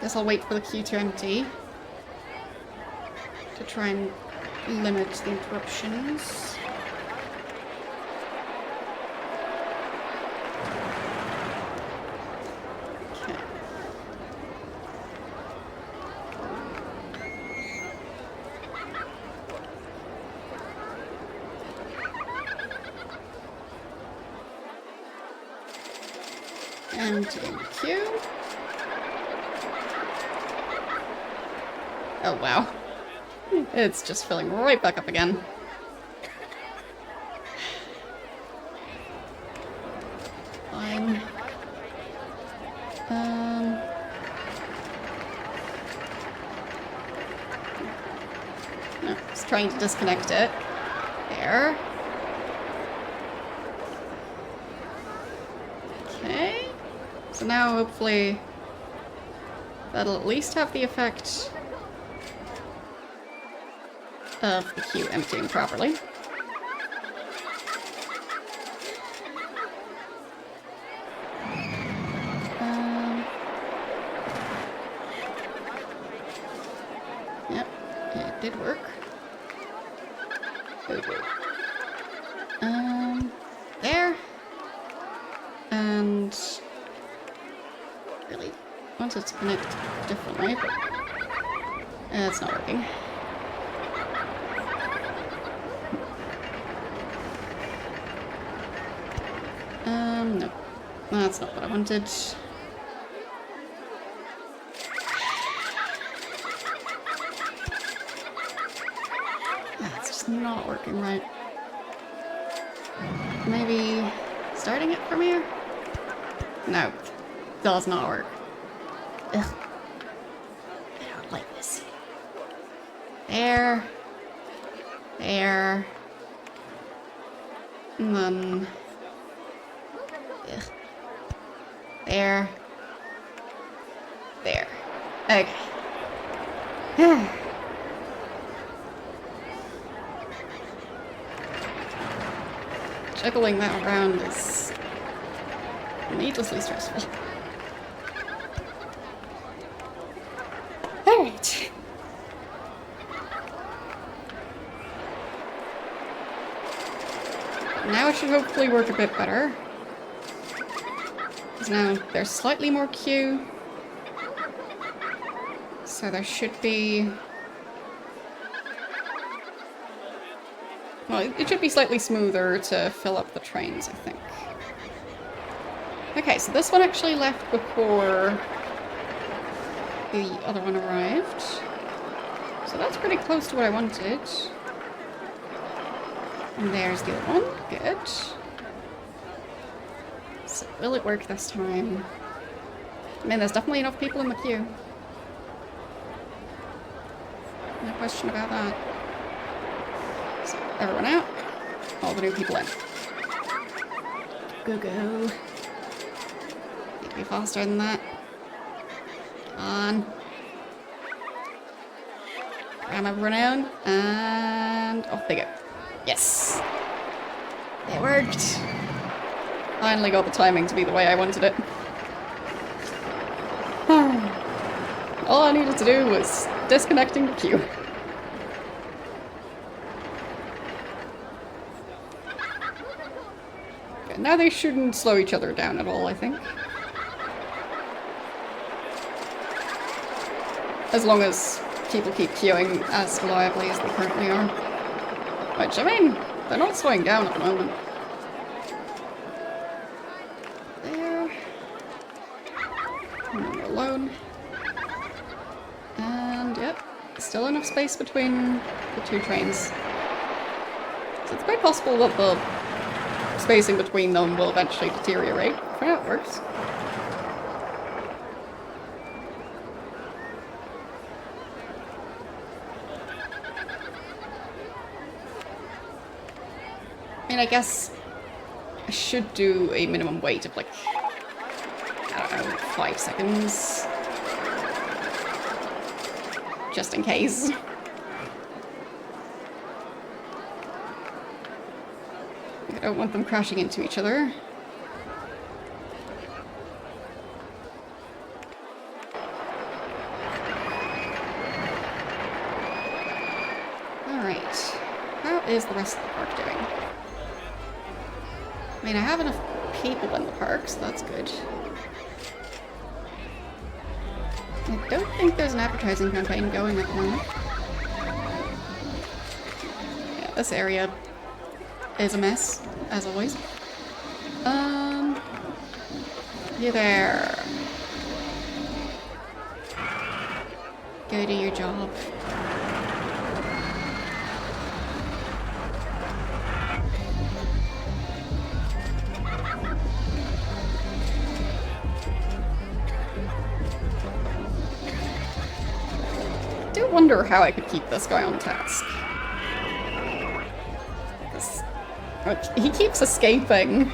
guess I'll wait for the queue to empty to try and limit the interruptions. Okay. Emptying the queue. Oh wow. It's just filling right back up again. Fine. No, just trying to disconnect it. There. Okay. So now hopefully that'll at least have the effect of the queue emptying properly. Yep, it did work. There. And really wanted to connect differently, but it's not working. No. That's not what I wanted. That's just not working right. Maybe starting it from here? No. Does not work. Ugh. I don't like this. There. There. And then... ugh. There. There. Okay. Juggling that around is needlessly stressful. Alright. Now it should hopefully work a bit better. Because now there's slightly more queue. So there should be... Well, it should be slightly smoother to fill up the trains, I think. Okay, so this one actually left before the other one arrived. So that's pretty close to what I wanted. And there's the other one. Good. So will it work this time? I mean, there's definitely enough people in the queue. No question about that. So everyone out. All the new people in. Go, go. Need to be faster than that. Come on. Ram everyone out. And off they go. Yes! It worked! Finally got the timing to be the way I wanted it. All I needed to do was disconnecting the queue. Okay, now they shouldn't slow each other down at all, I think. As long as people keep queuing as reliably as they currently are. Which, I mean, they're not slowing down at the moment. There. And then we're alone. And, yep, still enough space between the two trains. So it's quite possible that the spacing between them will eventually deteriorate. For now it works. I mean, I guess I should do a minimum wait of like, I don't know, 5 seconds. Just in case. I don't want them crashing into each other. Alright. How is the rest of the park doing? I mean, I have enough people in the park, so that's good. I don't think there's an advertising campaign going at the moment. Yeah, this area is a mess, as always. You there. Go do your job. I do wonder how I could keep this guy on task. He keeps escaping.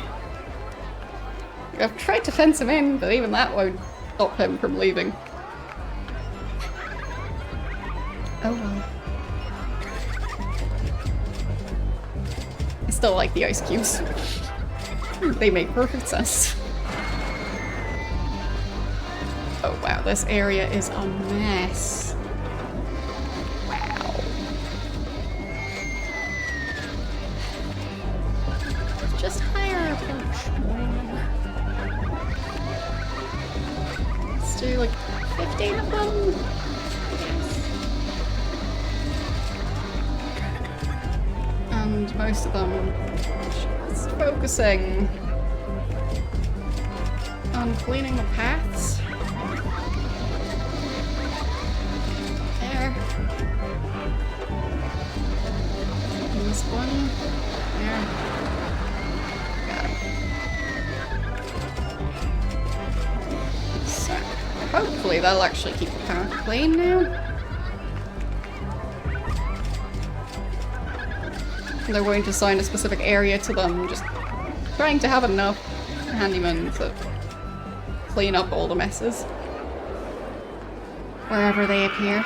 I've tried to fence him in, but even that won't stop him from leaving. Oh well. I still like the ice cubes. They make perfect sense. Oh wow, this area is a mess. Wow. Just hire a bunch more. Let's do like 15 of them. And most of them just focusing on cleaning the paths. There. And this one. There. Got him. So, hopefully that'll actually keep the path clean now. They're going to assign a specific area to them, just trying to have enough handymen to clean up all the messes wherever they appear.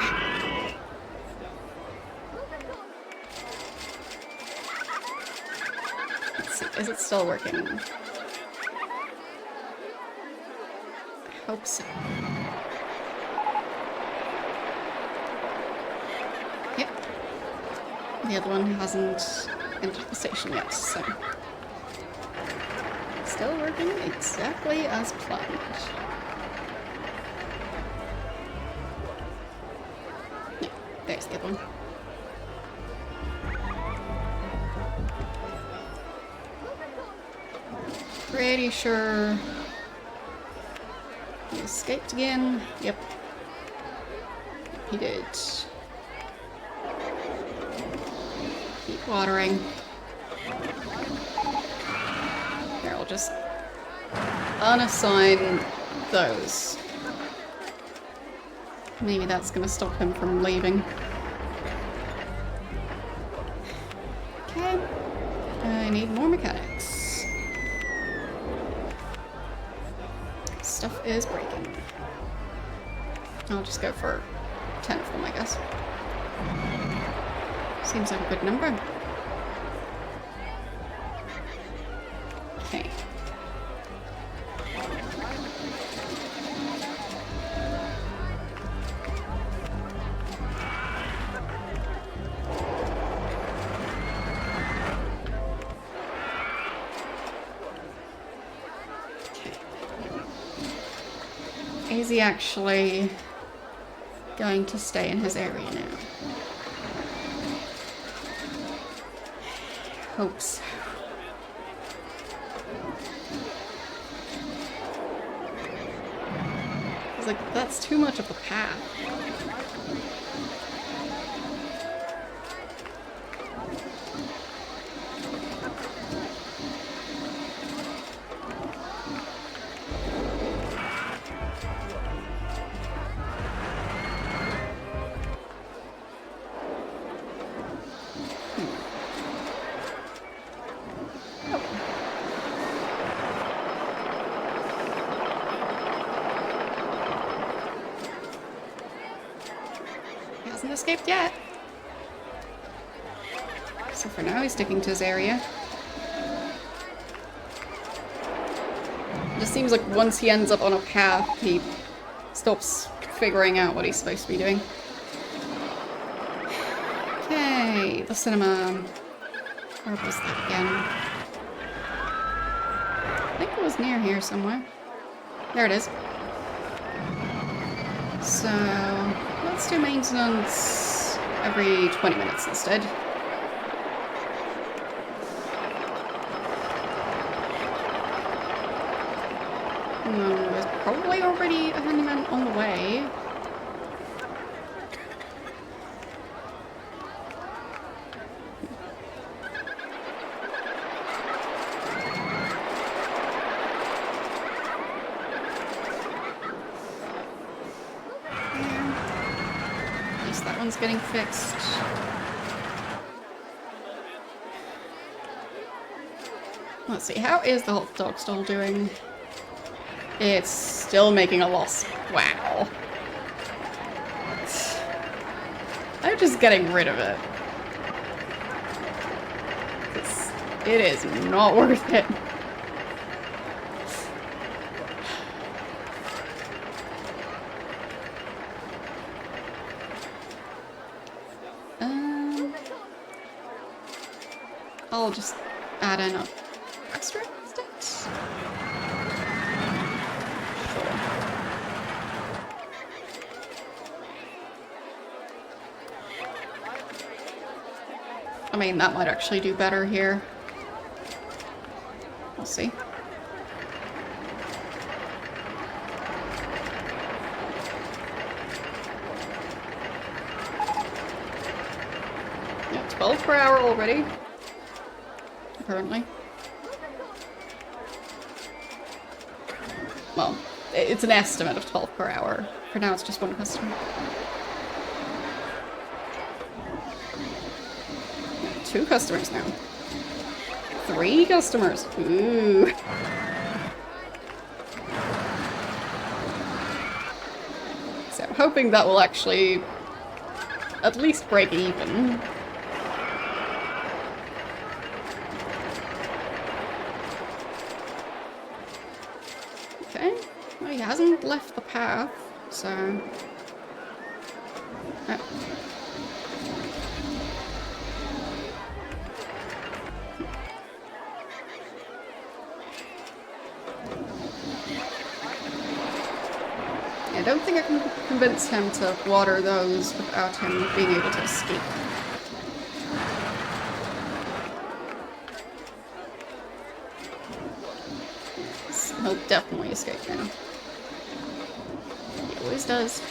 Let's see, is it still working? I hope so. Yep. The other one hasn't entered the station yet, so Still working exactly as planned. Yeah, there's the other one. Pretty sure he escaped again. Yep. He did. Keep watering. Here, I'll just unassign those. Maybe that's gonna stop him from leaving. Okay. I need more mechanics. Stuff is breaking. I'll just go for 10 of them, I guess. Seems like a good number. Okay. Is he actually going to stay in his area now? Hope so. It's like, that's too much of a path. Hasn't escaped yet. So for now, he's sticking to his area. It just seems like once he ends up on a path, he stops figuring out what he's supposed to be doing. Okay, the cinema. Where was that again? I think it was near here somewhere. There it is. So let's do maintenance every 20 minutes instead. There's probably already a handyman on the way. That one's getting fixed. Let's see, how is the hot dog stall doing? It's still making a loss. Wow. I'm just getting rid of it. It is not worth it. I'll just add in a extra instead. I mean, that might actually do better here. We'll see. Yeah, 12 per hour already. Apparently. Well, it's an estimate of 12 per hour. For now, it's just one customer. 2 customers now. 3 customers. Ooh. So I'm hoping that will actually at least break even. Well, he hasn't left the path, so... Oh. don't think I can convince him to water those without him being able to escape. He'll definitely escape now. He always does.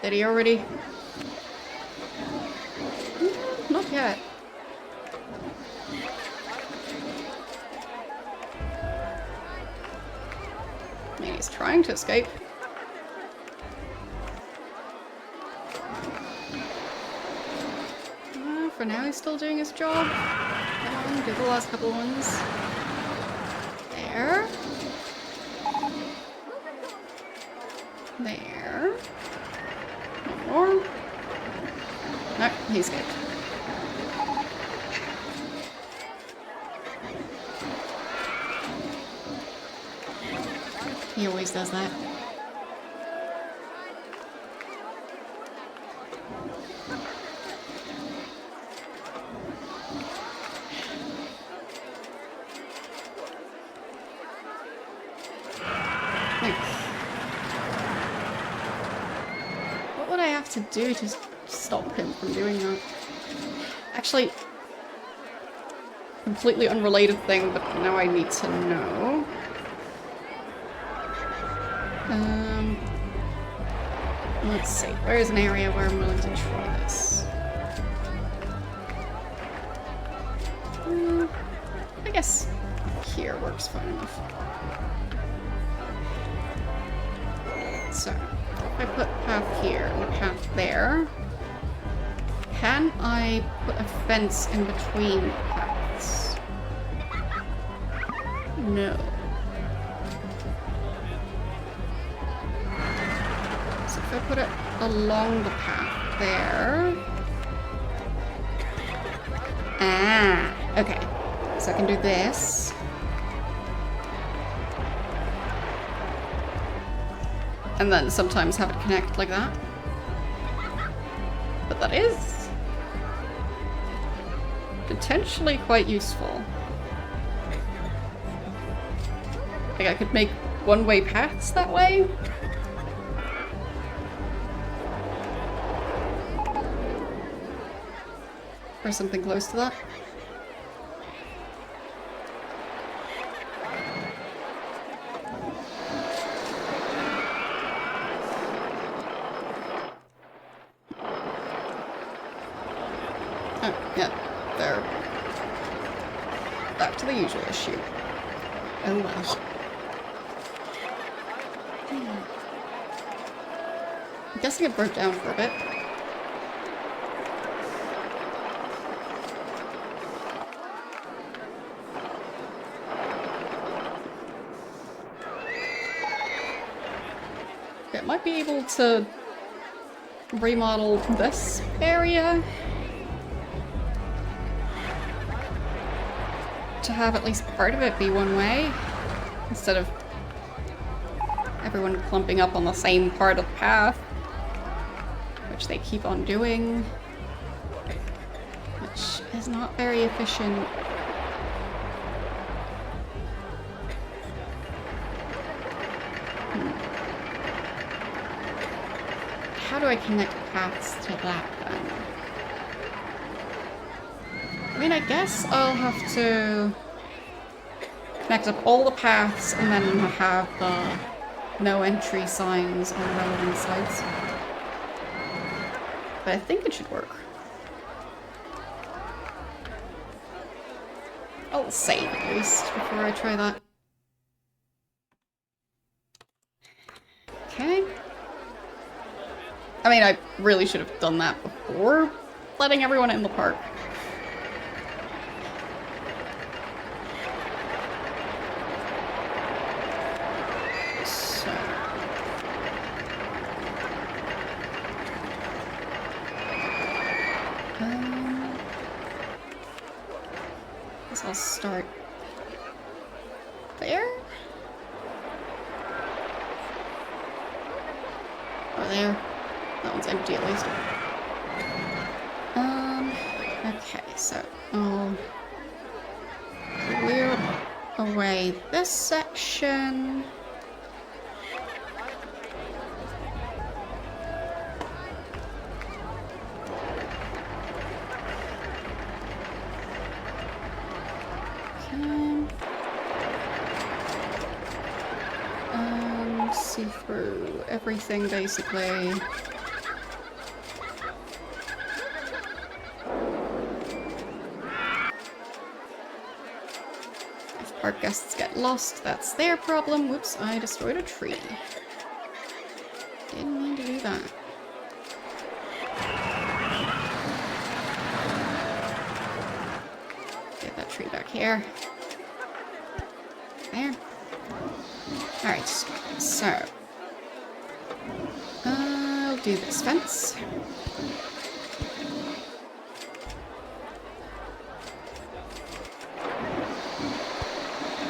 Did he already? Not yet. I mean, he's trying to escape. For now, he's still doing his job. Come on, do the last couple ones. There. There. One more. No, he escaped. He always does that. What would I have to do to stop him from doing that? Actually, completely unrelated thing, but now I need to know. Let's see. Where is an area where I'm willing to try this? I guess here works fine enough. So, if I put path here and a path there, can I put a fence in between paths? No. So if I put it along the path there... Ah, okay. So I can do this. And then sometimes have it connect like that. But that is potentially quite useful. Like I could make one-way paths that way. Or something close to that. Oh, yeah, they're back to the usual issue. Oh well. I'm guessing it broke down for a bit. It might be able to remodel this area to have at least part of it be one way instead of everyone clumping up on the same part of the path, which they keep on doing, which is not very efficient. How do I connect paths to that then? I mean, I guess I'll have to connect up all the paths and then have the no entry signs on the relevant sides. But I think it should work. I'll save at least before I try that. Okay. I mean, I really should have done that before letting everyone in the park. So... guess I'll start there. Or there. That one's empty at least. Okay, so I'll clear away this section. See through everything basically. If park guests get lost, that's their problem. Whoops, I destroyed a tree. Didn't mean to do that. Get that tree back here. There. Alright, so I'll do this fence.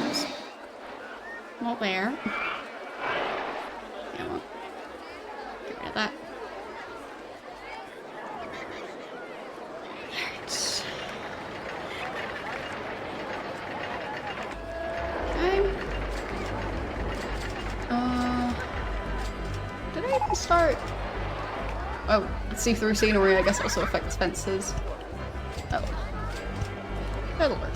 Oops. Not there. Yeah, well, get rid of that. Did I even start? Oh, see-through scenery I guess also affects fences. Oh. That'll work.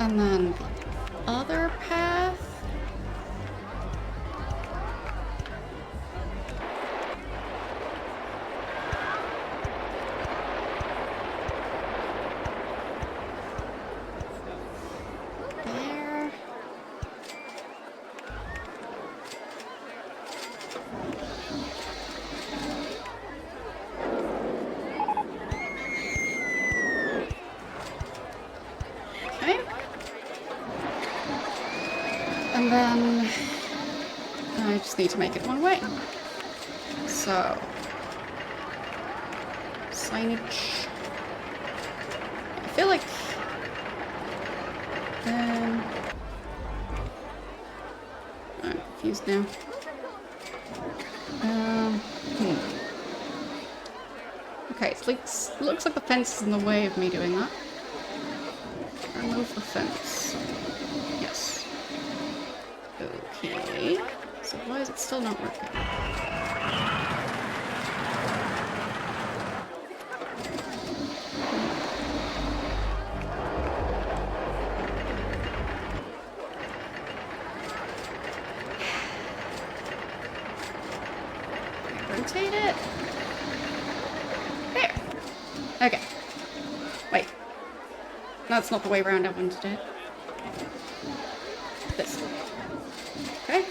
And then the other path. There. Okay. And then I just need to make it one way. So signage. I feel like I'm confused now. Okay, it looks like the fence is in the way of me doing that. Remove the fence. Yes. Okay. So why is it still not working? Rotate it. There. Okay. Wait. That's not the way around I wanted it. This. Okay.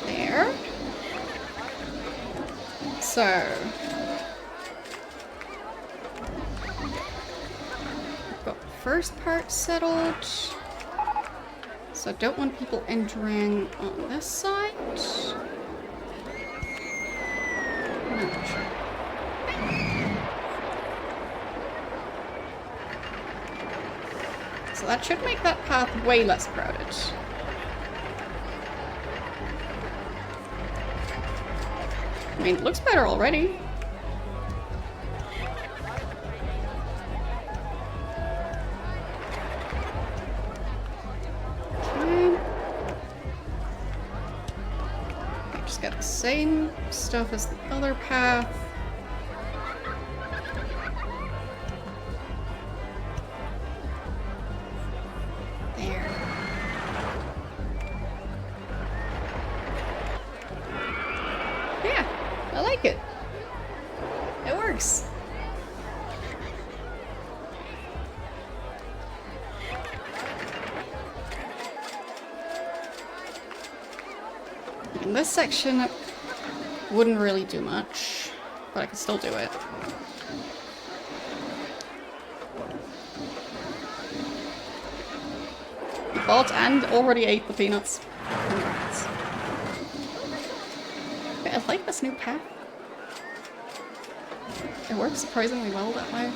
There. So. I've got the first part settled. So I don't want people entering on this side. Not sure. So that should make that path way less crowded. I mean, it looks better already. Okay. I just got the same stuff as the other path. I like it. It works. In this section, it wouldn't really do much, but I can still do it. spot and already ate the peanuts. Congrats. Okay, I like this new path. It works surprisingly well that way.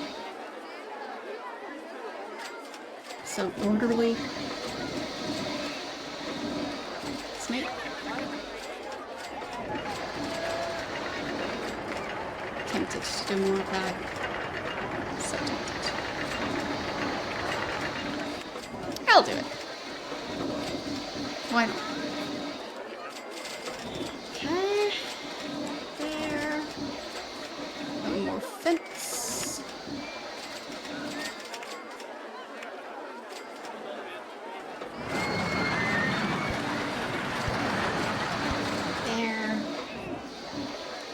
So orderly. Snake. Tempted to do more of that. So tempted. I'll do it. Why not? Okay. There. One more fence. There.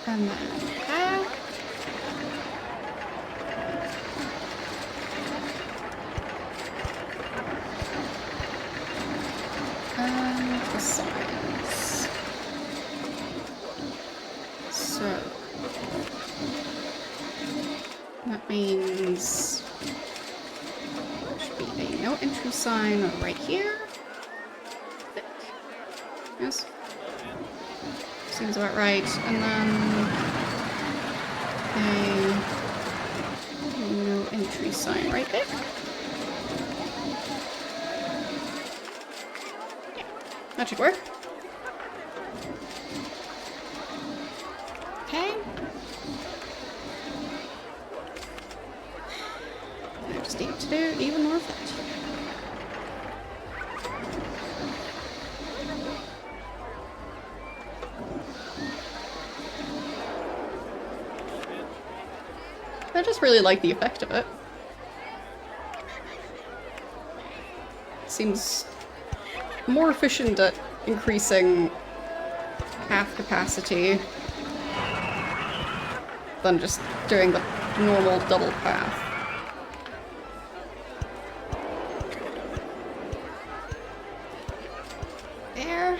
And then path. And the signs. So that means there should be a no entry sign right here. I think. Yes. Seems about right. And then a no entry sign right there. Yeah, that should work. Okay. I just need to do even more of that. I just really like the effect of it. Seems more efficient at increasing path capacity than just doing the normal double path. There.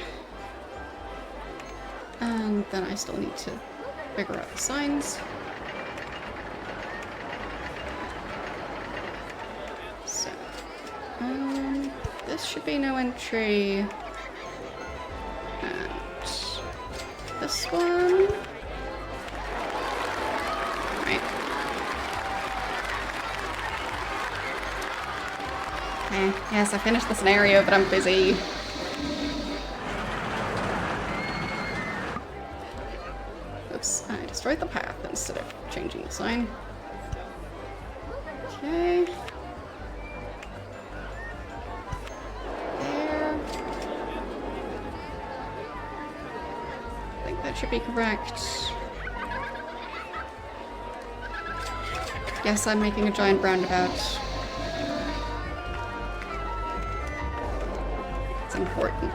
And then I still need to figure out the signs. So, this should be no entry. And this one. Right. Okay, yes, I finished the scenario, but I'm busy. Oops, I destroyed the path instead of changing the sign. Okay. There. I think that should be correct. Yes, I'm making a giant roundabout. It's important.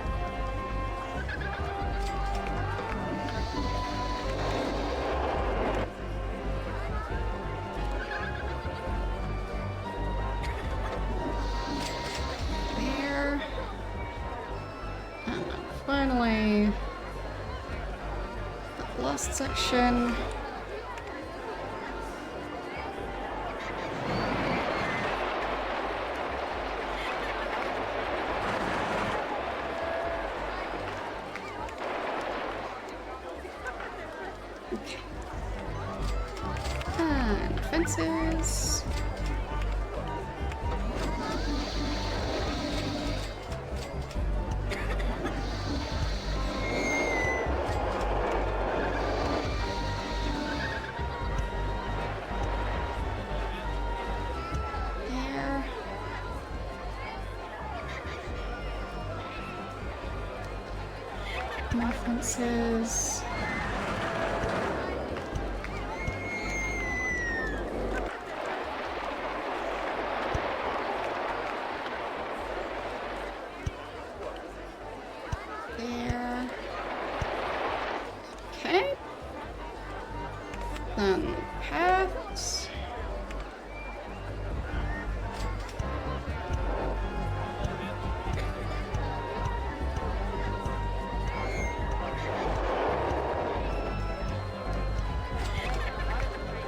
There. And then finally, the last section. Okay. And fences. There. More fences. There. Okay. Then paths.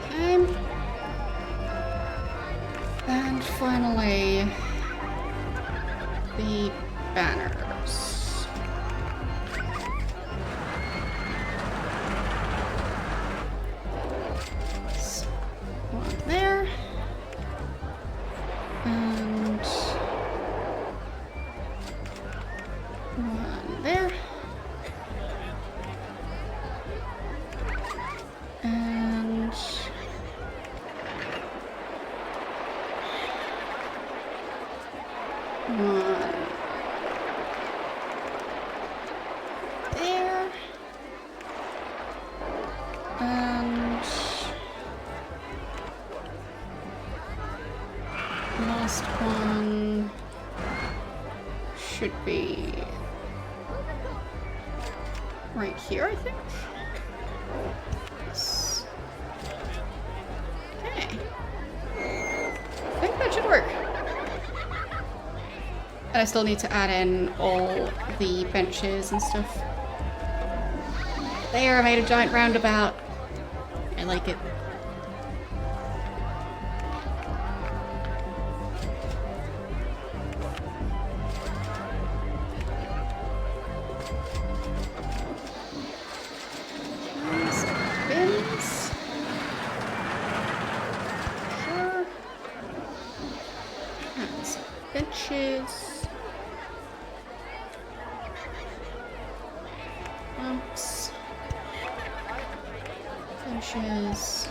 Okay. And finally, the banners. So, one there. And one there. And one there. And last one should be right here, I think. Yes. Okay. I think that should work. And I still need to add in all the benches and stuff. There, I made a giant roundabout. I like it. Bins. Sure. And some benches. Bumps. Benches.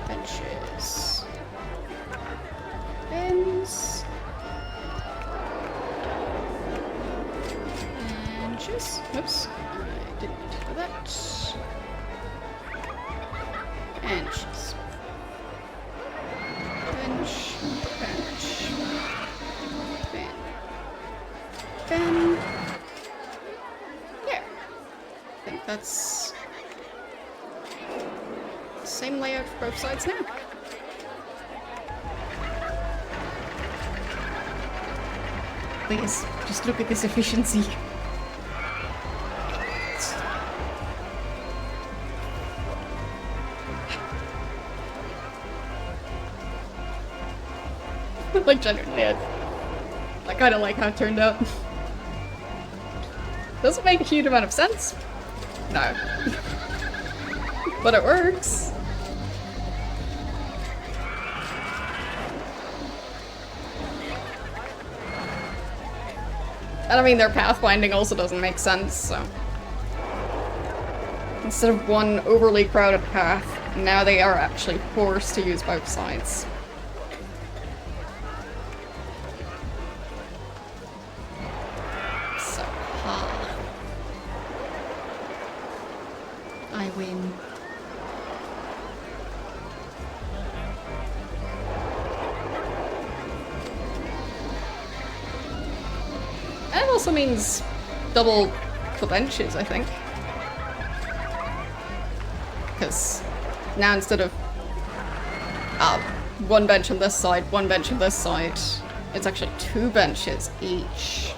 Benches. Bins. Benches. Oops. I didn't mean to do that. Benches. Bench. Bench. Ben. Ben. There. I think that's the same layout for both sides now. Please, just look at this efficiency. Like, genuinely, I kind of like how it turned out. Doesn't make a huge amount of sense. No. But it works. And I mean, their pathfinding also doesn't make sense, so. Instead of one overly crowded path, now they are actually forced to use both sides. So, I win. And it also means double the benches, I think. Because now instead of one bench on this side, one bench on this side, it's actually two benches each.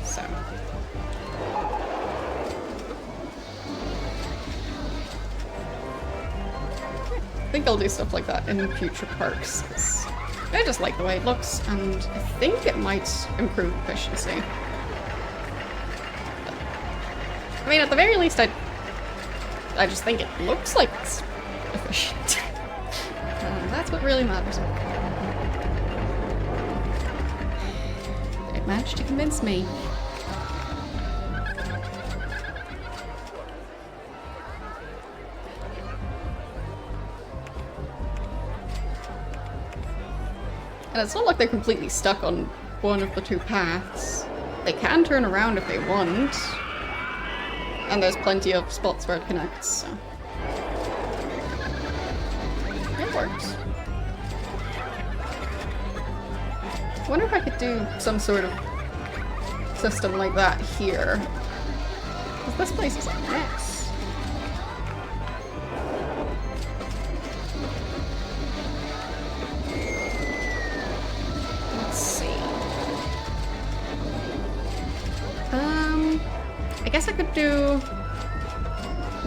So. I think I'll do stuff like that in future parks, because I just like the way it looks, and I think it might improve efficiency. But, I mean, at the very least, I just think it looks like it's efficient. That's what really matters. It managed to convince me. And it's not like they're completely stuck on one of the two paths. They can turn around if they want. And there's plenty of spots where it connects, so. It works. I wonder if I could do some sort of system like that here. Because this place is a mess. Let's see. I guess I could do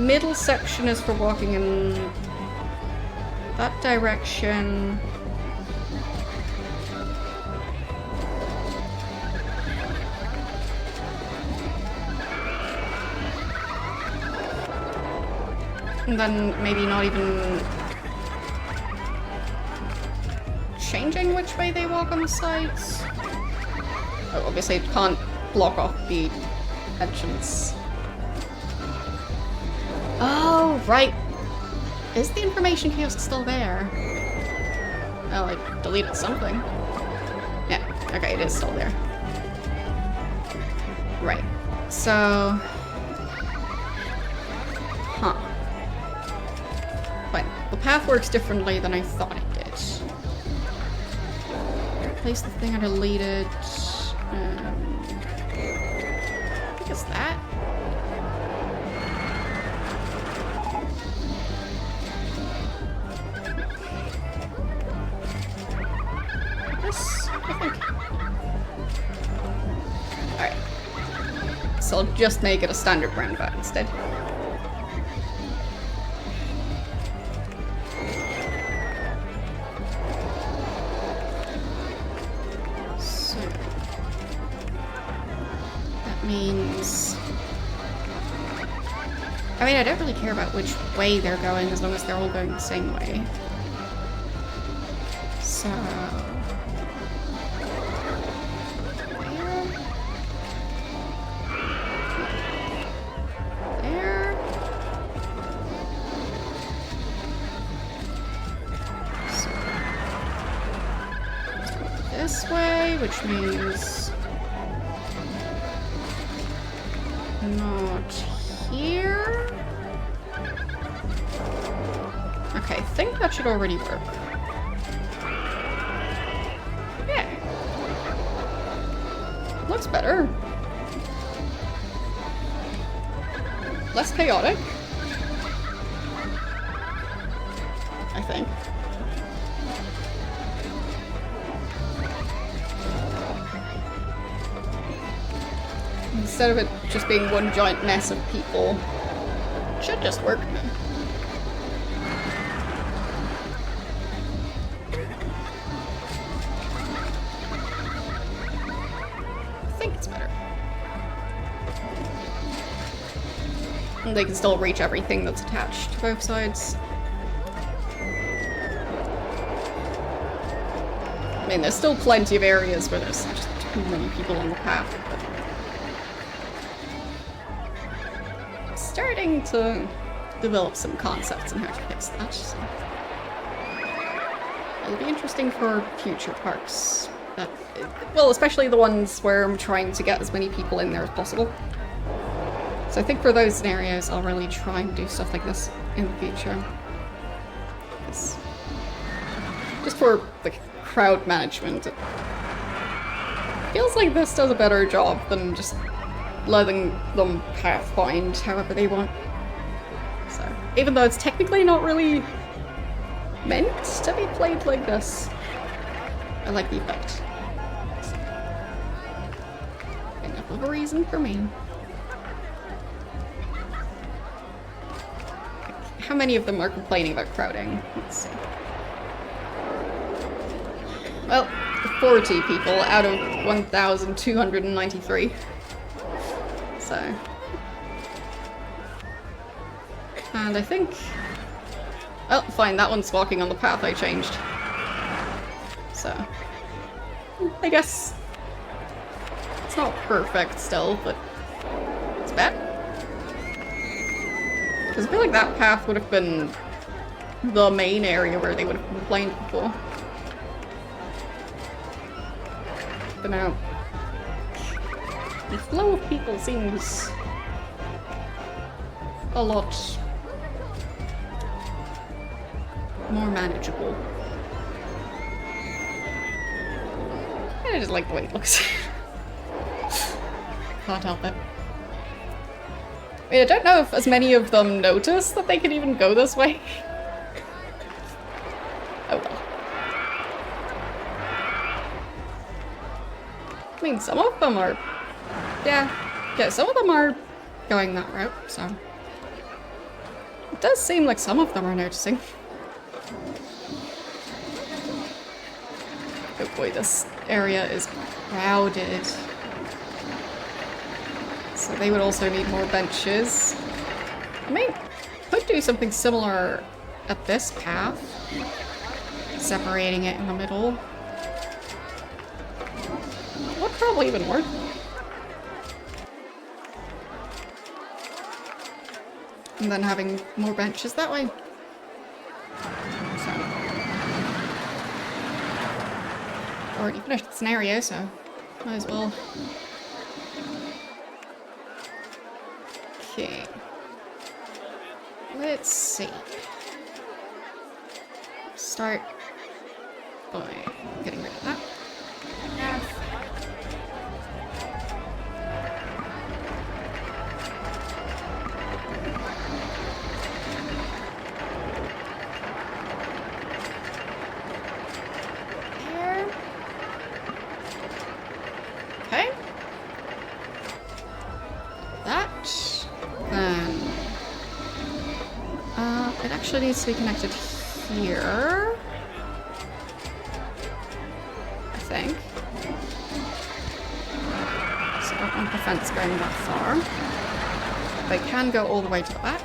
middle section is for walking in that direction. And then maybe not even changing which way they walk on the sides. Oh, obviously it can't block off the entrance. Oh, right. Is the information kiosk still there? Oh, I deleted something. Yeah, okay, it is still there. Right. So... Huh. But the path works differently than I thought it did. Replace the thing I deleted. I think it's that. This, I think. Alright. So I'll just make it a standard roundabout instead. So that means... I mean, I don't really care about which way they're going as long as they're all going the same way. So... this way, which means not here. Okay, I think that should already work. Yeah. Looks better. Less chaotic, I think. Instead of it just being one giant mess of people, it should just work now. I think it's better. And they can still reach everything that's attached to both sides. I mean, there's still plenty of areas where there's just too many people on the path. Starting to develop some concepts on how to fix that. So. It'll be interesting for future parks. That, well, especially the ones where I'm trying to get as many people in there as possible. So I think for those scenarios, I'll really try and do stuff like this in the future. Just for the crowd management, it feels like this does a better job than just letting them pathfind however they want. So, even though it's technically not really meant to be played like this, I like the effect. Enough of a reason for me. How many of them are complaining about crowding? Let's see. Well, 40 people out of 1,293. So. And I think... Oh, fine, that one's walking on the path I changed. So. I guess... It's not perfect still, but... It's bad. Because I feel like that path would have been the main area where they would have complained before. But now... The flow of people seems a lot more manageable. And I just like the way it looks. Can't help it. I mean, I don't know if as many of them notice that they can even go this way. Oh well. I mean, some of them are... Yeah, some of them are going that route, so... It does seem like some of them are noticing. Oh boy, this area is crowded. So they would also need more benches. I mean, Could do something similar at this path, separating it in the middle. Would probably even work. And then having more benches that way. So. Already finished the scenario, so might as well. Okay. Let's see. Start by getting rid of that. Okay. That. Then. It actually needs to be connected here. I think. So I don't want the fence going that far. They can go all the way to the back.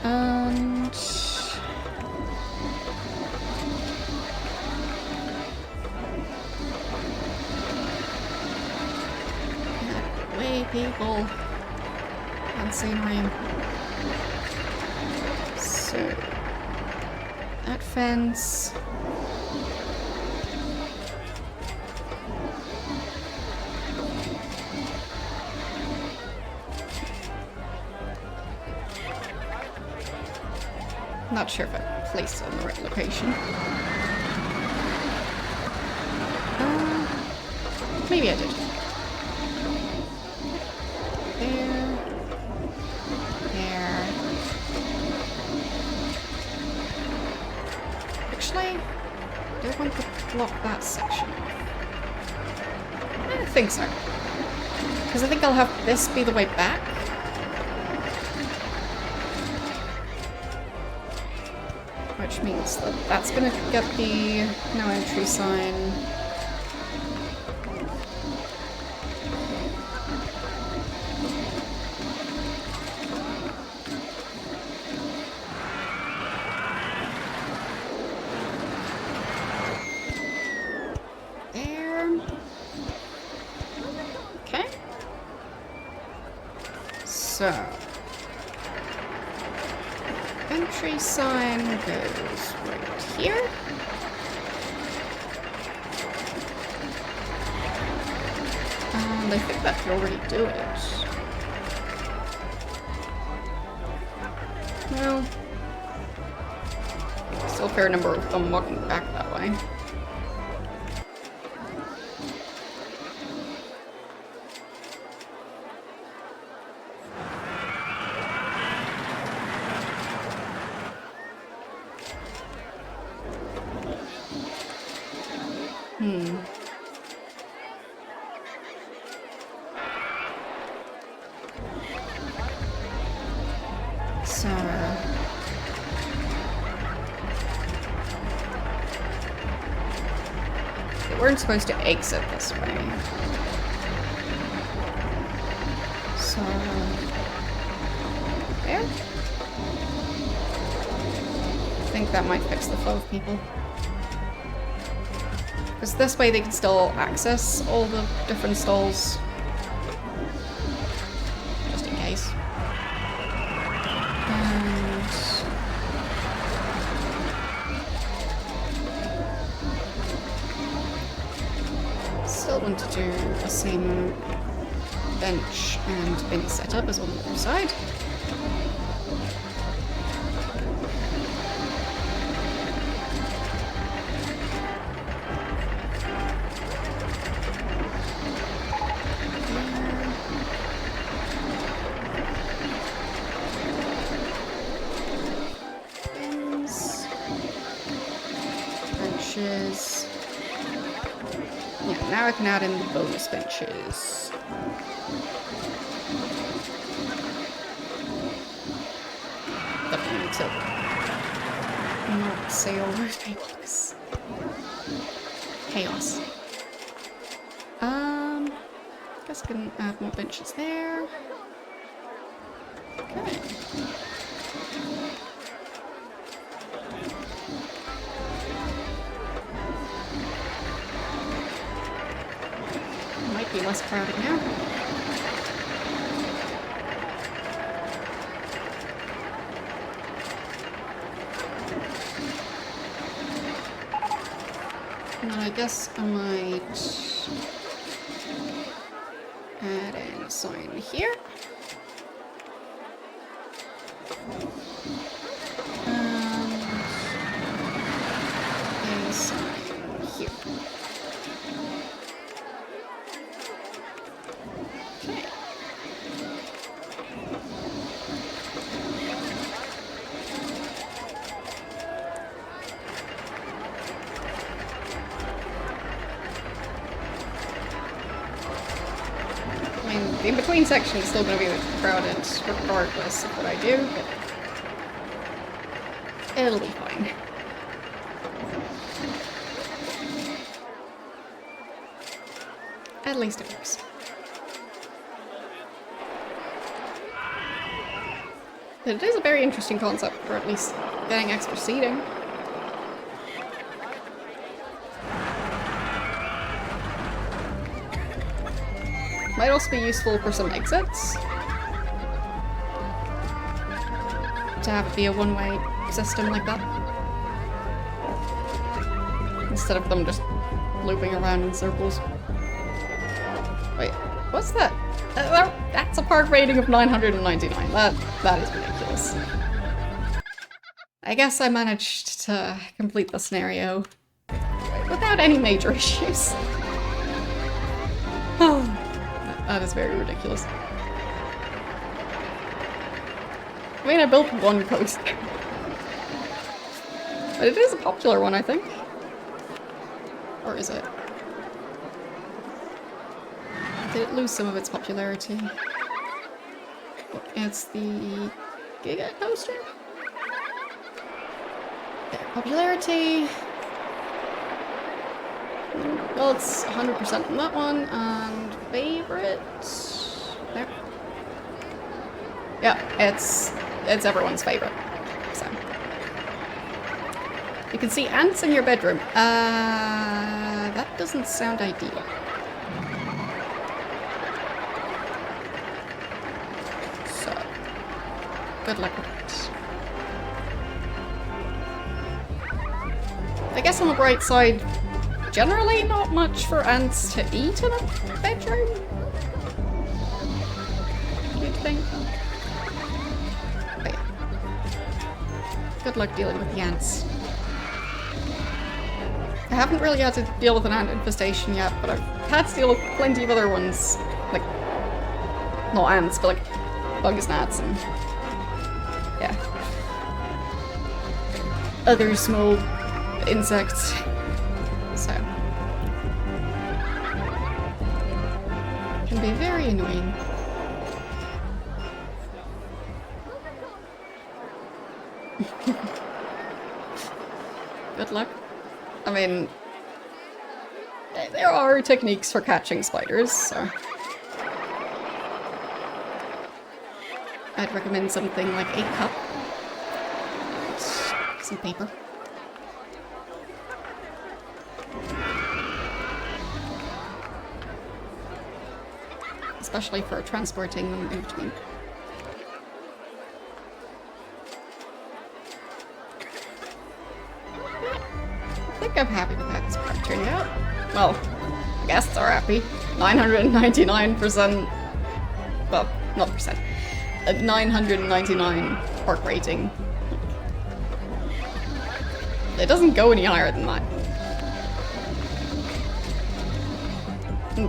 And... Get away, people. Scenery. So that fence. Not sure if I placed it in the right location. Maybe I did. Do I want to block that section off? I think so. Because I think I'll have this be the way back. Which means that that's going to get the no entry sign. So, entry sign goes right here. And I think that could already do it. Well, still a fair number of them walking back that way. So... they weren't supposed to exit this way. So... there? I think that might fix the flow of people. Because this way they can still access all the different stalls. Just in case. And... still want to do the same bench and bin setup as on the other side. Benches. Yeah, now I can add in the bonus benches. Definitely need to not say all those people. Chaos. Guess I can add more benches there. Might be less crowded now. And I guess I might add in a sign here. And a sign here. Okay. I mean, the in-between section is still going to be crowded regardless of what I do, but it'll be fine. At least it works. But it is a very interesting concept for at least getting extra seating. Might also be useful for some exits. To have it be a one-way system like that. Instead of them just looping around in circles. Wait, what's that? That's a park rating of 999. That is ridiculous. I guess I managed to complete the scenario without any major issues. Oh. That is very ridiculous. I mean, I built one coaster. But it is a popular one, I think. Or is it? Did it lose some of its popularity? It's the Giga Coaster? There, popularity. Well, it's 100% on that one, and favorite? There. Yeah, it's everyone's favorite. So. You can see ants in your bedroom. That doesn't sound ideal. So, good luck with it. I guess on the bright side, generally not much for ants to eat in a bedroom. You'd think. But yeah. Good luck dealing with the ants. I haven't really had to deal with an ant infestation yet, but I've had to deal with plenty of other ones. Like, not ants, but like bugs, gnats, and yeah. Other small insects. So. Can be very annoying. Good luck. I mean, there are techniques for catching spiders, so I'd recommend something like a cup, some paper. Especially for transporting them in between. I think I'm happy with how this part turned out. Well, guests are happy. 999%. Well, not percent. 999 park rating. It doesn't go any higher than that.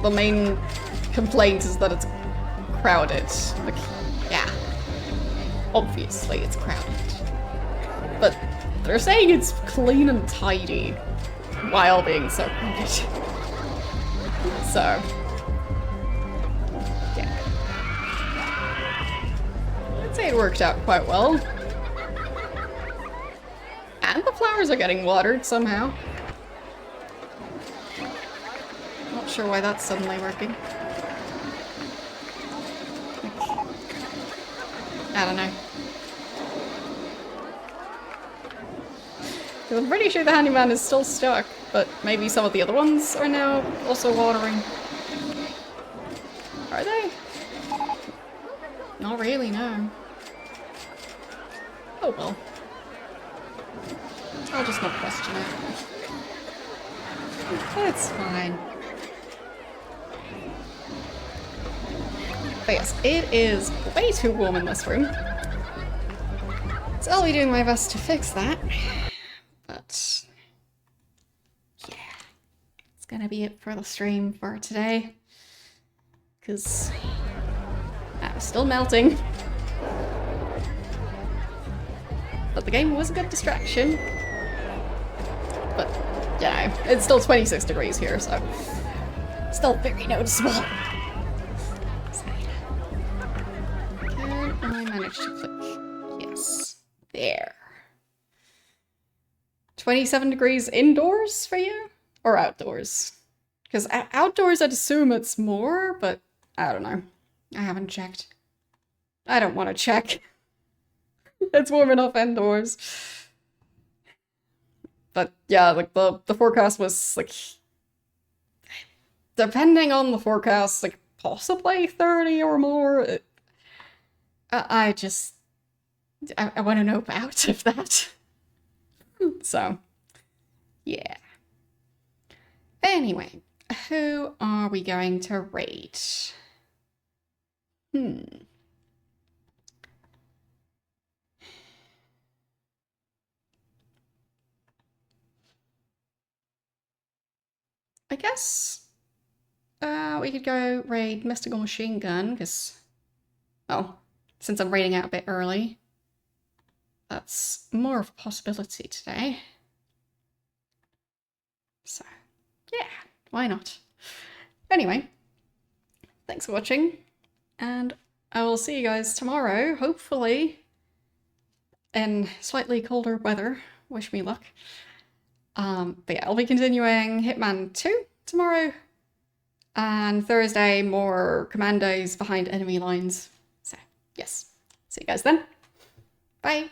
The main complaint is that it's crowded. Like, yeah. Obviously it's crowded. But they're saying it's clean and tidy while being so crowded. So, yeah. I'd say it worked out quite well. And the flowers are getting watered somehow. Not sure why that's suddenly working. I don't know. I'm pretty sure the handyman is still stuck, but maybe some of the other ones are now also watering. Are they? Not really, no. Oh well. I'll just not question it. It's fine. But yes, it is way too warm in this room. So I'll be doing my best to fix that. But yeah, it's gonna be it for the stream for today. Because I'm still melting. But the game was a good distraction. But, you know, it's still 26 degrees here, so still very noticeable. So, can I manage to click? Yes. There. 27 degrees indoors for you? Or outdoors? Because outdoors I'd assume it's more, but I don't know. I haven't checked. I don't want to check. It's warm enough indoors. But yeah, like the forecast was like, depending on the forecast, like possibly 30 or more. I want to know out of that. So, yeah. Anyway, who are we going to raid? I guess we could go raid Mystical Machine Gun, because, well, since I'm raiding out a bit early, that's more of a possibility today. So, yeah, why not? Anyway, thanks for watching, and I will see you guys tomorrow, hopefully in slightly colder weather. Wish me luck. But yeah, I'll be continuing Hitman 2 tomorrow, and Thursday more commandos behind enemy lines. So, yes. See you guys then. Bye!